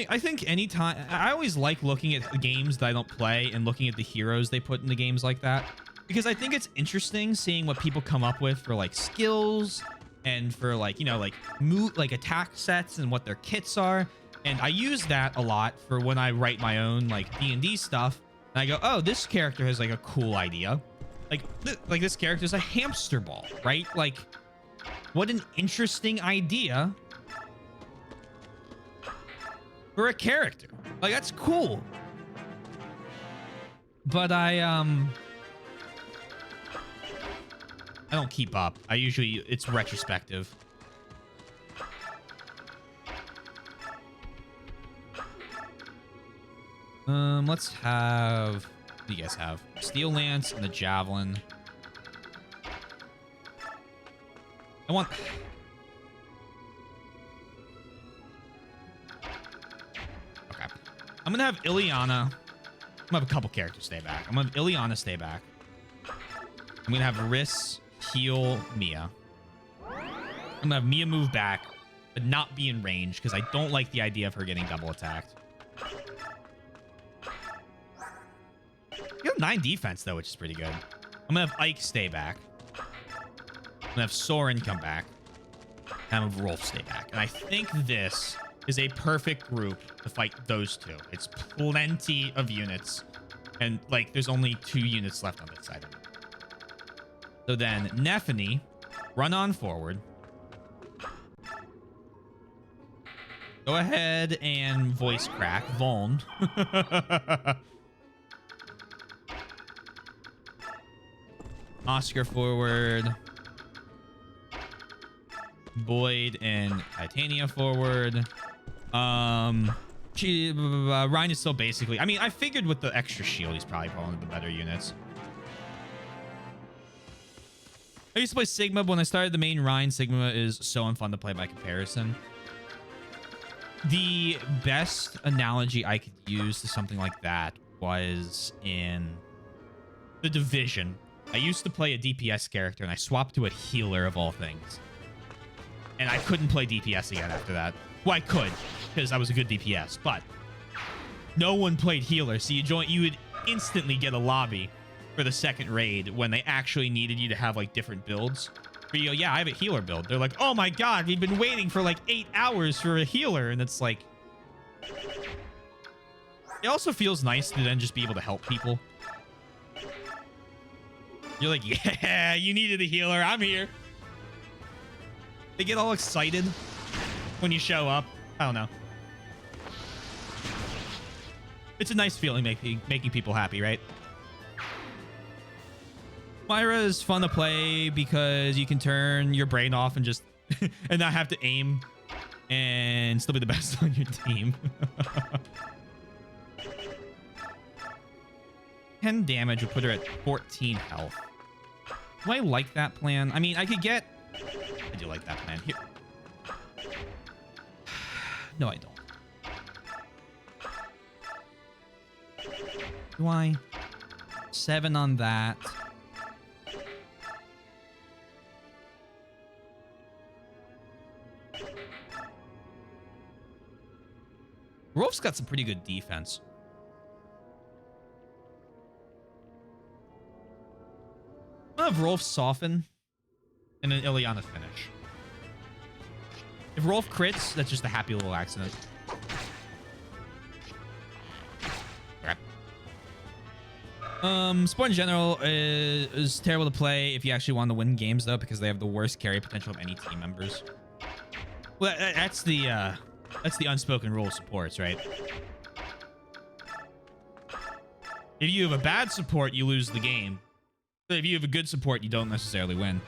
I think anytime... I always like looking at the games that I don't play and looking at the heroes they put into games like that. Because I think it's interesting seeing what people come up with for, like, skills and for, like, you know, like attack sets and what their kits are. And I use that a lot for when I write my own, like, D&D stuff. And I go, oh, this character has, like, a cool idea. Like this character is a hamster ball, right? Like, What an interesting idea for a character. Like, that's cool. But I don't keep up. It's retrospective. Let's have, what do you guys have? Steel Lance and the Javelin. I want... Okay. I'm gonna have Ileana. I'm gonna have a couple characters stay back. I'm gonna have Ileana stay back. I'm gonna have Riss heal Mia. I'm gonna have Mia move back, but not be in range because I don't like the idea of her getting double attacked. You have 9 defense, though, which is pretty good. I'm going to have Ike stay back. I'm going to have Soren come back. And I'm going to have Rolf stay back. And I think this is a perfect group to fight those two. It's plenty of units. And, like, there's only 2 units left on this side. So then, Nephany, run on forward. Go ahead and voice crack Vuln. Oscar forward. Boyd and Titania forward. Ryan is still basically... I mean, I figured with the extra shield, he's probably one of the better units. I used to play Sigma, but when I started the main Ryan, Sigma is so unfun to play by comparison. The best analogy I could use to something like that was in The Division. I used to play a DPS character, and I swapped to a healer of all things. And I couldn't play DPS again after that. Well, I could, because I was a good DPS, but no one played healer, so you would instantly get a lobby for the second raid when they actually needed you to have, like, different builds. Where you go, yeah, I have a healer build. They're like, oh my god, we've been waiting for, like, 8 hours for a healer, and it's like... It also feels nice to then just be able to help people. You're like, yeah, you needed a healer. I'm here. They get all excited when you show up. I don't know. It's a nice feeling making people happy, right? Myra is fun to play because you can turn your brain off and just and not have to aim and still be the best on your team. 10 damage would put her at 14 health. Do I like that plan? I mean, I could get... I do like that plan. Here. No, I don't. Do I? 7 on that. Rolf's got some pretty good defense. I'm gonna have Rolf soften and then Ileana finish. If Rolf crits, that's just a happy little accident. Okay. Sport in general is terrible to play if you actually want to win games, though, because they have the worst carry potential of any team members. Well, that's the unspoken rule of supports, right? If you have a bad support, you lose the game. But if you have a good support, you don't necessarily win.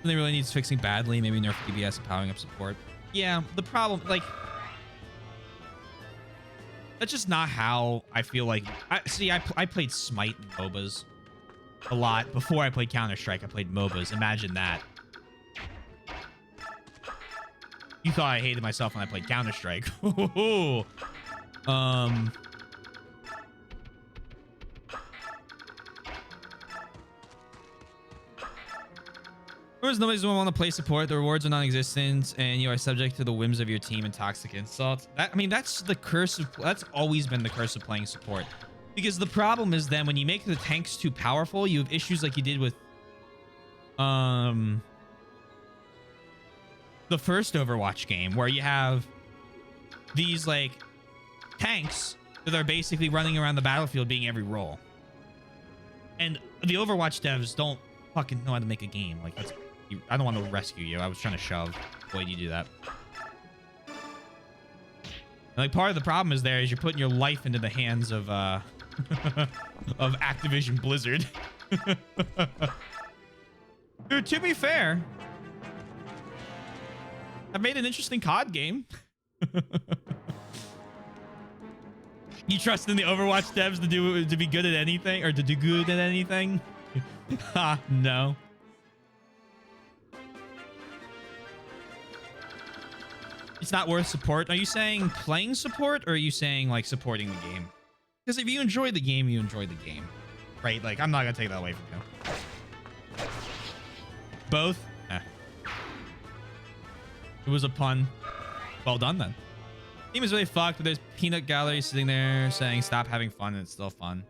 Something really needs fixing badly. Maybe nerf DPS and powering up support. Yeah, the problem, like... That's just not how I feel like... I played Smite and MOBAs a lot. Before I played Counter-Strike, I played MOBAs. Imagine that. You thought I hated myself when I played Counter-Strike. Whereas nobody's going to want to play support, the rewards are non-existent, and you are subject to the whims of your team and toxic insults. I mean, that's the curse of... That's always been the curse of playing support. Because the problem is then when you make the tanks too powerful, you have issues like you did with... the first Overwatch game, where you have these, like, tanks that are basically running around the battlefield being every role. And the Overwatch devs don't fucking know how to make a game. Like, that's... I don't want to rescue you. I was trying to shove. Why do you do that? And, like, part of the problem is you're putting your life into the hands of, of Activision Blizzard. Dude, to be fair, I've made an interesting COD game. You trust in the Overwatch devs to be good at anything, or to do good at anything? Ha, no. It's not worth support. Are you saying playing support, or are you saying like supporting the game? Because if you enjoy the game, you enjoy the game, right? Like, I'm not gonna take that away from you. Both? Eh. It was a pun. Well done then. Game is really fucked, but there's Peanut Gallery sitting there saying stop having fun, and it's still fun.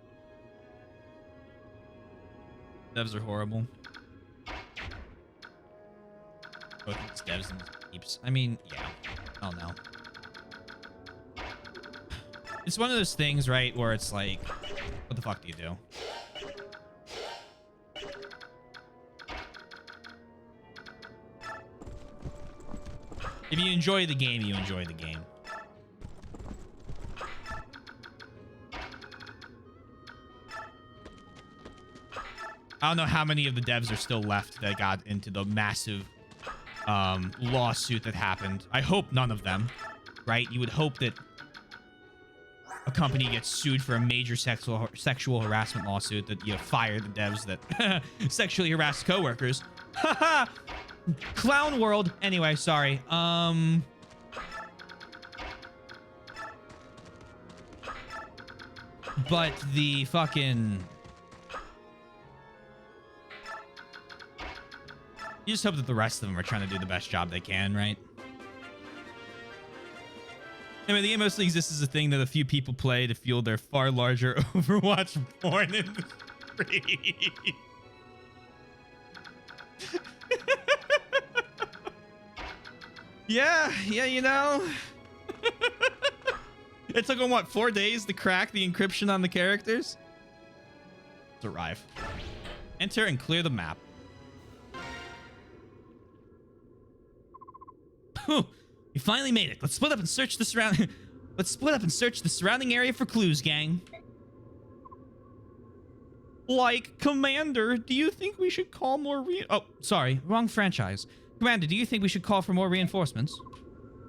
Devs are horrible. Both these devs and peeps. I mean, yeah. I don't know. It's one of those things, right, where it's like, what the fuck do you do? If you enjoy the game, you enjoy the game. I don't know how many of the devs are still left that got into the massive lawsuit that happened. I hope none of them, right? You would hope that a company gets sued for a major sexual harassment lawsuit, that you fire the devs that sexually harassed coworkers. Haha! Clown world. Anyway, sorry. But the fucking... You just hope that the rest of them are trying to do the best job they can, right? I mean, the game mostly exists as a thing that a few people play to fuel their far larger Overwatch porn industry. Yeah, you know. It took them, what, 4 days to crack the encryption on the characters? Let's arrive. Enter and clear the map. Whew, we finally made it. Let's split up and search the surrounding area for clues, gang. Like, Commander, do you think we should call more oh, sorry, wrong franchise. Commander, do you think we should call for more reinforcements?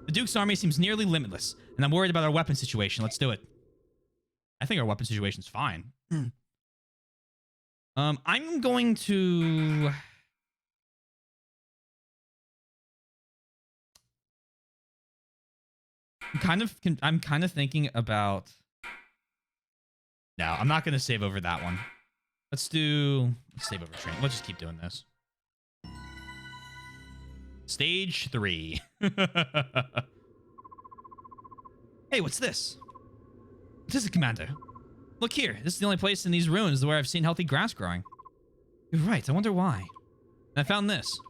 The Duke's army seems nearly limitless, and I'm worried about our weapon situation. Let's do it. I think our weapon situation's fine. I'm going to... I'm kind of thinking about... No, I'm not going to save over that one. Let's save over train. Let's just keep doing this. Stage 3. Hey, what's this? What is it, Commander? Look here. This is the only place in these ruins where I've seen healthy grass growing. You're right. I wonder why. And I found this.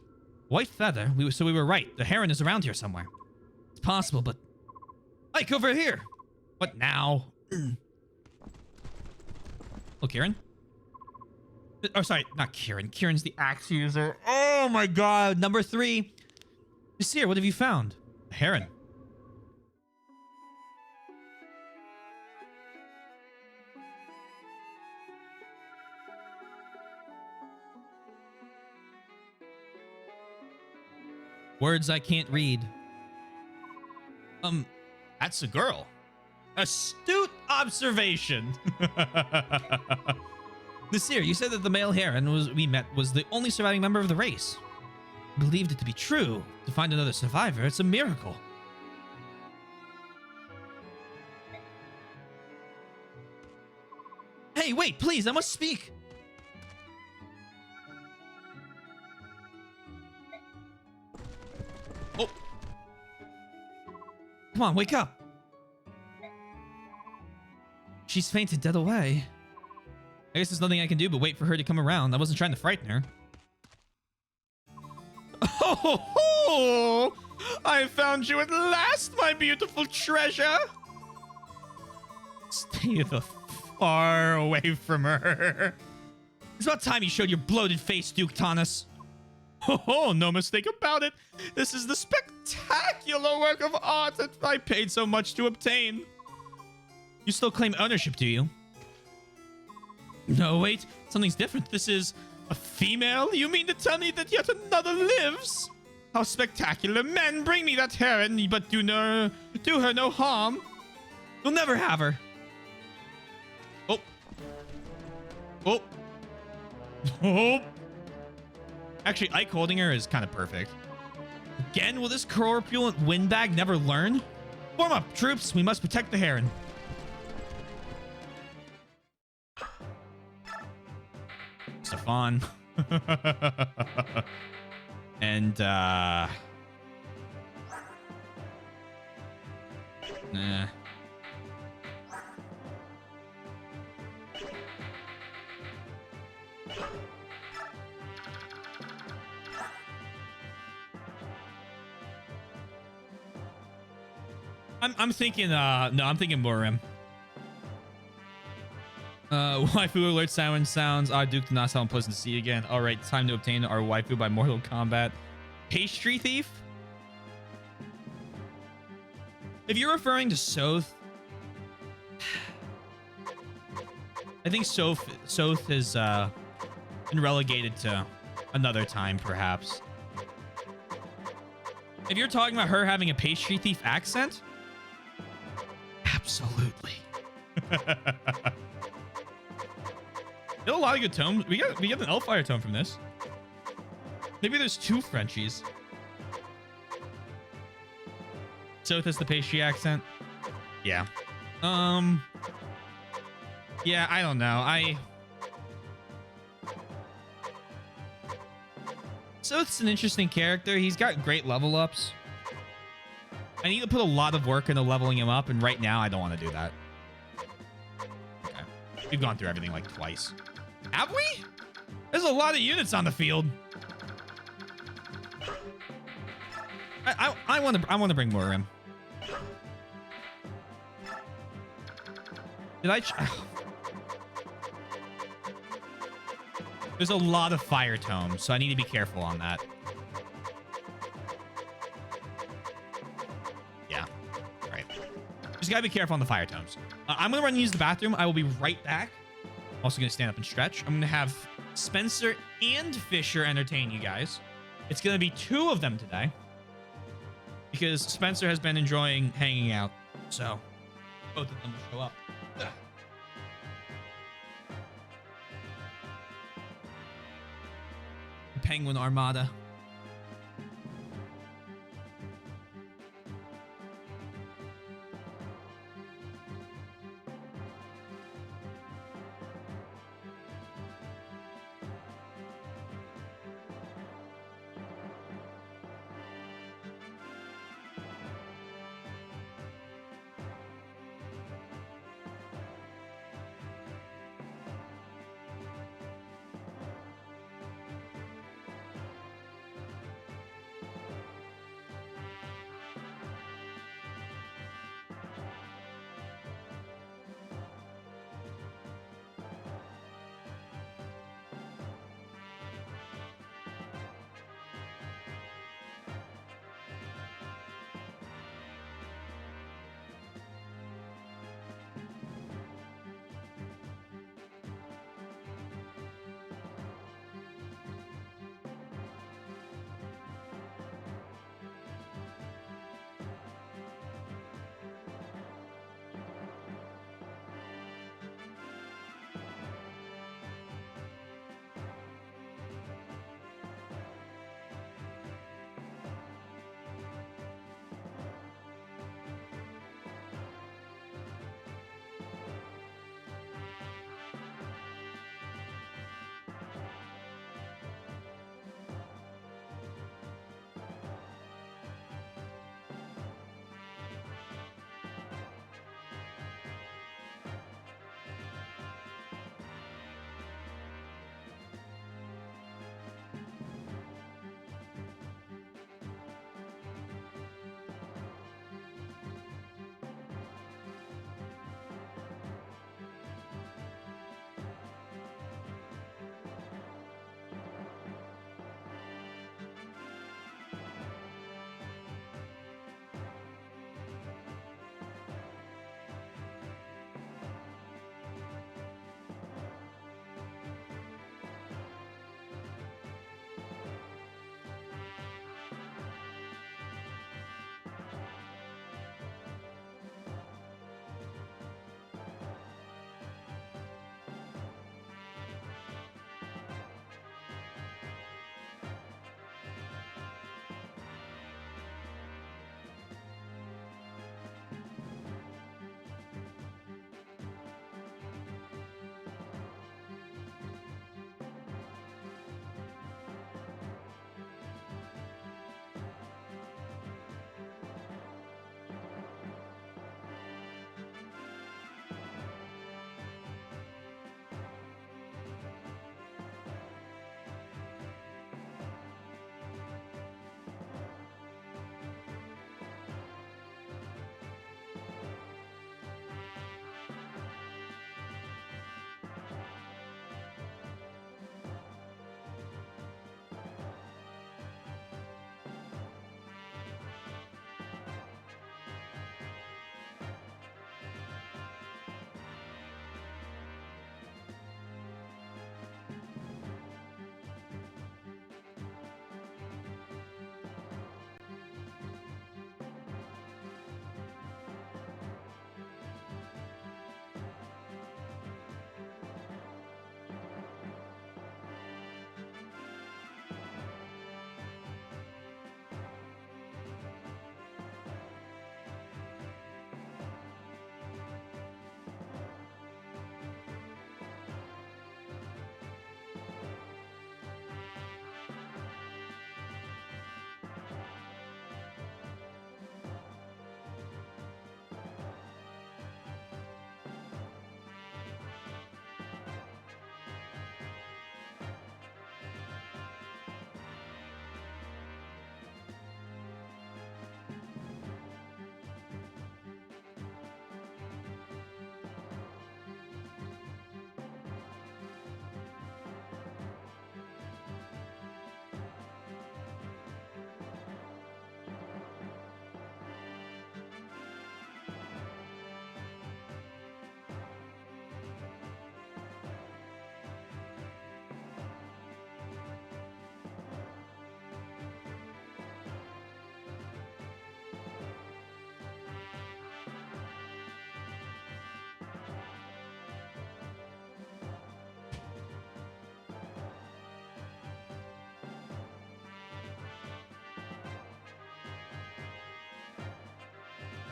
White feather. So we were right. The heron is around here somewhere. It's possible, but... Ike, over here! What now? Oh, Kieran? Oh, sorry. Not Kieran. Kieran's the axe user. Oh, my God. Number 3. Nasir, what have you found? A heron. Words I can't read. That's a girl. Astute observation. Nasir, you said that the male heron we met was the only surviving member of the race. Believed it to be true. To find another survivor, it's a miracle. Hey, wait, please, I must speak. Oh. Come on, wake up. She's fainted dead away. I guess there's nothing I can do but wait for her to come around. I wasn't trying to frighten her. Oh, I found you at last, my beautiful treasure. Stay the far away from her. It's about time you showed your bloated face, Duke Taunus. Oh, no mistake about it. This is the spectacular work of art that I paid so much to obtain. You still claim ownership, do you? No, wait. Something's different. This is a female? You mean to tell me that yet another lives? How spectacular. Men, bring me that heron, but do her no harm. You'll never have her. Oh. Oh. Oh. Actually, Ike holding her is kind of perfect. Again, will this corpulent windbag never learn? Form up, troops. We must protect the heron. Stefan. And, nah. I'm thinking, no, I'm thinking Morim. Waifu alert siren sounds. Duke did not sound pleasant to see again. All right, time to obtain our waifu by Mortal Kombat. Pastry thief? If you're referring to Soth, I think Soth has been relegated to another time, perhaps. If you're talking about her having a pastry thief accent, absolutely. Still a lot of good tomes. We got an Elfire tome from this. Maybe there's two Frenchies. Soth has the pastry accent. Yeah. Yeah, I don't know. Soth's an interesting character. He's got great level ups. I need to put a lot of work into leveling him up, and right now I don't want to do that. Okay. We've gone through everything like twice. Have we? There's a lot of units on the field. I want to bring more in. Did I? There's a lot of fire tomes, so I need to be careful on that. Yeah. All right. Just gotta be careful on the fire tomes. I'm gonna run and use the bathroom. I will be right back. Also gonna stand up and stretch. I'm gonna have Spencer and Fisher entertain you guys. It's gonna be two of them today because Spencer has been enjoying hanging out, so both of them will show up. Penguin Armada.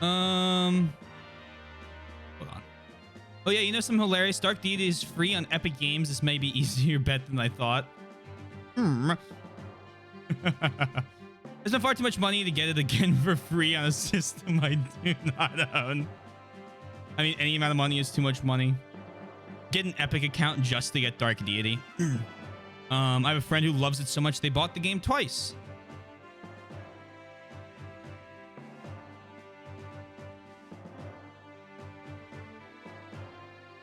Hold on. Oh yeah, you know something hilarious? Dark Deity is free on Epic Games. This may be easier bet than I thought. I spent far too much money to get it again for free on a system I do not own. I mean, any amount of money is too much money. Get an Epic account just to get Dark Deity. I have a friend who loves it so much they bought the game twice.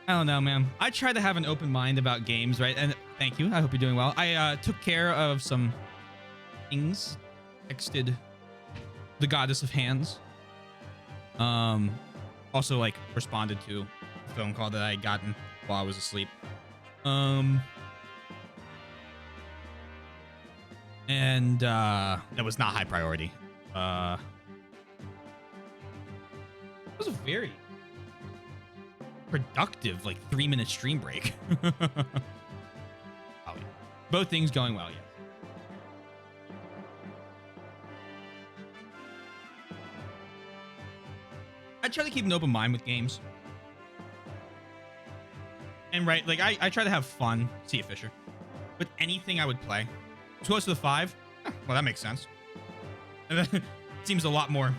I don't know, man. I try to have an open mind about games, right? And thank you. I hope you're doing well. I took care of some things. Texted the goddess of hands. Also, like, responded to a phone call that I had gotten while I was asleep. And that was not high priority. It was a very productive, like, 3-minute stream break. Oh, yeah. Both things going well, yeah. I try to keep an open mind with games. And right, like, I try to have fun. See you, Fisher. With anything I would play. It's close to the 5. Well, that makes sense. And then it seems a lot more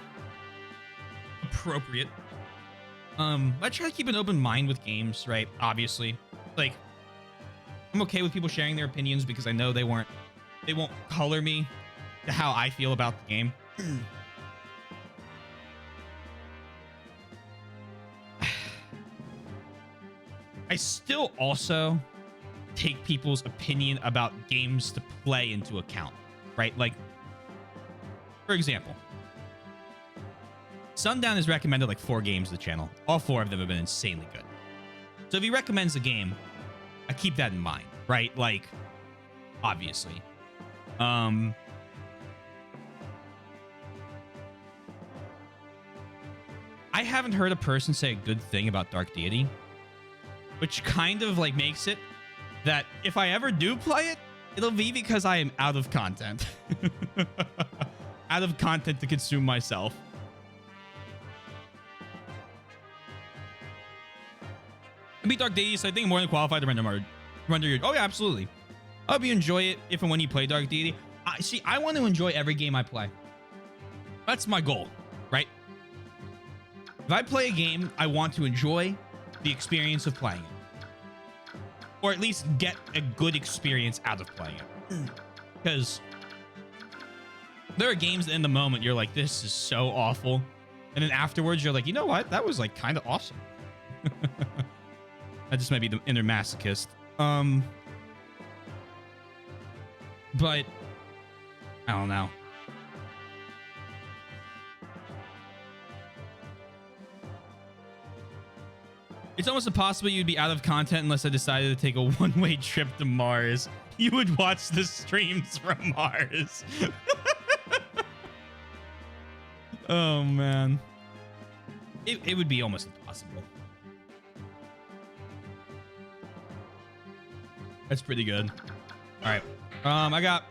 appropriate. I try to keep an open mind with games, right? Obviously. Like, I'm okay with people sharing their opinions because I know they won't color me to how I feel about the game. I still also take people's opinion about games to play into account, right? Like, for example, Sundown has recommended like 4 games to the channel. All 4 of them have been insanely good. So if he recommends a game, I keep that in mind, right? Like, obviously. I haven't heard a person say a good thing about Dark Deity, which kind of like makes it that if I ever do play it, it'll be because I am out of content. Out of content to consume myself. I beat Dark Deity, so I think I'm more than qualified to render your... Oh yeah, absolutely. I hope you enjoy it if and when you play Dark Deity. I want to enjoy every game I play. That's my goal, right? If I play a game, I want to enjoy the experience of playing it. Or at least get a good experience out of playing it. Because there are games that in the moment you're like, this is so awful. And then afterwards you're like, you know what? That was like kind of awesome. That just might be the inner masochist. But I don't know. It's almost impossible you'd be out of content unless I decided to take a one-way trip to Mars. You would watch the streams from Mars. Oh, man. It would be almost impossible. That's pretty good. All right. I got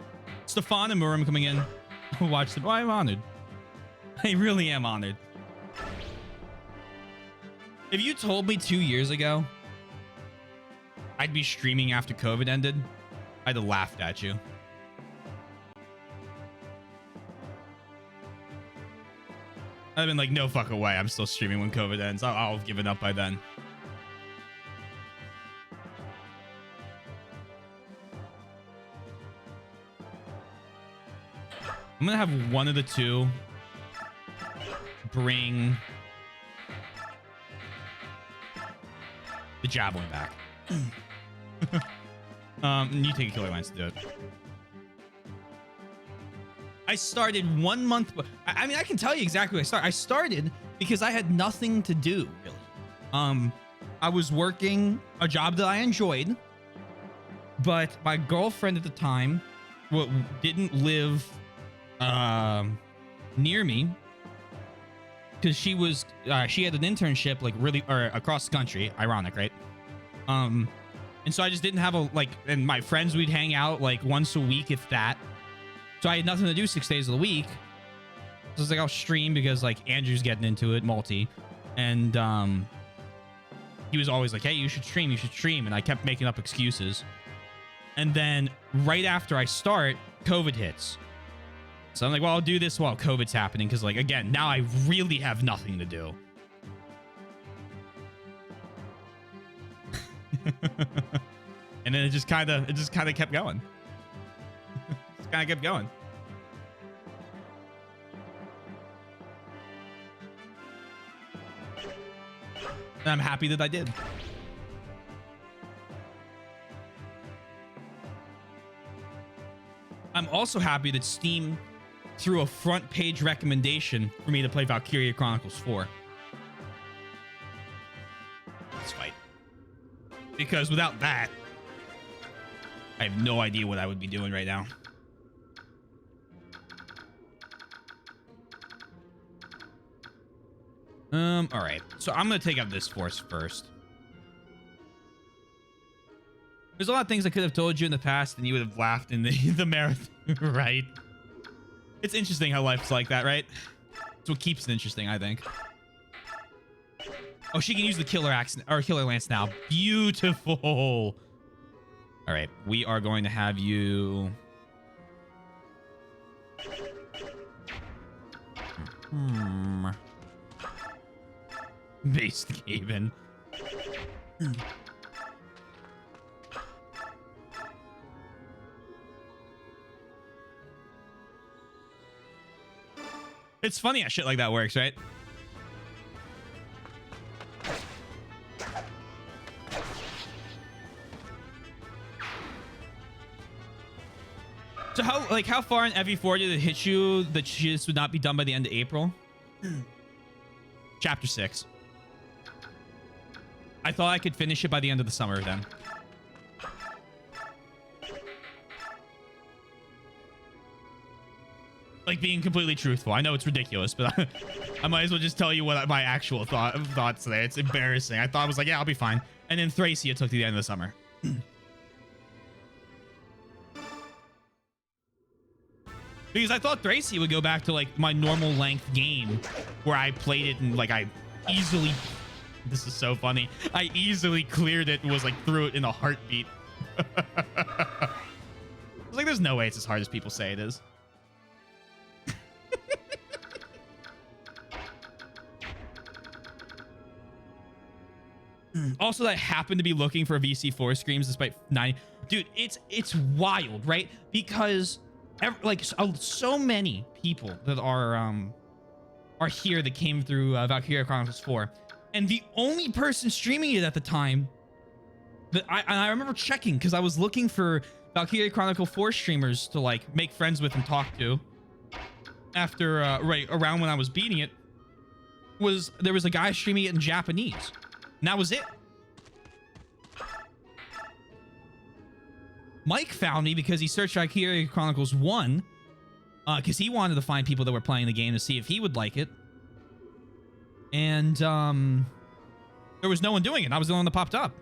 Stefan and Murim coming in. Watch them. Oh, I'm honored. I really am honored. If you told me 2 years ago I'd be streaming after COVID ended, I'd have laughed at you. I'd have been like, no fucking way. I'm still streaming when COVID ends. I'll have given up by then. I'm gonna have one of the two bring the javelin back. You take a killer lance to do it. I started 1 month. I mean, I can tell you exactly what I started. I started because I had nothing to do, really. I was working a job that I enjoyed, but my girlfriend at the time didn't live near me because she had an internship like really across the country. Ironic, right? And so I just didn't have and my friends, we'd hang out like once a week, if that. So I had nothing to do 6 days of the week. So it's like I'll stream because like Andrew's getting into it multi, and he was always like, hey, you should stream, and I kept making up excuses. And then right after I start, COVID hits. So I'm like, well, I'll do this while COVID's happening, because like, again, now I really have nothing to do. And then it just kind of kept going. Just kind of kept going. And I'm happy that I did. I'm also happy that Steam threw a front page recommendation for me to play Valkyria Chronicles 4. Let's fight. Because without that, I have no idea what I would be doing right now. All right. So I'm going to take out this force first. There's a lot of things I could have told you in the past and you would have laughed in the marathon, right? It's interesting how life's like that, right? It's what keeps it interesting, I think. Oh, she can use the killer axe or killer lance now. Beautiful. All right, we are going to have you. Based Gaben. It's funny how shit like that works, right? So how far in FE4 did it hit you that this would not be done by the end of April? Chapter 6. I thought I could finish it by the end of the summer then. Like, being completely truthful. I know it's ridiculous, but I might as well just tell you what my actual thoughts there. It's embarrassing. I thought I was like, yeah, I'll be fine. And then Thracia took to the end of the summer. Because I thought Thracia would go back to like my normal length game where I played it and like I easily, this is so funny, I easily cleared it and was like through it in a heartbeat. I was like, there's no way it's as hard as people say it is. Also, that I happened to be looking for VC4 screams despite 90. Dude, it's wild, right? Because so many people that are here that came through Valkyria Chronicles 4, and the only person streaming it at the time that I remember checking because I was looking for Valkyria Chronicle 4 streamers to like make friends with and talk to after right around when I was beating it, there was a guy streaming it in Japanese. And that was it. Mike found me because he searched Valkyria Chronicles 1 because he wanted to find people that were playing the game to see if he would like it. And there was no one doing it. I was the one that popped up.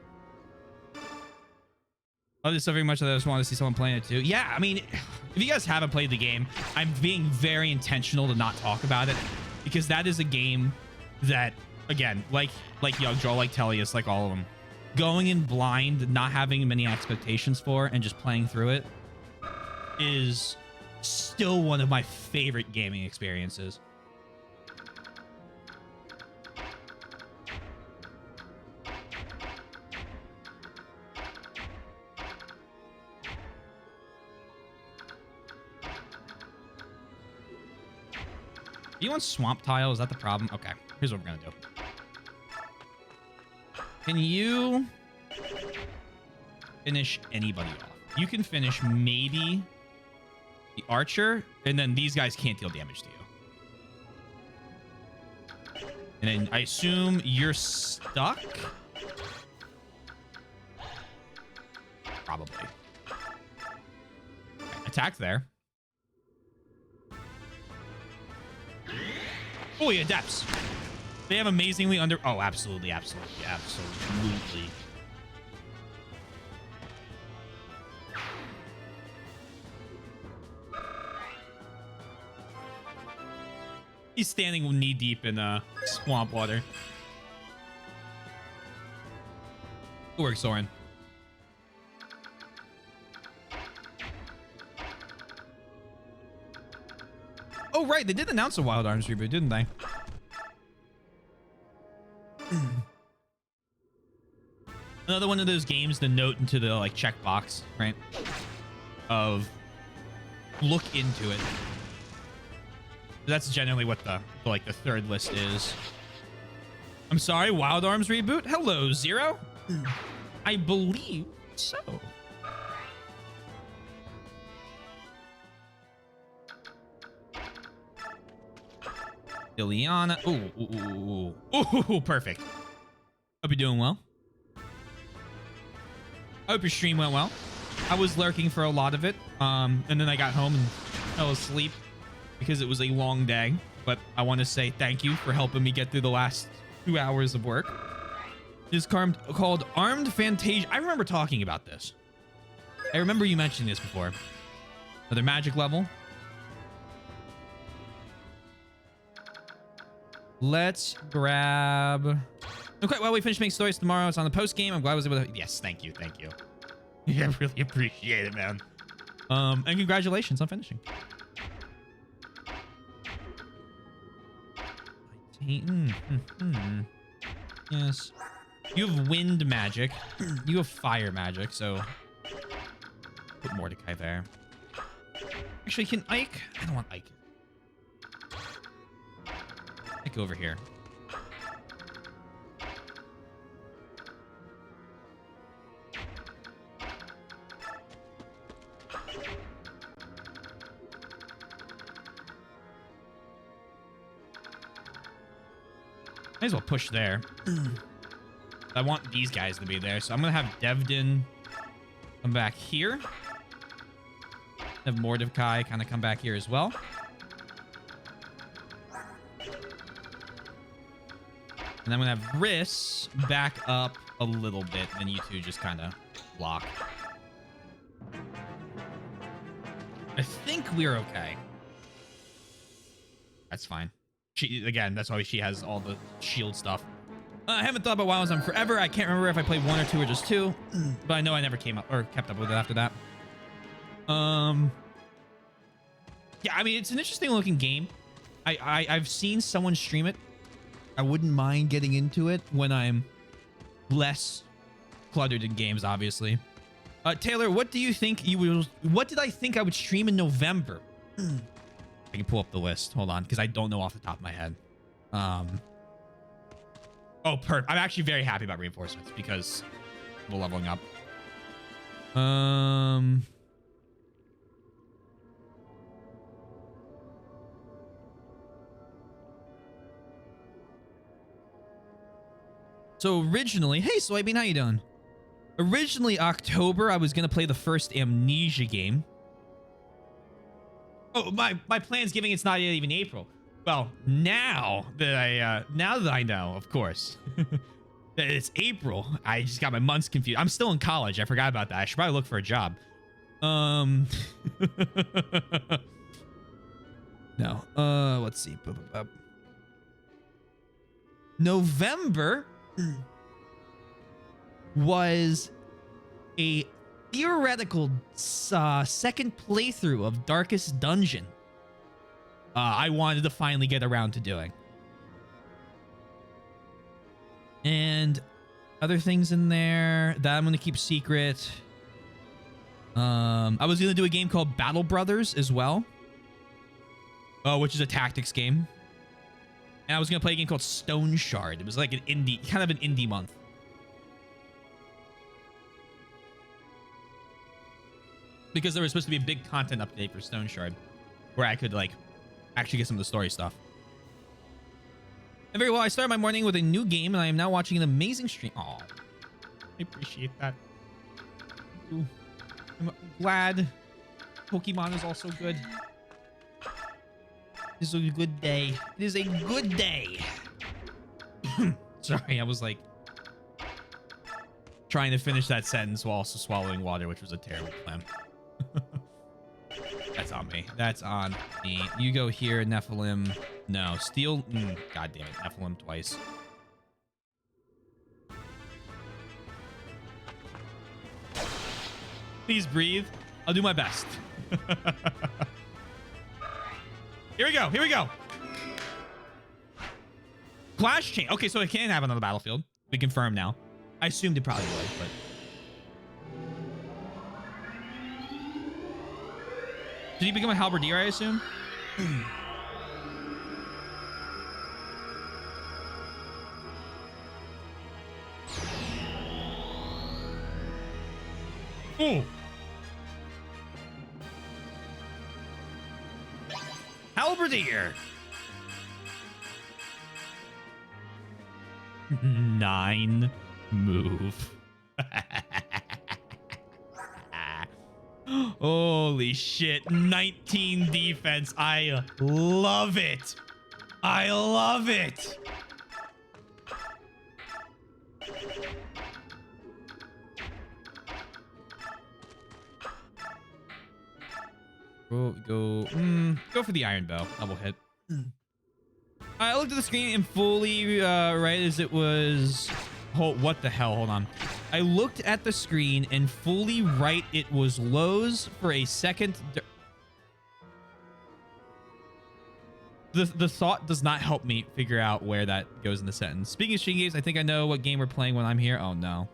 I love this so very much that I just wanted to see someone playing it too. Yeah, I mean, if you guys haven't played the game, I'm being very intentional to not talk about it because that is a game that, again, like Young Joe, like Tellius, like all of them, going in blind, not having many expectations for, and just playing through it is still one of my favorite gaming experiences. You want swamp tile? Is that the problem? Okay, here's what we're gonna do. Can you finish anybody off? You can finish maybe the archer, and then these guys can't deal damage to you. And then I assume you're stuck? Probably. Okay, attack there. Oh, yeah, depths. They have amazingly under... Oh, absolutely, absolutely, absolutely. He's standing knee deep in swamp water. Good work, Soren. Oh, right. They did announce a Wild Arms reboot, didn't they? Another one of those games, the note into the like checkbox, right? Of look into it. That's generally what the like the third list is. I'm sorry, Wild Arms reboot? Hello, Zero? I believe so. Ileana. Ooh, perfect. Hope you're doing well. I hope your stream went well. I was lurking for a lot of it, and then I got home and fell asleep because it was a long day. But I want to say thank you for helping me get through the last 2 hours of work. It is called Armed Fantasia. I remember talking about this. I remember you mentioning this before. Another magic level. Let's grab... Okay, well, we finished making stories tomorrow. It's on the post game. I'm glad I was able to... Yes, thank you. Thank you. Yeah, I really appreciate it, man. And congratulations on finishing. Yes. You have wind magic. You have fire magic, so... Put Mordecai there. Actually, can Ike... I don't want Ike. Ike over here. Might as well push there. I want these guys to be there, so I'm gonna have Devdin come back here. Have Mordecai kind of come back here as well. And I'm gonna have Riss back up a little bit, and you two just kind of block. I think we're okay. That's fine. Again, that's why she has all the shield stuff. I haven't thought about WoW in forever. I can't remember if I played 1 or 2 or just 2, but I know I never came up or kept up with it after that. Yeah, I mean, it's an interesting looking game. I've seen someone stream it. I wouldn't mind getting into it when I'm less cluttered in games, obviously. Taylor, what do you think you will... What did I think I would stream in November? I can pull up the list. Hold on, because I don't know off the top of my head. Oh, I'm actually very happy about reinforcements because we're leveling up. So originally, hey Soybean, how you doing? Originally October, I was gonna play the first Amnesia game. Oh, my plan's giving it's not yet even April. Well, now that I know, of course, that it's April, I just got my months confused. I'm still in college. I forgot about that. I should probably look for a job. No. Let's see. November was a theoretical second playthrough of Darkest Dungeon. I wanted to finally get around to doing. And other things in there that I'm going to keep secret. I was going to do a game called Battle Brothers as well. Which is a tactics game. And I was going to play a game called Stone Shard. It was like an indie, kind of an indie month. Because there was supposed to be a big content update for Stone Shard where I could like actually get some of the story stuff. And very well, I started my morning with a new game and I am now watching an amazing stream. Oh, I appreciate that. I'm glad Pokemon is also good. This is a good day. It is a good day. Sorry, I was like trying to finish that sentence while also swallowing water, which was a terrible plan. That's on me. That's on me. You go here, Nephilim. No, steel. God damn it. Nephilim twice. Please breathe. I'll do my best. Here we go. Here we go. Clash chain. Okay, so it can happen on the battlefield. We confirm now. I assumed it probably would, but. Did he become a halberdier, I assume? Ooh. Halberdier. 9 move. Holy shit. 19 defense. I love it. I love it. Go for the iron bow. Double hit. I looked at the screen and fully right as it was. What the hell? Hold on. I looked at the screen and fully right it was lows for a second. The thought does not help me figure out where that goes in the sentence. Speaking of stream games, I think I know what game we're playing when I'm here. Oh no.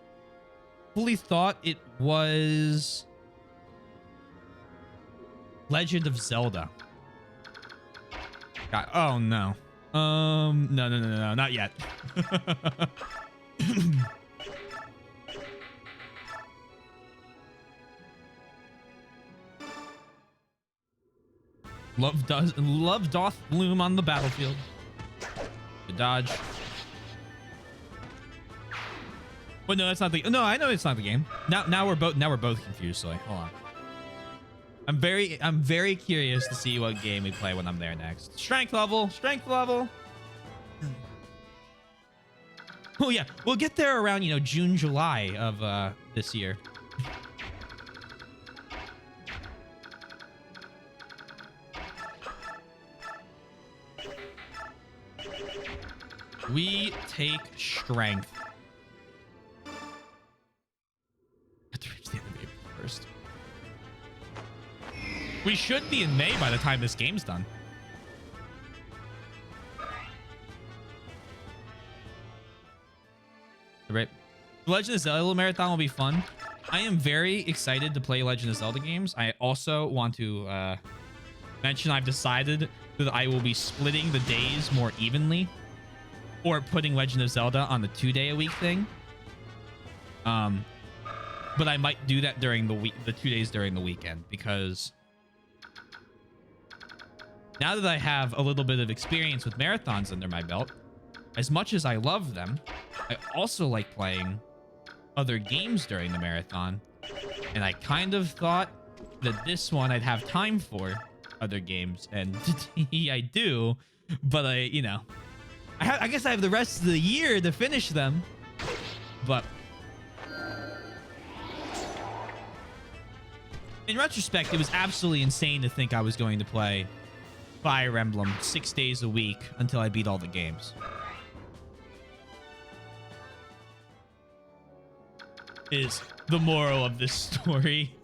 Fully thought it was Legend of Zelda. God, oh no. No, not yet. Love doth bloom on the battlefield. Good dodge. But no, that's not the. No, I know it's not the game. Now we're both confused. So hold on. I'm very curious to see what game we play when I'm there next. Strength level. Oh yeah, we'll get there around June, July of this year. We take strength. Have to reach the end of April first. We should be in May by the time this game's done. Right. Legend of Zelda Marathon will be fun. I am very excited to play Legend of Zelda games. I also want to mention I've decided that I will be splitting the days more evenly, or putting Legend of Zelda on the 2-day-a-week thing. But I might do that during the week, the 2 days during the weekend, because now that I have a little bit of experience with marathons under my belt, as much as I love them, I also like playing other games during the marathon. And I kind of thought that this one I'd have time for other games, and I do, but I guess I have the rest of the year to finish them. But in retrospect, it was absolutely insane to think I was going to play Fire Emblem 6 days a week until I beat all the games. Is the moral of this story.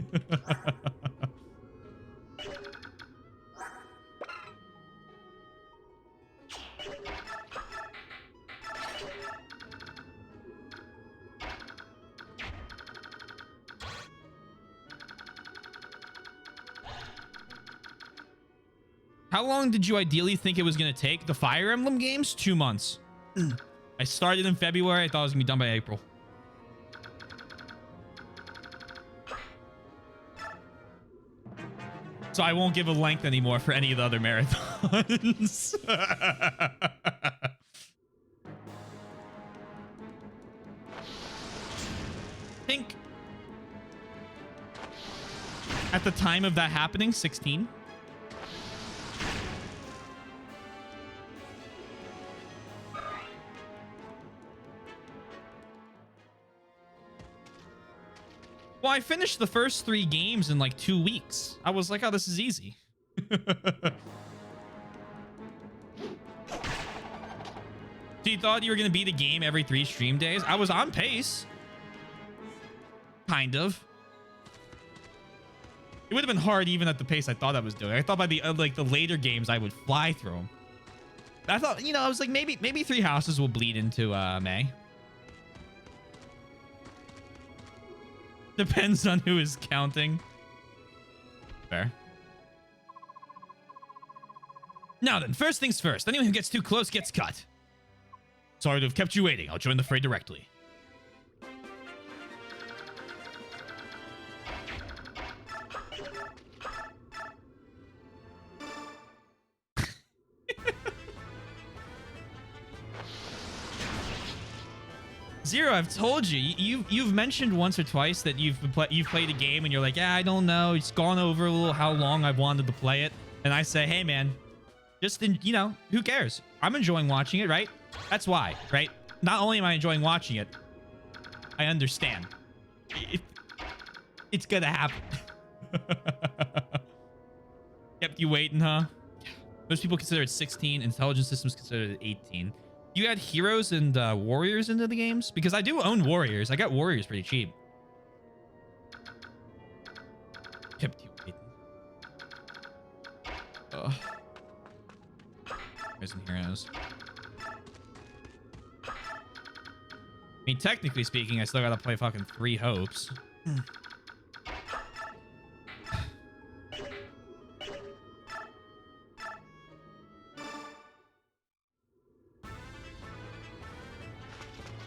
How long did you ideally think it was going to take? The Fire Emblem games? 2 months. I started in February. I thought it was going to be done by April. So I won't give a length anymore for any of the other marathons. I think at the time of that happening, 16. Well, I finished the first 3 games in like 2 weeks. I was like, oh, this is easy. So you thought you were going to beat a game every 3 stream days? I was on pace. Kind of. It would have been hard even at the pace I thought I was doing. I thought by the like the later games I would fly through them. I thought, you know, I was like, maybe 3 houses will bleed into May. Depends on who is counting. Fair. Now then, first things first. Anyone who gets too close gets cut. Sorry to have kept you waiting. I'll join the fray directly. Zero, I've told you. You've mentioned once or twice that you've played a game and you're like, yeah, I don't know. It's gone over a little how long I've wanted to play it. And I say, hey, man, just, you know, who cares? I'm enjoying watching it, right? That's why, right? Not only am I enjoying watching it, I understand. It's gonna happen. Kept you waiting, huh? Most people consider it 16. Intelligence systems consider it 18. You add heroes and warriors into the games? Because I do own warriors. I got warriors pretty cheap. Kept you waiting. Ugh. Heroes and heroes. I mean, technically speaking, I still gotta play fucking 3 hopes.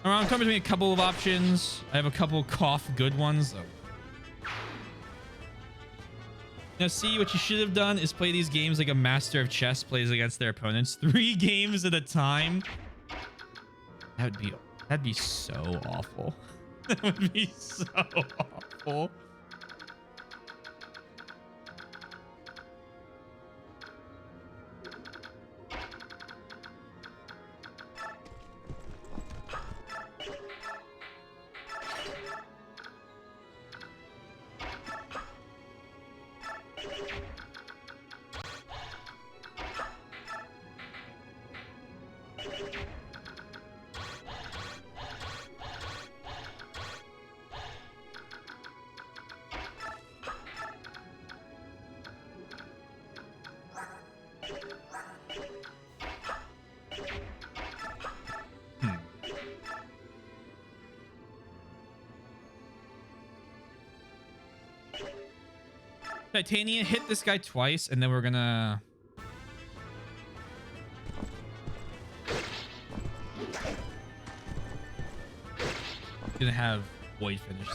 I'm coming between a couple of options. I have a couple cough good ones. Now, see, what you should have done is play these games like a master of chess plays against their opponents. 3 games at a time. That'd be so awful. That would be so awful. Titania, hit this guy twice, and then we're gonna... Gonna have Void finish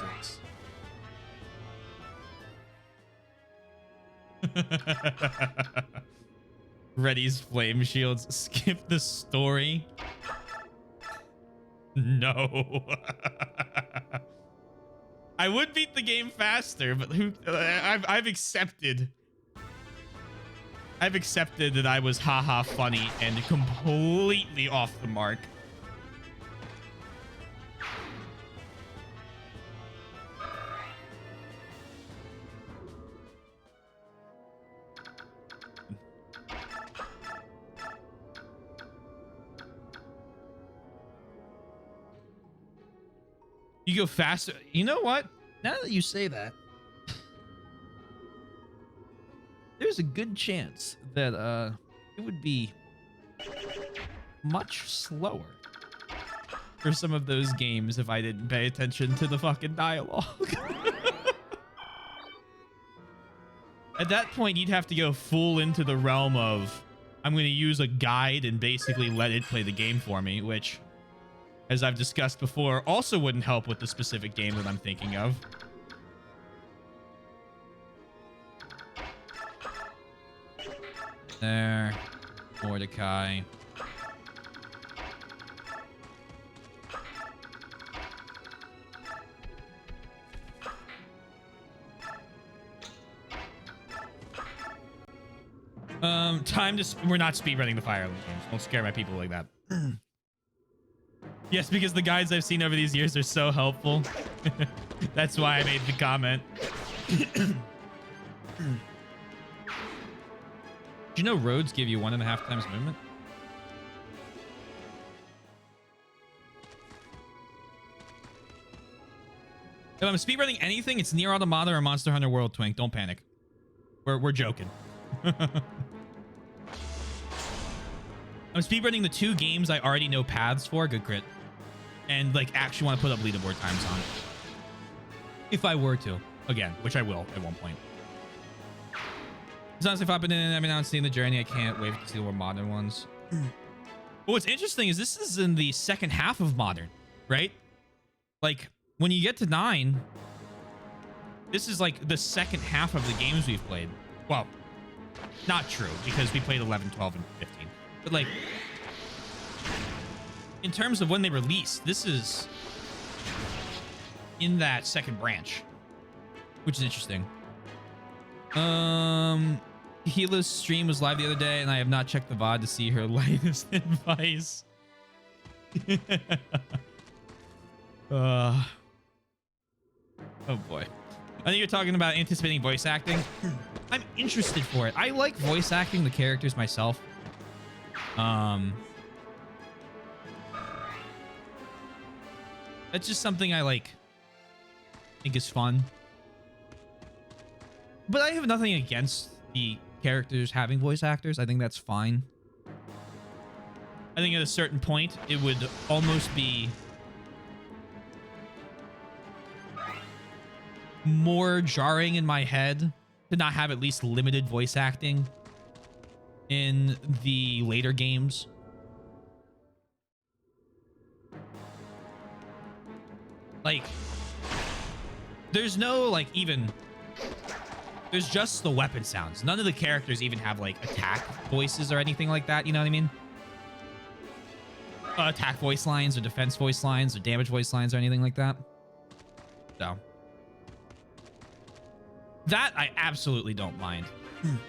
this. Reddy's flame shields. Skip the story. No. I would beat the game faster, but who? I've accepted. I've accepted that I was haha funny and completely off the mark. You go faster. You know what? Now that you say that, there's a good chance that it would be much slower for some of those games if I didn't pay attention to the fucking dialogue. At that point, you'd have to go full into the realm of I'm going to use a guide and basically let it play the game for me, which, as I've discussed before, also wouldn't help with the specific game that I'm thinking of. There. Mordecai. Time to... We're not speedrunning the Fire Emblem games. Don't scare my people like that. Yes, because the guides I've seen over these years are so helpful. That's why I made the comment. Do you know roads give you 1.5 times movement? If I'm speedrunning anything, it's Nier Automata or Monster Hunter World, Twink. Don't panic. We're joking. I'm speedrunning the 2 games I already know paths for. Good crit. And like actually want to put up leaderboard times on it. If I were to. Again, which I will at one point. It's honestly if I've been in every now and seeing the journey, I can't wait to see the more modern ones. But what's interesting is this is in the second half of modern, right? Like when you get to 9, this is like the second half of the games we've played. Well, not true because we played 11, 12, and 15. But like in terms of when they released, this is in that second branch, which is interesting. Gila's stream was live the other day, and I have not checked the VOD to see her latest advice. Oh boy. I think you're talking about anticipating voice acting. I'm interested for it. I like voice acting the characters myself. That's just something I like. Think is fun. But I have nothing against the characters having voice actors. I think that's fine. I think at a certain point, it would almost be more jarring in my head to not have at least limited voice acting in the later games. Like, there's no, like, even... There's just the weapon sounds. None of the characters even have, like, attack voices or anything like that. You know what I mean? Attack voice lines or defense voice lines or damage voice lines or anything like that. So. That I absolutely don't mind.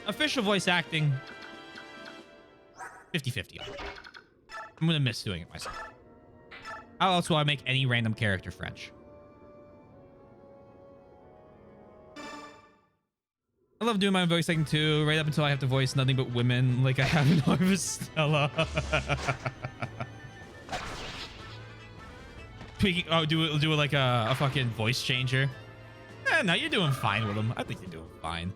Official voice acting, 50-50. I'm going to miss doing it myself. How else will I make any random character French? I love doing my own voice acting too, right up until I have to voice nothing but women like I have in Harvestella. Tweaking, oh, do it like a fucking voice changer. No, you're doing fine with them. I think you're doing fine.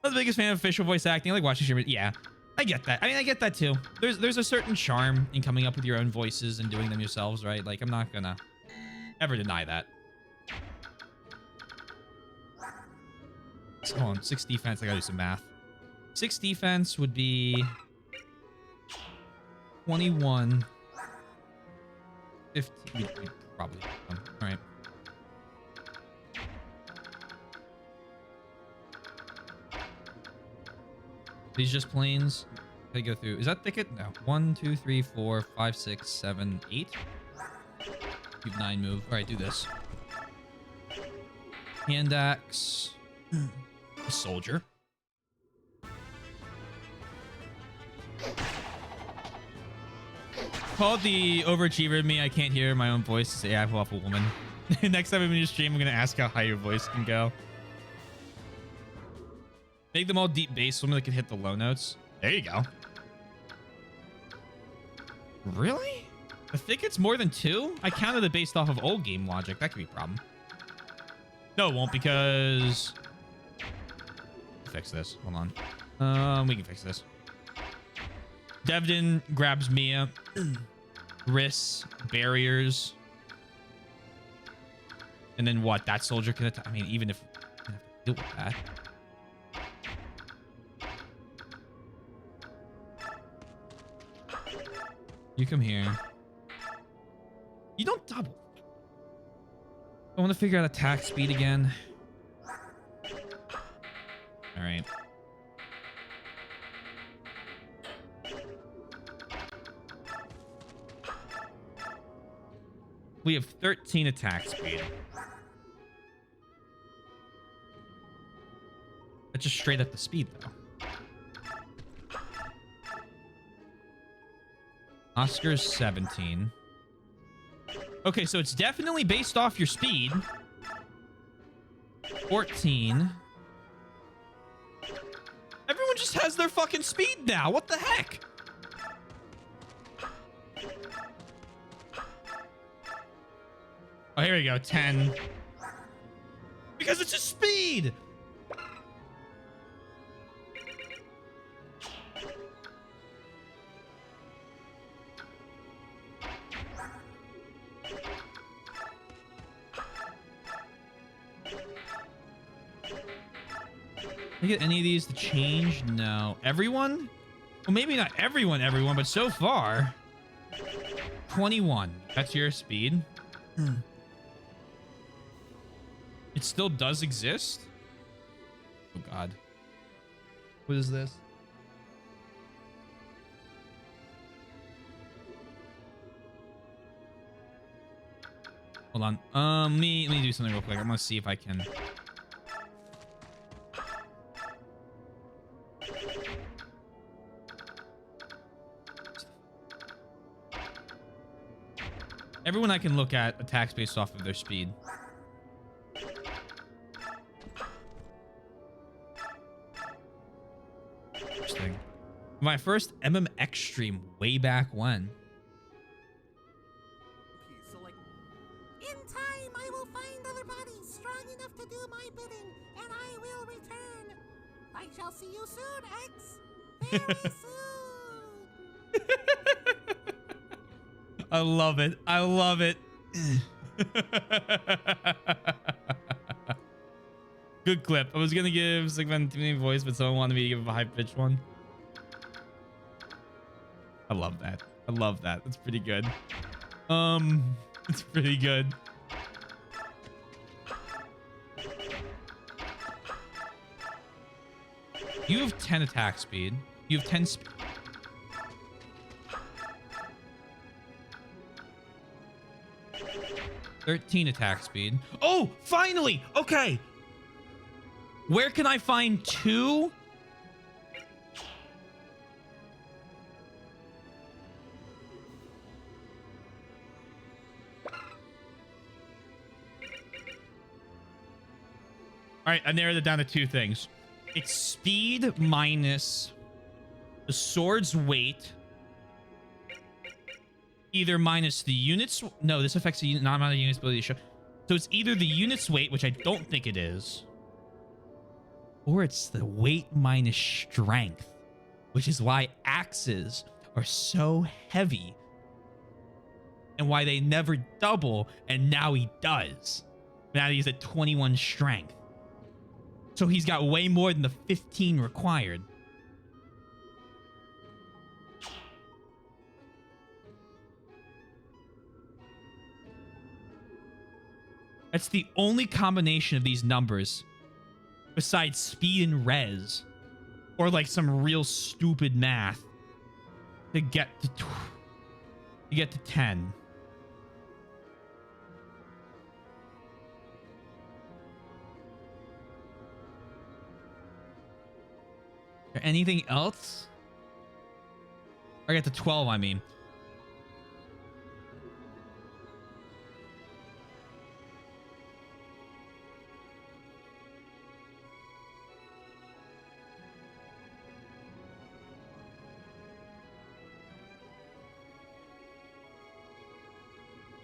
I'm the biggest fan of official voice acting. I like watching streamers. Yeah, I get that. I mean, I get that too. There's a certain charm in coming up with your own voices and doing them yourselves, right? Like, I'm not gonna ever deny that. So, hold on, 6 defense. I gotta do some math. 6 defense would be 21. 15. Probably. All right. These just planes. They go through. Is that thicket? No. 1, 2, 3, 4, 5, 6, 7, 8. Cube 9 move. All right, do this. Hand axe. A soldier. Call the overachiever in me. I can't hear my own voice. Say I'm an awful woman. Next time I'm in your stream, I'm gonna ask how high your voice can go. Make them all deep bass so that can hit the low notes. There you go. Really? I think it's more than 2? I counted it based off of old game logic. That could be a problem. No, it won't because... Fix this. Hold on. We can fix this. Devdin grabs Mia. Riss. Barriers. And then what? That soldier can attack. I mean, even if... I have to deal with that. You come here. You don't double. I want to figure out attack speed again. All right. We have 13 attack speed. That's just straight up the speed, though. Oscar's 17. Okay, so it's definitely based off your speed. 14. Everyone just has their fucking speed now. What the heck? Oh, here we go. 10. Because it's a speed. Can I get any of these to change? No. Everyone? Well, maybe not everyone, but so far. 21. That's your speed. It still does exist? Oh, God. What is this? Hold on. Let me do something real quick. I'm gonna see if I can. Everyone I can look at attacks based off of their speed. Interesting. My first Emblem X stream way back when. So like, in time, I will find other bodies strong enough to do my bidding, and I will return. I shall see you soon, X. Very soon. I love it. I love it. Good clip. I was gonna give Sigmund a voice, but someone wanted me to give a high-pitched one. I love that. I love that. That's pretty good. It's pretty good. You have 10 attack speed. You have 10 speed. $13 attack speed. Oh, finally! Okay. Where can I find 2? All right, I narrowed it down to 2 things. It's speed minus the sword's weight. Either minus the units. No, this affects the unit, not amount of units ability to show. So it's either the unit's weight, which I don't think it is, or it's the weight minus strength, which is why axes are so heavy and why they never double. And now he does. Now he's at 21 strength. So he's got way more than the 15 required. That's the only combination of these numbers besides speed and res, or like some real stupid math, to get to 10. Is there anything else? I get to 12, I mean.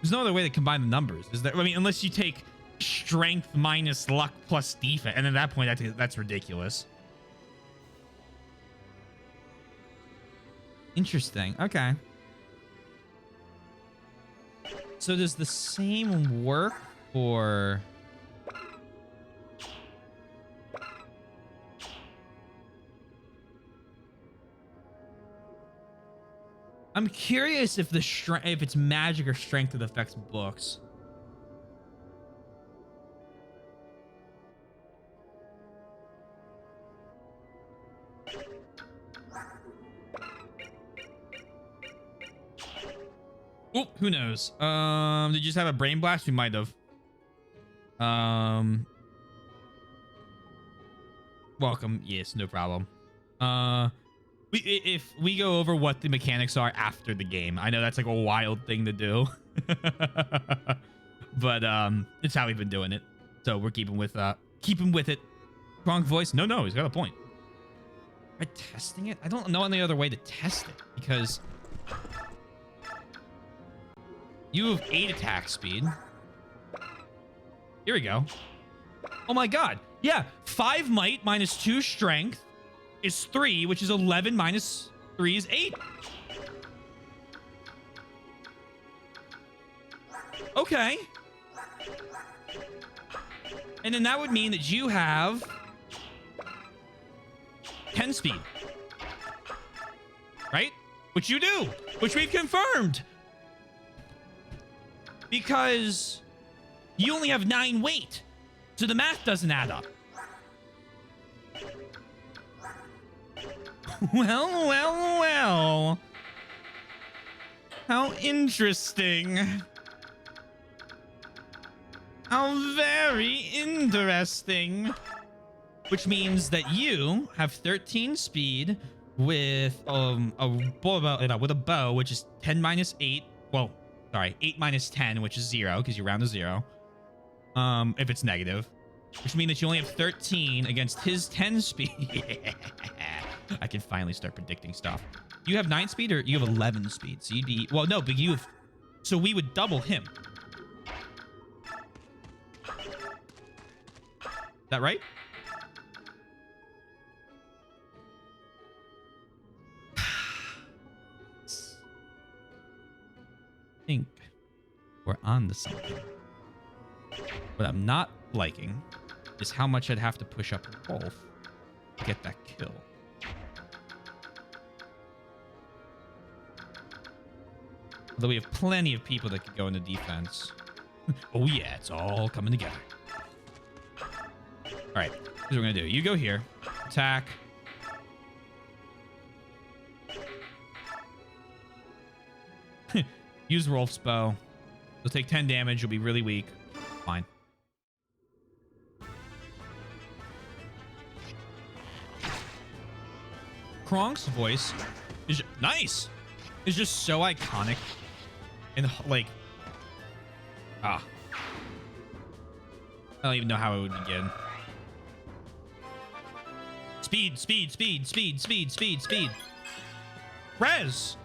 There's no other way to combine the numbers, is there? I mean, unless you take strength minus luck plus defense, and at that point, that's ridiculous. Interesting. Okay. So does the same work for... I'm curious if if it's magic or strength that affects books. Oh, who knows? Did you just have a brain blast? We might have. Welcome. Yes, no problem. If we go over what the mechanics are after the game, I know that's like a wild thing to do, but it's how we've been doing it. So we're keeping with it. Wrong voice. No, he's got a point. Am I testing it? I don't know any other way to test it because you have 8 attack speed. Here we go. Oh my god. Yeah, 5 might minus 2 strength is 3, which is 11 minus 3 is 8. Okay. And then that would mean that you have 10 speed. Right? Which you do. Which we've confirmed. Because you only have 9 weight. So the math doesn't add up. Well. How interesting. How very interesting. Which means that you have 13 speed with with a bow, which is 10 minus 8. Well, sorry, 8 minus 10, which is 0, because you round to 0. If it's negative. Which means that you only have 13 against his 10 speed. I can finally start predicting stuff. You have 9 speed or you have 11 speed? So you'd be... Well, no, but you have... So we would double him. Is that right? I think we're on to something. What I'm not liking is how much I'd have to push up Wolf to get that kill. Although we have plenty of people that could go into defense. Oh yeah, it's all coming together. All right, here's what we're gonna do. You go here, attack. Use Rolf's bow. You'll take 10 damage. You'll be really weak. Fine. Kronk's voice is nice. It's just so iconic. And like, I don't even know how it would begin. Speed. Rez!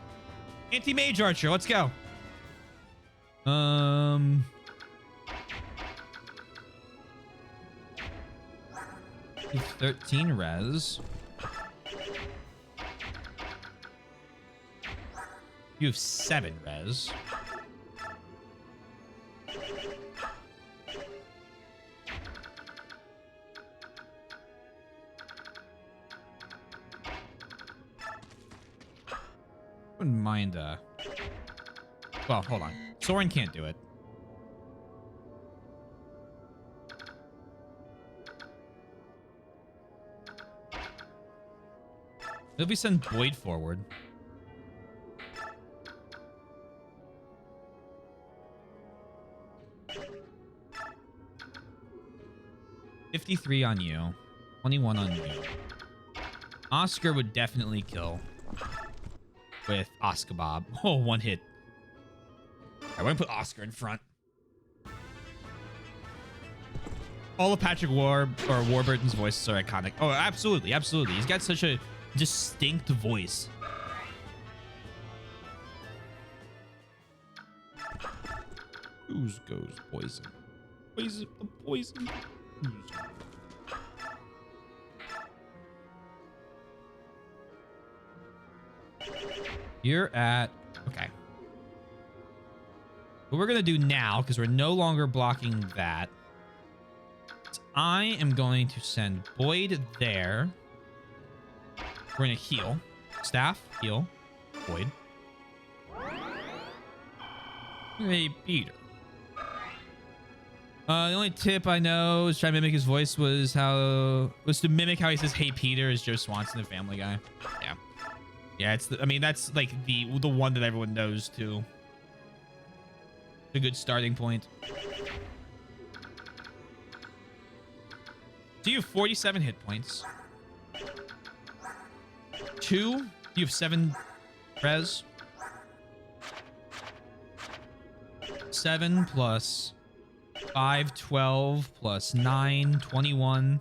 Anti-mage archer, let's go. 13 res. You have 7 res. Wouldn't mind, well, hold on. Soren can't do it. If we send Boyd forward. $53 on you. 21 on you. Oscar would definitely kill with Oscar Bob. Oh, 1 hit. I want to put Oscar in front. All of Patrick Warburton's voices are iconic. Oh, absolutely. He's got such a distinct voice. Whose goes poison? Poison the poison. You're at... Okay. What we're going to do now, because we're no longer blocking that, is I am going to send Boyd there. We're going to heal. Staff, heal. Boyd. Hey, Peter. The only tip I know is try to mimic his voice was to mimic how he says "Hey Peter" as Joe Swanson in Family Guy. Yeah, it's I mean that's like the one that everyone knows too. A good starting point. So you have 47 hit points. 2, you have 7 res. 7 plus 5, 12 plus 9, 21.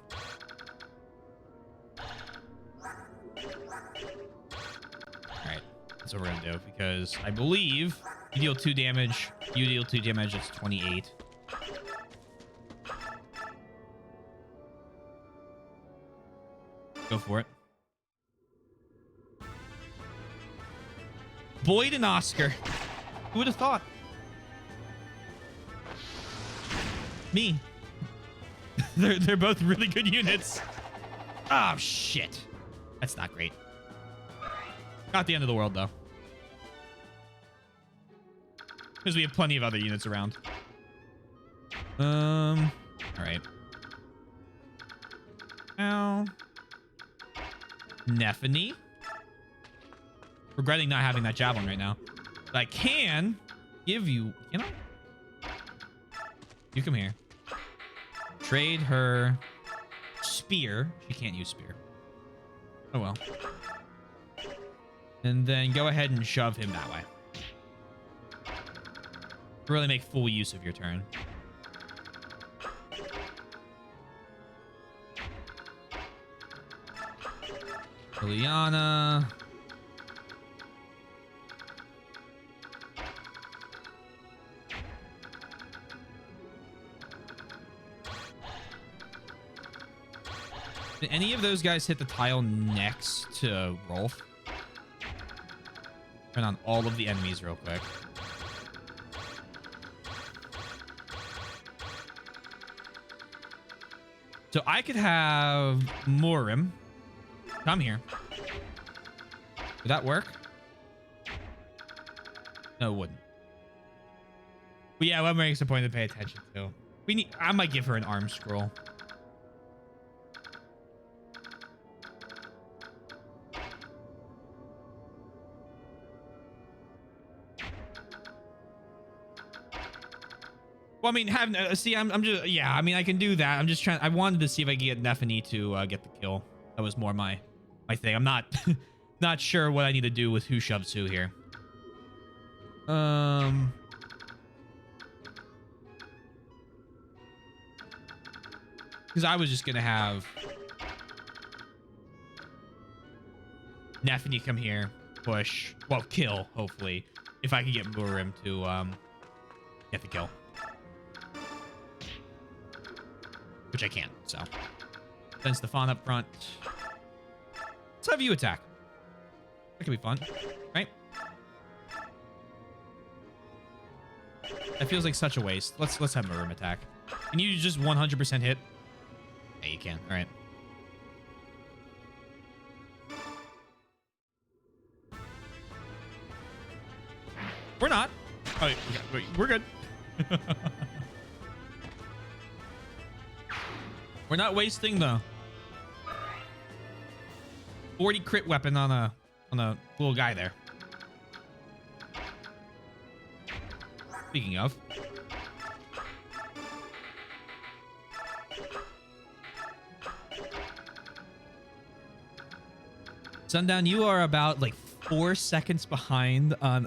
Alright, that's what we're gonna do, because I believe you deal 2 damage, you deal 2 damage, it's 28. Go for it. Boyd and Oscar. Who would have thought? Me. They're both really good units. Oh, shit. That's not great. Not the end of the world, though. Because we have plenty of other units around. All right. Now, Nephany. Regretting not having that javelin right now. But I can give you, you come here. Trade her spear. She can't use spear. Oh, well. And then go ahead and shove him that way. Really make full use of your turn. Liliana. Did any of those guys hit the tile next to Rolf? Turn on all of the enemies real quick. So I could have Morim come here. Would that work? No, it wouldn't. But yeah, what makes a point to pay attention to? I might give her an arm scroll. Well, I mean, I'm just, yeah, I mean, I can do that. I'm just trying, I wanted to see if I could get Nephany to get the kill. That was more my thing. I'm not, not sure what I need to do with who shoves who here. Because I was just going to have Nephany come here, push, well, kill, hopefully, if I can get Murim to get the kill. Which I can't, so. Send Stefan up front. Let's have you attack. That could be fun, right? That feels like such a waste. Let's have Murim attack. Can you just 100% hit? Yeah, you can. All right. We're not. Oh, okay, we're good. We're not wasting the 40 crit weapon on a little guy there. Speaking of, Sundown, you are about like 4 seconds behind on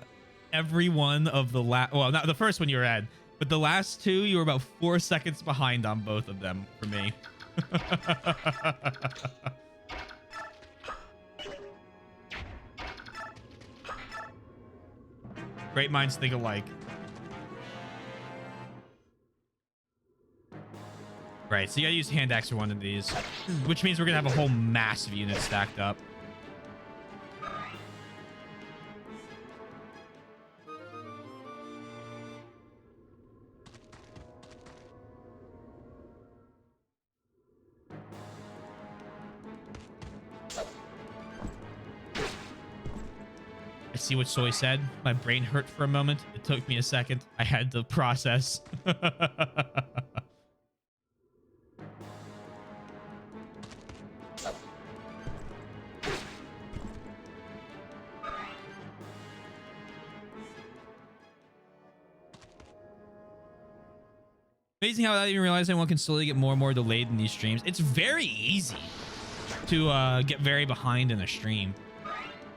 every one of the well, not the first one you were at, but the last two you were about 4 seconds behind on both of them for me. Great minds think alike. Right, so you gotta use hand axe for one of these, which means we're gonna have a whole massive unit stacked up. I see what Soy said. My brain hurt for a moment. It took me a second. I had to process. Amazing how I didn't even realize one can slowly get more and more delayed in these streams. It's very easy to get very behind in a stream.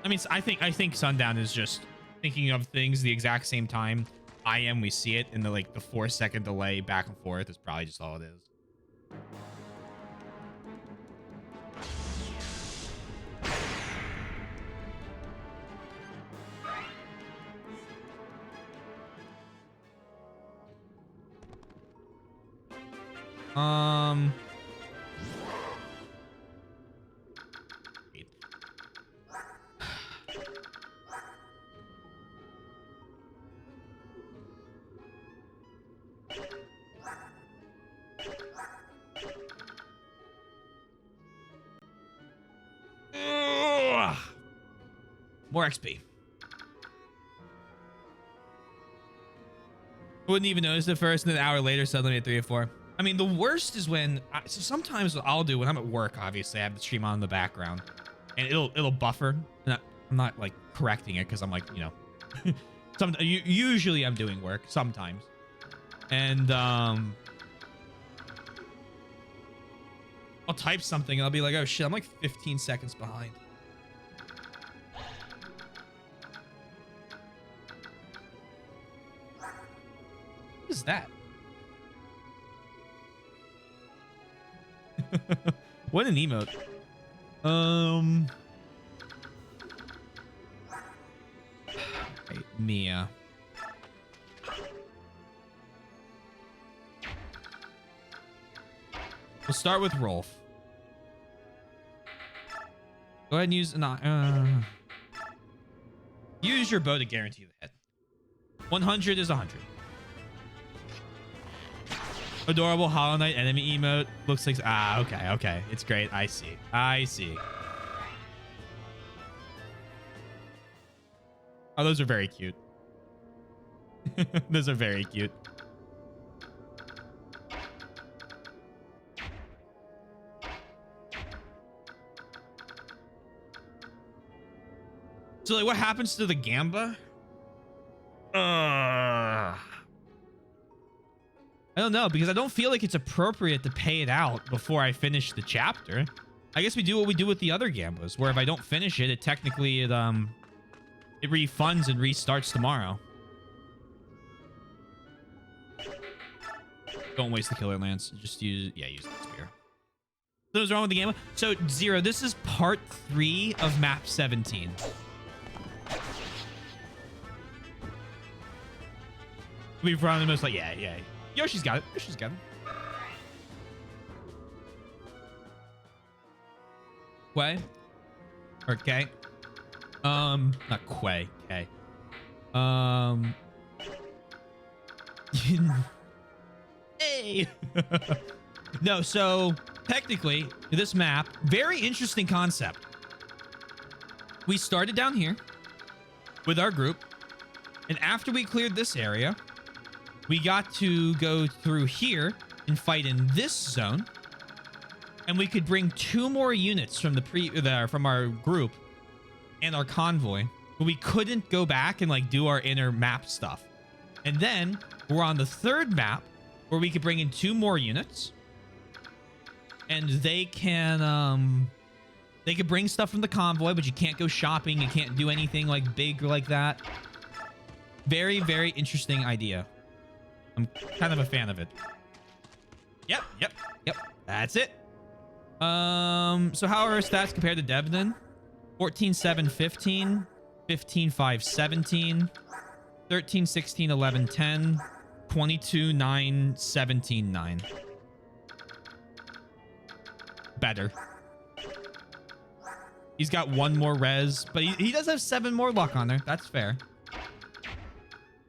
I mean, I think Sundown is just thinking of things the exact same time I am. We see it in the 4 second delay back and forth is probably just all it is. Um. Ugh. More XP. Wouldn't even notice it first, and then an hour later, suddenly at 3 or 4. I mean, the worst is when. So sometimes what I'll do when I'm at work, obviously, I have the stream on in the background, and it'll buffer. And I'm not like correcting it because I'm like, you know, usually I'm doing work sometimes, and I'll type something and I'll be like, oh shit, I'm like 15 seconds behind. What is that? What an emote. Right, Mia. We'll start with Rolf. Go ahead and use use your bow to guarantee the hit. 100 is 100. Adorable Hollow Knight enemy emote. Looks like... okay. It's great. I see. Oh, those are very cute. Those are very cute. So, like, what happens to the Gamba? I don't know, because I don't feel like it's appropriate to pay it out before I finish the chapter. I guess we do what we do with the other Gambas, where if I don't finish it, it technically it refunds and restarts tomorrow. Don't waste the Killer Lance. Just use the spear. So what's wrong with the Gamba? So Zero, this is part 3 of map 17. We've run the most like yeah. Yoshi's got it. Quay? Or K? Not Quay. K. Hey! No, so technically, this map, very interesting concept. We started down here with our group, and after we cleared this area, we got to go through here and fight in this zone, and we could bring 2 more units from from our group and our convoy, but we couldn't go back and like do our inner map stuff. And then we're on the 3rd map where we could bring in 2 more units, and they could bring stuff from the convoy, but you can't go shopping, you can't do anything like big like that. Very, very interesting idea. I'm kind of a fan of it. Yep. That's it. So how are our stats compared to Devon? 14, 7, 15, 15, 5, 17, 13, 16, 11, 10, 22, 9, 17, 9. Better. He's got 1 more res, but he does have 7 more luck on there. That's fair.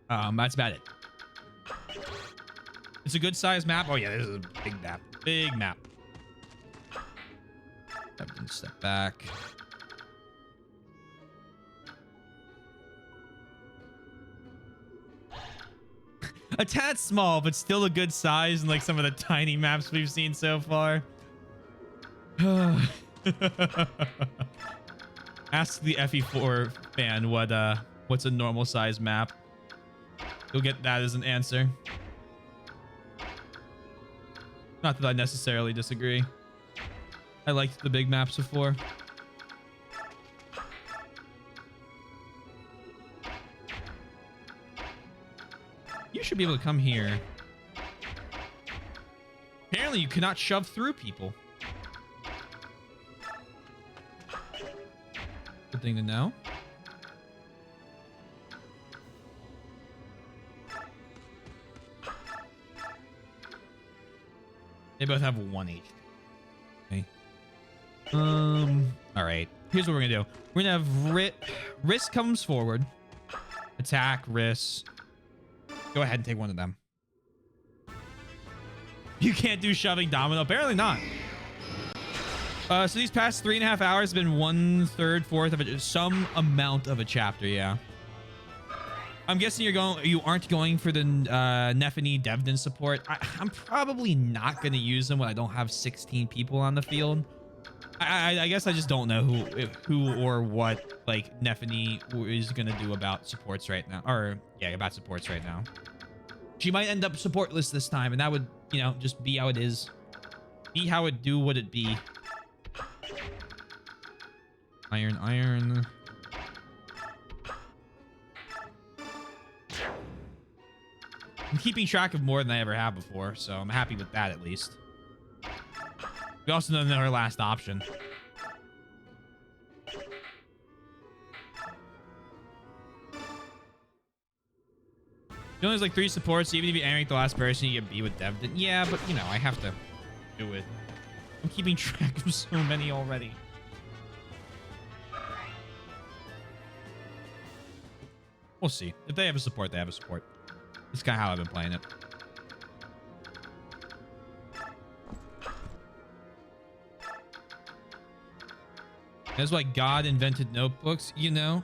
That's about it. It's a good sized map. Oh yeah, this is a big map. Big map. Everything step back. A tad small, but still a good size in like some of the tiny maps we've seen so far. Ask the FE4 fan what's a normal size map. You'll get that as an answer. Not that I necessarily disagree. I liked the big maps before. You should be able to come here. Apparently you cannot shove through people. Good thing to know. They both have 1 HP. Okay. All right. Here's what we're gonna do. We're gonna have Risk comes forward. Attack, Risk. Go ahead and take one of them. You can't do shoving domino. Apparently not. So these past 3.5 hours have been 1/3, 4th of some amount of a chapter. Yeah. I'm guessing you aren't going for the Nephany Devdin support. I'm probably not going to use them when I don't have 16 people on the field. I guess I just don't know who or what like Nephany is going to do about supports right now. Or yeah, about supports right now. She might end up supportless this time, and that would, you know, just be how it is. Be how it do what it be. Iron. I'm keeping track of more than I ever have before, so I'm happy with that at least. We also don't know her last option. You only has like 3 supports, so even if you animate the last person, you get B with Devdin. Yeah, but you know, I have to do it. I'm keeping track of so many already. We'll see. If they have a support, they have a support. That's kind of how I've been playing it. That's why God invented notebooks, you know?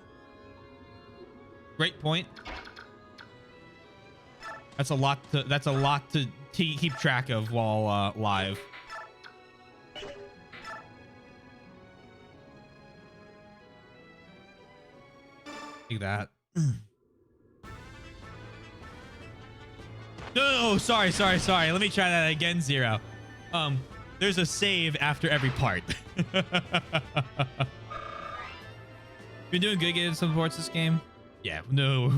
Great point. That's a lot to keep track of while live. Take that. No, sorry. Let me try that again, Zero. There's a save after every part. You're doing good getting some supports this game? Yeah, no,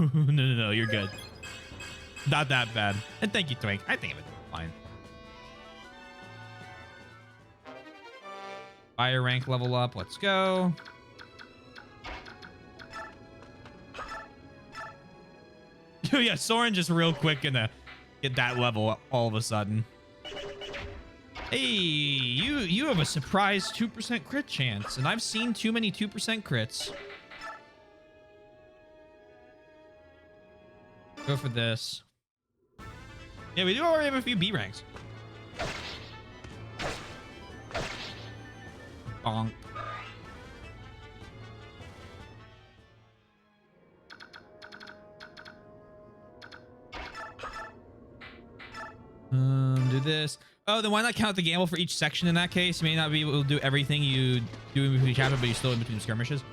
you're good. Not that bad. And thank you, Twink. I think it was fine. Fire rank level up. Let's go. Yeah, Soren just real quick gonna get that level all of a sudden. Hey, you have a surprise 2% crit chance, and I've seen too many 2% crits. Go for this. Yeah, we do already have a few B ranks. Bonk. Do this. Oh, then why not count the gamble for each section in that case? You may not be able to do everything you do in between chapters, but you're still in between skirmishes.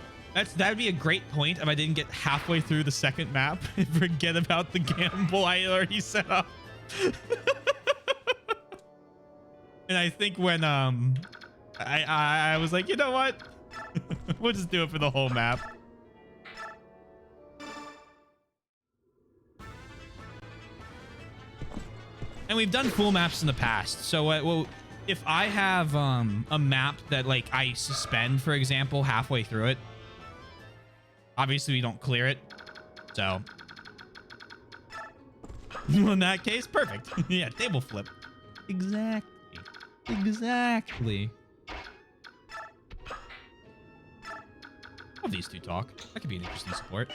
That'd be a great point if I didn't get halfway through the second map and forget about the gamble I already set up. And I think when I was like, you know what? We'll just do it for the whole map. And we've done full maps in the past. So well, if I have a map that like I suspend, for example, halfway through it, obviously we don't clear it. So in that case, perfect. Yeah, table flip. Exactly. Love these two talk. That could be an interesting support.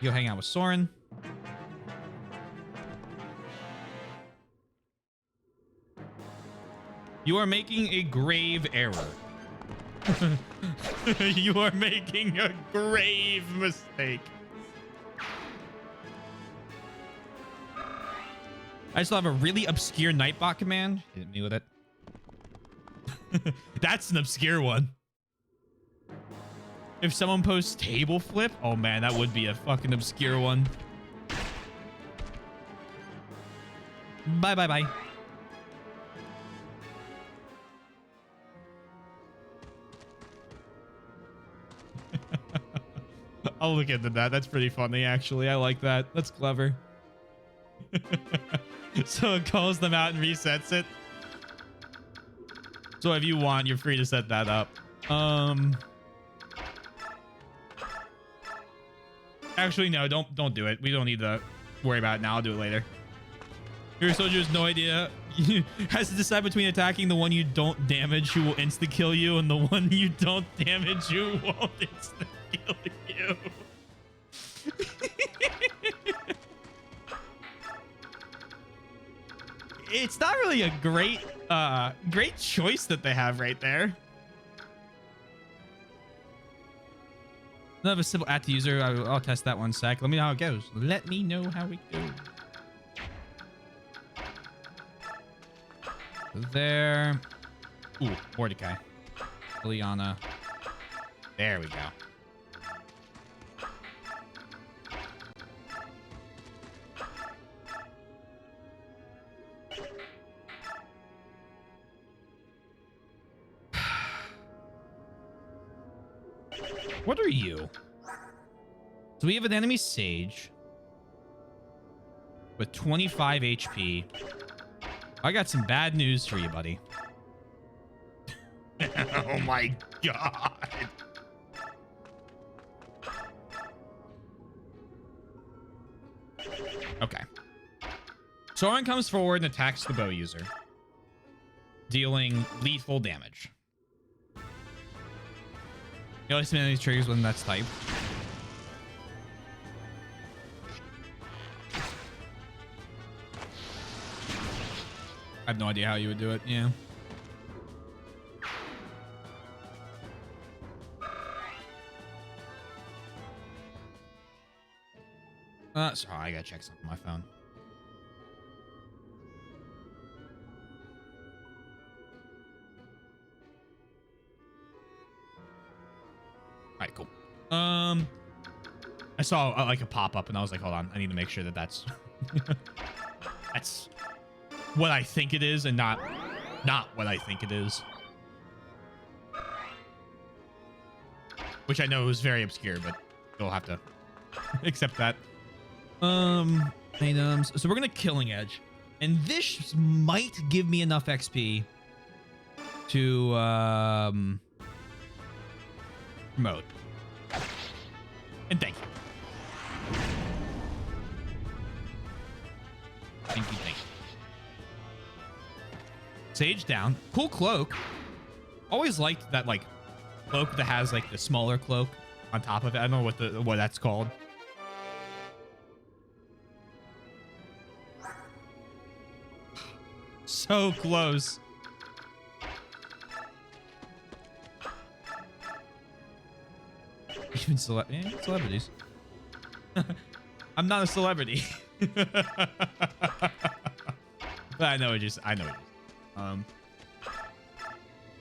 Go hang out with Soren. You are making a grave error. You are making a grave mistake. I still have a really obscure Nightbot command. Hit me with it. That's an obscure one. If someone posts table flip, oh man, that would be a fucking obscure one. Bye. I'll look into that. That's pretty funny, actually. I like that. That's clever. So it calls them out and resets it. So if you want, you're free to set that up. Actually, no, don't do it. We don't need to worry about it now. I'll do it later. Your soldier has no idea. Has to decide between attacking the one you don't damage, who will insta kill you, and the one you don't damage, who won't insta kill you. It's not really a great choice that they have right there. Another simple at the user. I'll test that one sec. Let me know how it goes. Let me know how it goes. There. Ooh, Mordecai. Liliana. There we go. What are you? So we have an enemy Sage with 25 HP. I got some bad news for you, buddy. Oh my god. Okay. Soren comes forward and attacks the bow user, dealing lethal damage. You only spin these triggers when that's typed. I have no idea how you would do it. Yeah. Sorry, I gotta check something on my phone. All right, cool. I saw like a pop up, and I was like, hold on, I need to make sure that that's that's what I think it is, and not what I think it is. Which I know is very obscure, but you'll have to accept that. Items. So we're gonna Killing Edge, and this might give me enough XP to promote. And thank you. Thank you. Sage down. Cool cloak. Always liked that like cloak that has like the smaller cloak on top of it. I don't know what that's called. So close. Even celebrities. I'm not a celebrity. But I know it is.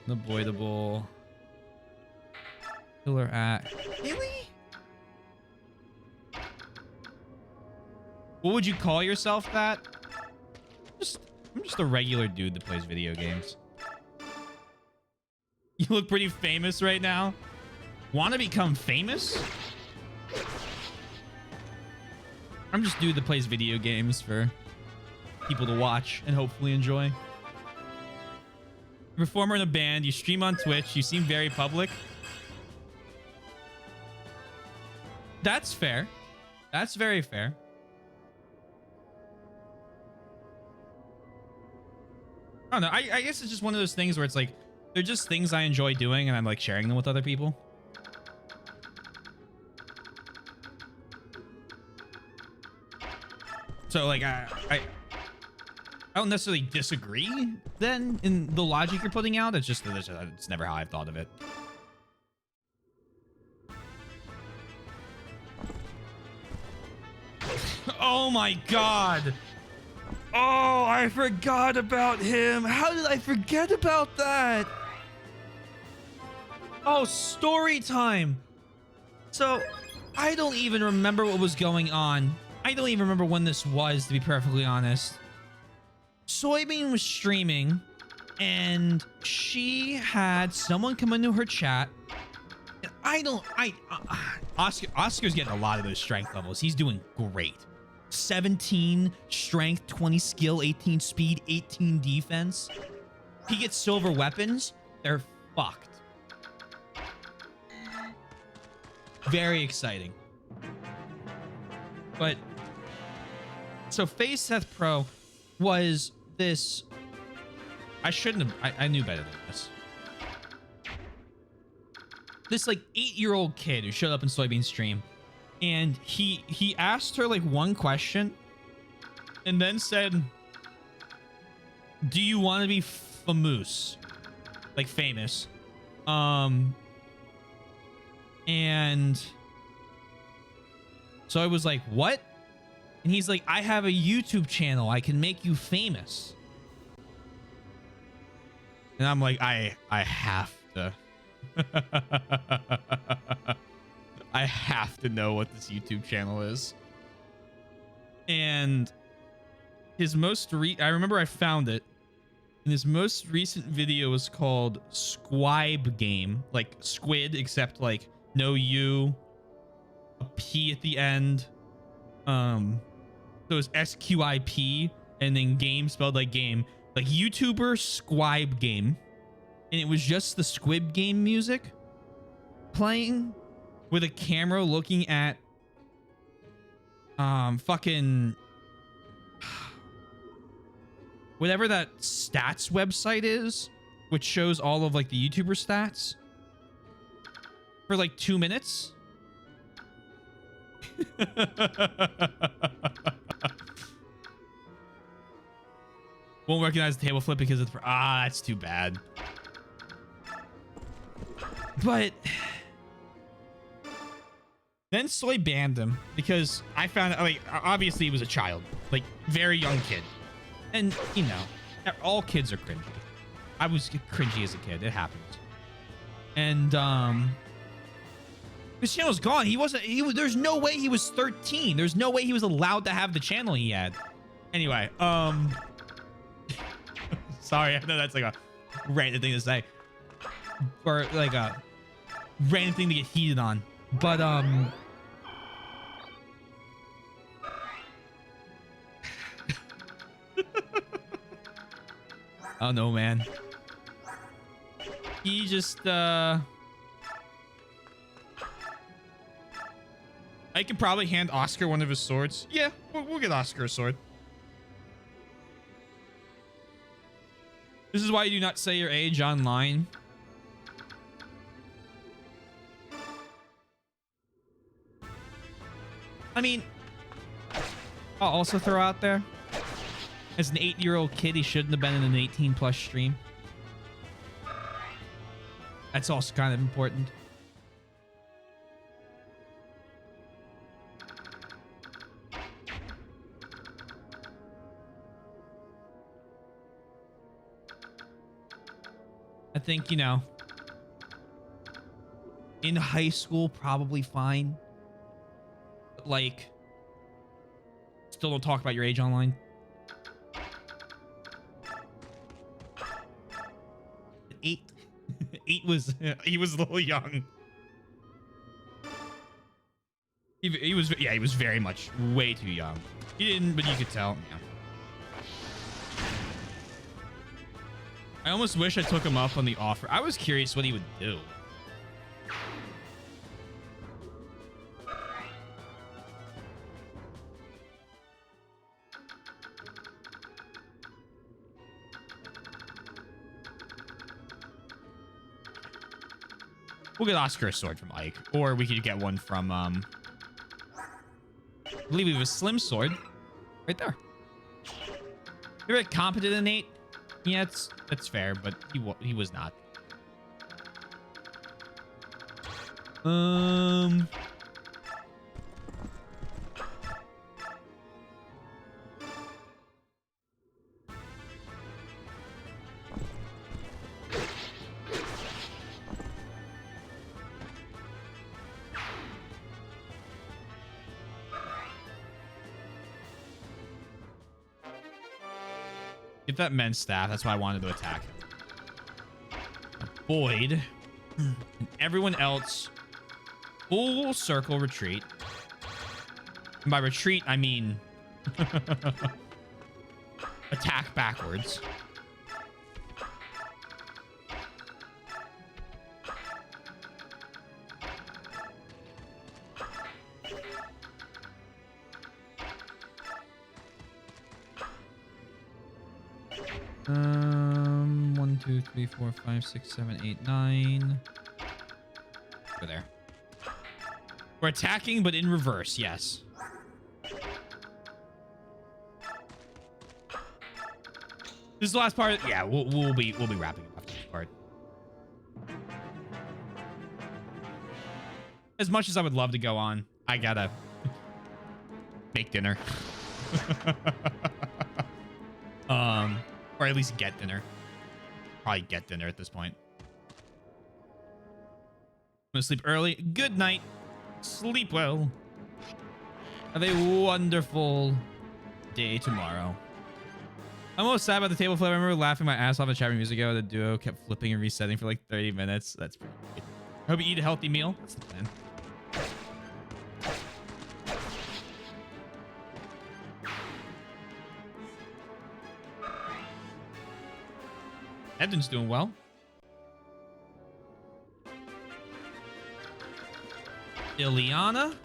Unavoidable. Killer act. Really? What would you call yourself that? I'm just a regular dude that plays video games. You look pretty famous right now. Want to become famous? I'm just a dude that plays video games for people to watch and hopefully enjoy. You're a performer in a band. You stream on Twitch. You seem very public. That's fair. That's very fair. I don't know. I guess it's just one of those things where it's like, they're just things I enjoy doing, and I'm like sharing them with other people. So like, I don't necessarily disagree then in the logic you're putting out. It's just that it's never how I've thought of it. Oh my god. Oh, I forgot about him. How did I forget about that? Oh, story time. So, I don't even remember what was going on. I don't even remember when this was, to be perfectly honest. Soybean was streaming, and she had someone come into her chat. Oscar's getting a lot of those strength levels. He's doing great. 17 strength, 20 skill, 18 speed, 18 defense. He gets silver weapons. They're fucked. Very exciting. But so FaZe Seth Pro was this. I shouldn't have. I knew better than this. This like 8-year-old kid who showed up in Soybean stream, and he asked her like one question, and then said, "Do you want to be famous?" Like famous. And so I was like, "What?" And he's like, "I have a YouTube channel. I can make you famous." And I'm like, I have to. I have to know what this YouTube channel is. And his most I remember I found it. And his most recent video was called Squib Game, like squid, except like no U, a P at the end. So it's SQIP, and then game spelled like game, like YouTuber Squib Game. And it was just the Squib Game music playing with a camera looking at fucking whatever that stats website is, which shows all of like the YouTuber stats for like 2 minutes. Won't recognize the table flip because it's that's too bad. But then Soy banned him because I found out, like, obviously he was a child, like very young kid. And you know, all kids are cringy. I was cringy as a kid. It happens. And his channel's gone. There's no way he was 13. There's no way he was allowed to have the channel he had. Anyway, sorry, I know that's like a random thing to say, or like a random thing to get heated on, but oh no, man. He just I could probably hand Oscar one of his swords. Yeah, we'll get Oscar a sword. This is why you do not say your age online. I mean, I'll also throw out there, as an 8-year-old kid, he shouldn't have been in an 18+ stream. That's also kind of important. I think, you know, in high school, probably fine. But, like, still don't talk about your age online. 8. 8 was, he was a little young. He was, yeah, he was very much way too young. He didn't, but you could tell. Yeah. I almost wish I took him up on the offer. I was curious what he would do. We'll get Oscar a sword from Ike, or we could get one from, I believe we have a slim sword right there. You're a competent in 8. Yeah, that's fair, but he was not. Get that men's staff. That's why I wanted to attack him. Avoid. And everyone else, full circle retreat. And by retreat, I mean attack backwards. 1, 2, 3, 4, 5, 6, 7, 8, 9. Over there. We're attacking, but in reverse. Yes. This is the last part. Yeah, we'll be wrapping up after this part. As much as I would love to go on, I gotta make dinner. Or at least get dinner. Probably get dinner at this point. I'm gonna sleep early. Good night. Sleep well. Have a wonderful day tomorrow. I'm most sad about the table flip. I remember laughing my ass off at chat room years ago. The duo kept flipping and resetting for like 30 minutes. That's pretty good. I hope you eat a healthy meal. That's the plan. Evan's doing well. Ileana.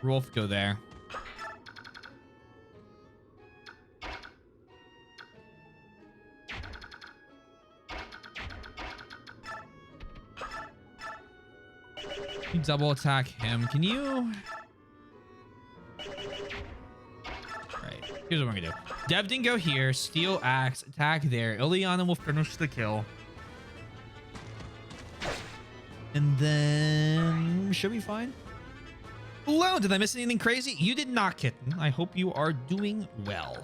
Rolf, go there. You double attack him. Can you? Right. Here's what we're gonna do. Devdin, go here. Steel axe. Attack there. Ileana will finish the kill. And then should be fine. Hello, did I miss anything crazy? You did not, kitten. I hope you are doing well.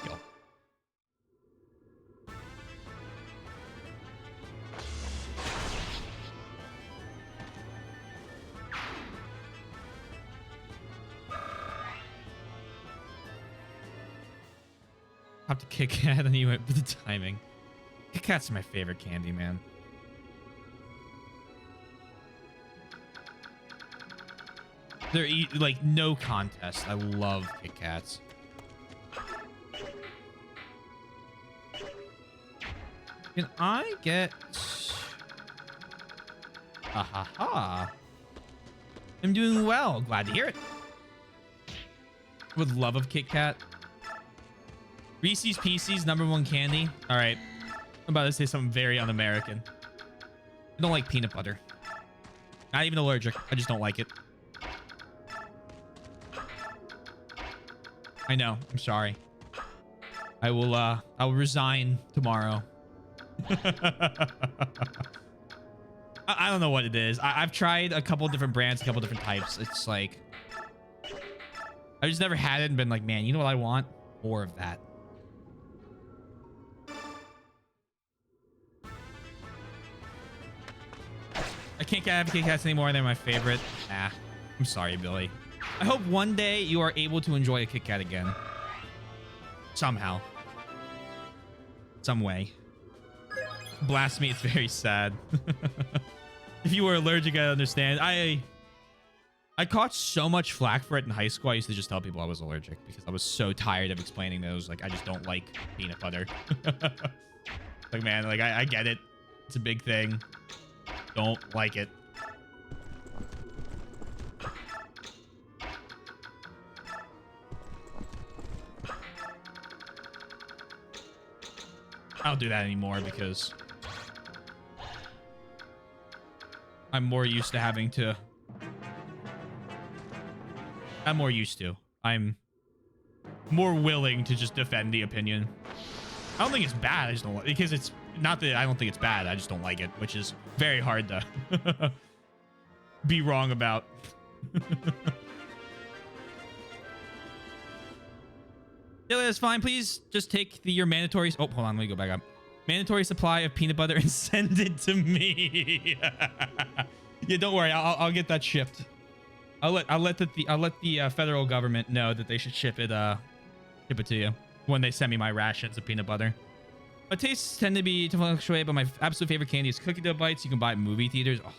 Go. Have to Kit Kat and you went with the timing. Kit Kat's my favorite candy, man. They're like no contest. I love Kit Kats. Can I get? Ha. I'm doing well. Glad to hear it. With love of Kit Kat. Reese's Pieces, #1 candy. All right. I'm about to say something very un-American. I don't like peanut butter. Not even allergic. I just don't like it. I know. I'm sorry. I will resign tomorrow. I don't know what it is. I've tried a couple different brands, a couple different types. It's like I just never had it and been like, man, you know what I want? More of that. I can't have Kit Kats anymore. They're my favorite. Ah, I'm sorry, Billy. I hope one day you are able to enjoy a Kit Kat again. Somehow. Some way. Blast me, it's very sad. If you were allergic, I understand. I caught so much flack for it in high school. I used to just tell people I was allergic because I was so tired of explaining those. Like, I just don't like peanut butter. Like, man, like, I get it. It's a big thing. Don't like it. I don't do that anymore because I'm more used to having to. I'm more used to. I'm more willing to just defend the opinion. I don't think it's bad. I just don't like because it's not that I don't think it's bad. I just don't like it, which is very hard to be wrong about. Yeah, that's fine. Please just take your mandatory. Oh, hold on. Let me go back up. Mandatory supply of peanut butter and send it to me. Yeah, don't worry. I'll get that shipped. I'll let the federal government know that they should ship it to you when they send me my rations of peanut butter. My tastes tend to fluctuate, but my absolute favorite candy is cookie dough bites. You can buy at movie theaters. Oh.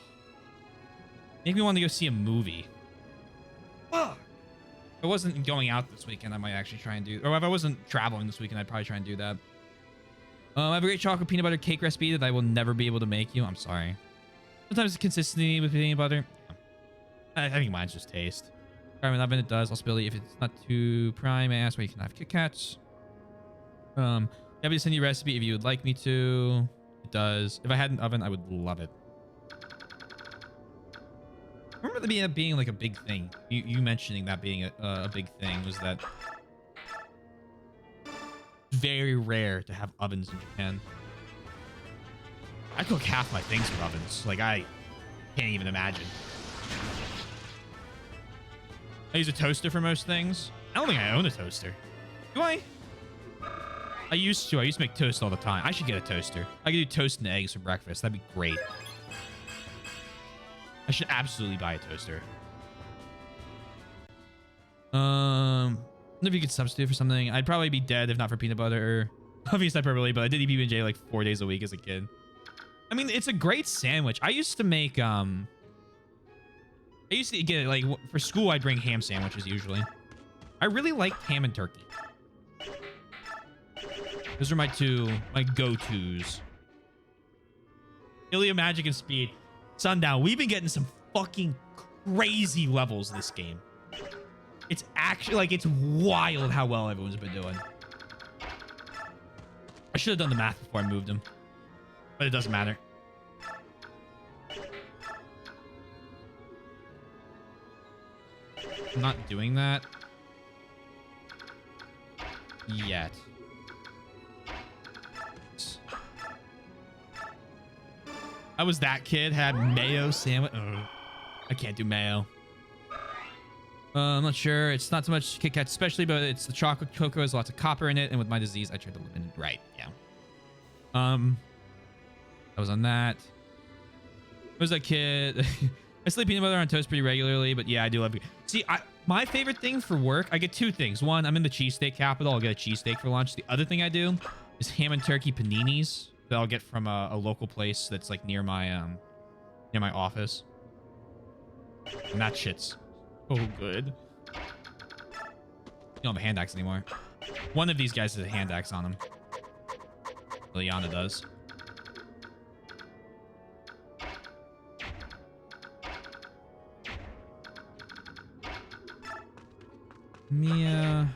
Make me want to go see a movie. Oh. If I wasn't going out this weekend, I might actually try and do, or if I wasn't traveling this weekend, I'd probably try and do that. I have a great chocolate peanut butter cake recipe that I will never be able to make you. I'm sorry. Sometimes the consistency with peanut butter. I think mine's just taste. Caramel oven, it does. I'll spill it if it's not too prime. I asked why you can have Kit Kats. Happy to send you a recipe if you would like me to. It does. If I had an oven, I would love it. I remember that being like a big thing. You mentioning that being a big thing was that very rare to have ovens in Japan. I cook half my things with ovens. Like, I can't even imagine. I use a toaster for most things. I don't think I own a toaster. Do I? I used to. I used to make toast all the time. I should get a toaster. I could do toast and eggs for breakfast. That'd be great. I should absolutely buy a toaster. If you could substitute for something, I'd probably be dead if not for peanut butter. Obviously hyperbole, but I did eat PB&J like 4 days a week as a kid. I mean, it's a great sandwich. I used to make I used to get, like, for school I'd bring ham sandwiches usually. I really liked ham and turkey. Those are my go-tos. Ilya, Magic, and Speed. Sundown, we've been getting some fucking crazy levels this game. It's actually, like, it's wild how well everyone's been doing. I should have done the math before I moved him. But it doesn't matter. I'm not doing that yet. I was that kid, had mayo sandwich. Ugh. I can't do mayo. I'm not sure. It's not so much Kit Kat especially, but it's the chocolate cocoa has lots of copper in it, and with my disease, I tried to live in it. Right, yeah. I was on that. I was that kid. I sleep peanut butter on toast pretty regularly, but yeah, I do love it. See, my favorite thing for work, I get two things. One, I'm in the cheesesteak capital. I'll get a cheesesteak for lunch. The other thing I do is ham and turkey paninis that I'll get from a local place that's like near my office. And that shit's so good. You don't have a hand axe anymore. One of these guys has a hand axe on him. Liliana does. Mia.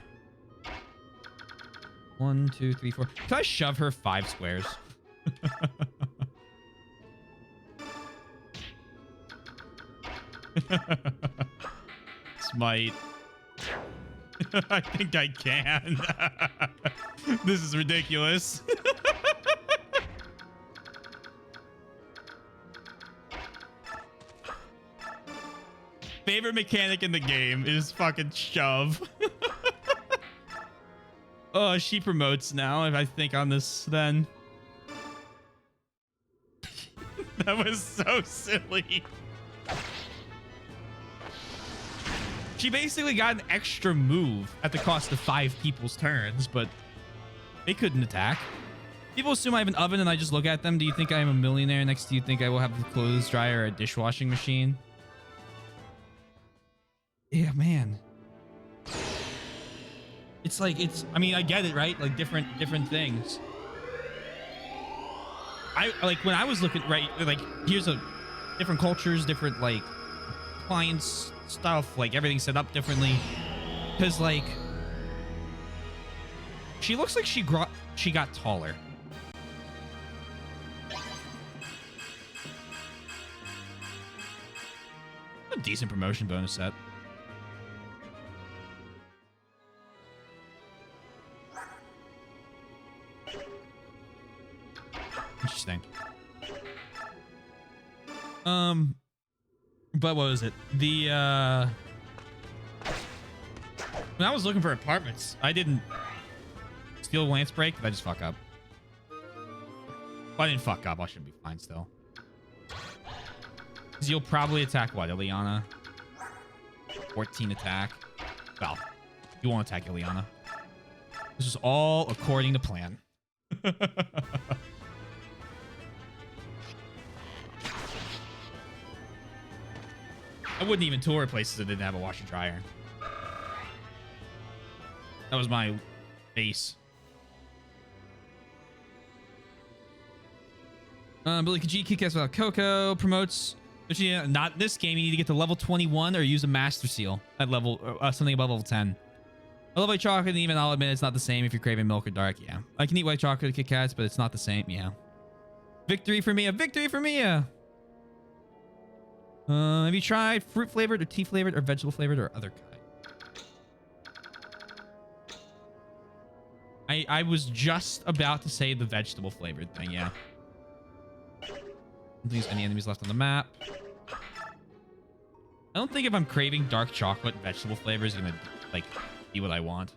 1, 2, 3, 4. Can I shove her 5 squares? Smite. I think I can. This is ridiculous. Favorite mechanic in the game is fucking shove. Oh, she promotes now, if I think on this then. That was so silly. She basically got an extra move at the cost of 5 people's turns, but they couldn't attack. People assume I have an oven and I just look at them. Do you think I am a millionaire? Next, do you think I will have a clothes dryer or a dishwashing machine? Yeah, man. It's like, I mean, I get it, right? Like different things. I like when I was looking, right? Like here's different cultures, different like appliance stuff, like everything's set up differently. Cause like, she looks like she got taller. A decent promotion bonus set. Interesting. But what was it? When I was looking for apartments, I didn't steal Lance Break. Did I just fuck up? Well, I didn't fuck up. I should be fine still. Because you'll probably attack what, Ileana? 14 attack. Well, you won't attack Ileana. This is all according to plan. I wouldn't even tour places that didn't have a washer dryer. That was my base. Billy Kajiki kicks without Coco promotes. Actually, not this game. You need to get to level 21 or use a Master Seal at level something above level 10. I love white chocolate, and even I'll admit it's not the same if you're craving milk or dark. Yeah, I can eat white chocolate Kit Kats, but it's not the same. Yeah. Victory for Mia! Victory for Mia! Have you tried fruit flavored or tea flavored or vegetable flavored or other kind? I was just about to say the vegetable flavored thing. Yeah. I don't think there's any enemies left on the map. I don't think if I'm craving dark chocolate, vegetable flavor is gonna like be what I want.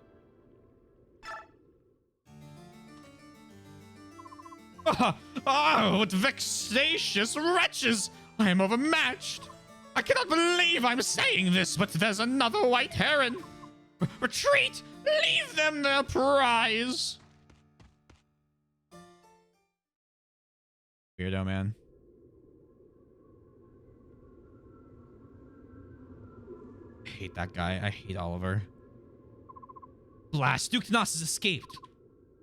What vexatious wretches! I am overmatched. I cannot believe I'm saying this, but there's another white heron. Retreat! Leave them their prize. Weirdo, man. I hate that guy. I hate Oliver. Blast! Duke Knos has escaped.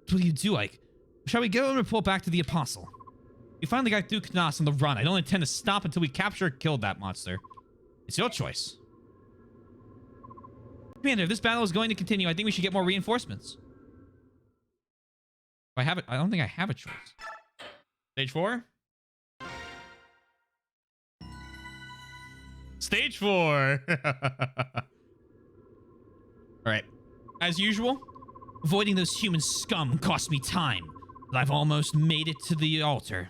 What do you do, Ike? Shall we go and report back to the Apostle? We finally got Duke Knos on the run. I don't intend to stop until we capture or kill that monster. It's your choice. Commander, if this battle is going to continue, I think we should get more reinforcements. If I have it, I don't think I have a choice. Stage 4? Stage 4! Alright. As usual, avoiding those human scum cost me time, but I've almost made it to the altar.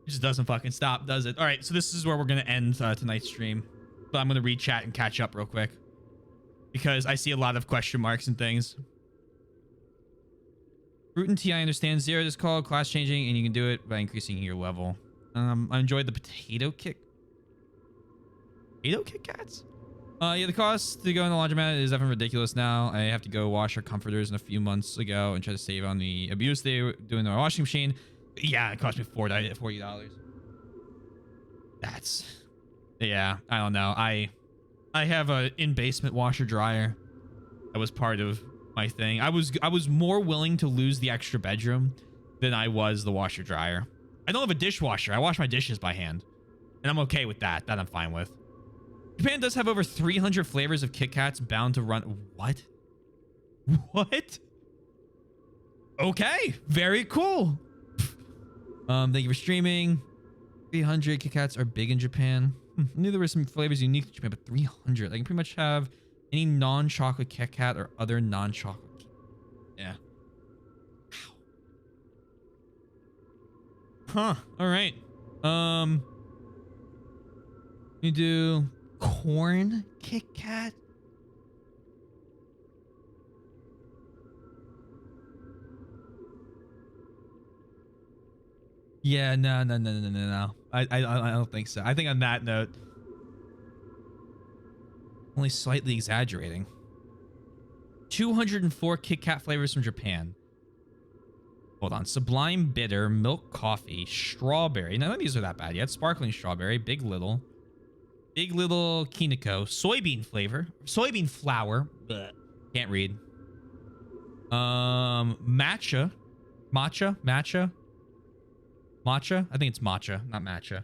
It just doesn't fucking stop, does it? Alright, so this is where we're gonna end tonight's stream. So I'm gonna read chat and catch up real quick, because I see a lot of question marks and things. Root and T, I understand. Zero is called class changing, and you can do it by increasing your level. I enjoyed the potato Kit Kats? Yeah, the cost to go in the laundromat is definitely ridiculous now. I have to go wash our comforters a few months ago and try to save on the abuse they were doing in our washing machine. Yeah, it cost me $40. That's... Yeah, I don't know. I have a in-basement washer dryer. That was part of my thing. I was more willing to lose the extra bedroom than I was the washer dryer. I don't have a dishwasher. I wash my dishes by hand. And I'm okay with that. That I'm fine with. Japan does have over 300 flavors of Kit Kats bound to run. What? What? Okay. Very cool. Thank you for streaming. 300 Kit Kats are big in Japan. I knew there were some flavors unique to Japan, but 300. I can pretty much have any non-chocolate Kit Kat or other non-chocolate. Yeah. Huh. All right. You do corn Kit Kat. Yeah, no. I don't think so. I think on that note, only slightly exaggerating. 204 Kit Kat flavors from Japan. Hold on. Sublime Bitter, Milk Coffee, Strawberry. None of these are that bad yet. Sparkling Strawberry, Big Little Kiniko, Soybean Flavor, Soybean Flour. Blech. Can't read. Matcha. I think it's matcha, not matcha.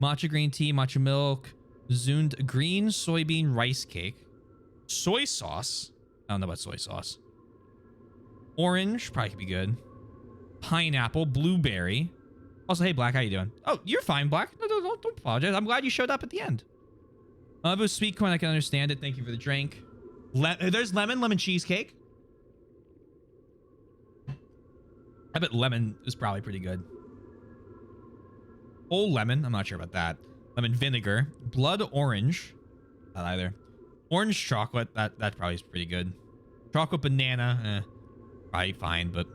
Matcha green tea, matcha milk, Zund green soybean rice cake, soy sauce. I don't know about soy sauce. Orange probably could be good. Pineapple, blueberry. Also, hey Black, how you doing? Oh, you're fine, Black. No, don't apologize. I'm glad you showed up at the end. If it was sweet corn, I can understand it. Thank you for the drink. There's lemon cheesecake. I bet lemon is probably pretty good. Whole lemon. I'm not sure about that. Lemon vinegar. Blood orange. Not either. Orange chocolate. That probably is pretty good. Chocolate banana. Probably fine, but...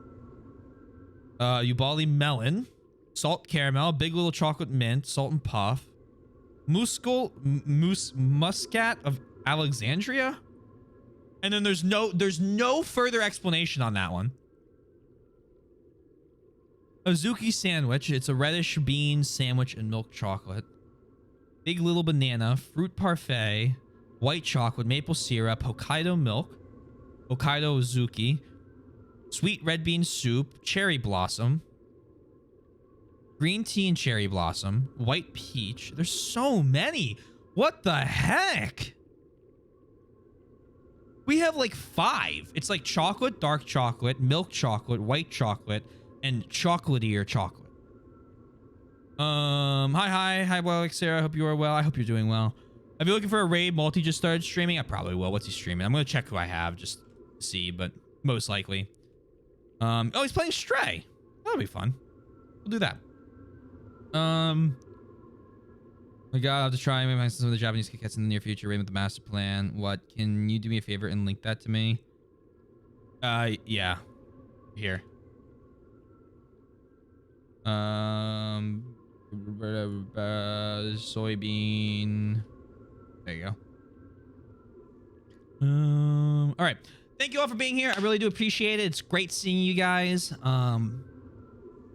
Ubali melon. Salt caramel. Big Little chocolate mint. Salt and puff. Muscat of Alexandria. And then there's no further explanation on that one. Azuki sandwich. It's a reddish bean sandwich and milk chocolate. Big Little banana. Fruit parfait. white chocolate, maple syrup, Hokkaido milk, Hokkaido Uzuki, sweet red bean soup, cherry blossom, green tea and cherry blossom, white peach. There's so many. What the heck? We have like 5. It's like chocolate, dark chocolate, milk chocolate, white chocolate, and chocolatier chocolate. Hi, well, Sarah. I hope you are well. I hope you're doing well. If you're looking for a raid, Multi just started streaming. I probably will. What's he streaming? I'm gonna check who I have just to see, but most likely. Oh, he's playing Stray. That'll be fun. We'll do that. My God, I'll have to try and make some of the Japanese Kit Kats in the near future. Raid with the master plan. What? Can you do me a favor and link that to me? Yeah. Here. Soybean. There you go. All right. Thank you all for being here. I really do appreciate it. It's great seeing you guys.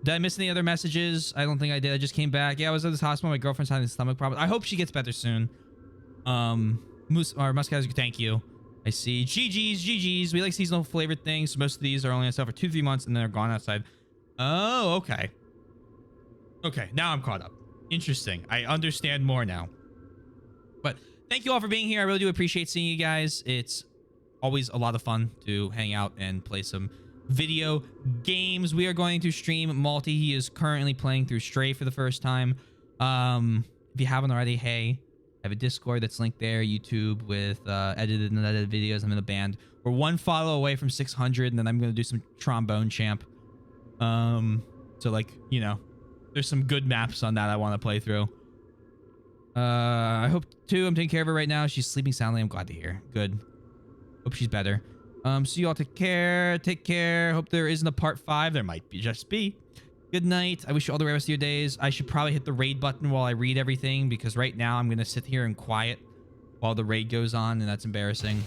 Did I miss any other messages? I don't think I did. I just came back. Yeah, I was at this hospital. My girlfriend's having stomach problems. I hope she gets better soon. Muscats, thank you. I see. GG's. We like seasonal flavored things. So most of these are only on sale for 2-3 months and then they're gone outside. Oh, okay. Okay, now I'm caught up. Interesting. I understand more now. But thank you all for being here. I really do appreciate seeing you guys. It's always a lot of fun to hang out and play some video games. We are going to stream Multi. He is currently playing through Stray for the first time. If you haven't already, hey, I have a Discord that's linked there, YouTube with edited and unedited videos. I'm in a band. We're 1 follow away from 600, and then I'm going to do some trombone champ. So like, you know, there's some good maps on that I want to play through. I hope too. I'm taking care of her right now. She's sleeping soundly. I'm glad to hear. Good. Hope she's better. So you all take care. Take care. Hope there isn't a part 5. There might be. Just be. Good night. I wish you all the rest of your days. I should probably hit the raid button while I read everything because right now I'm going to sit here in quiet while the raid goes on, and that's embarrassing.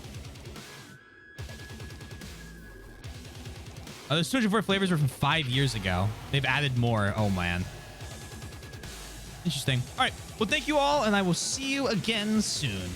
Those 204 flavors were from 5 years ago. They've added more. Oh, man. Interesting. All right. Well, thank you all, and I will see you again soon.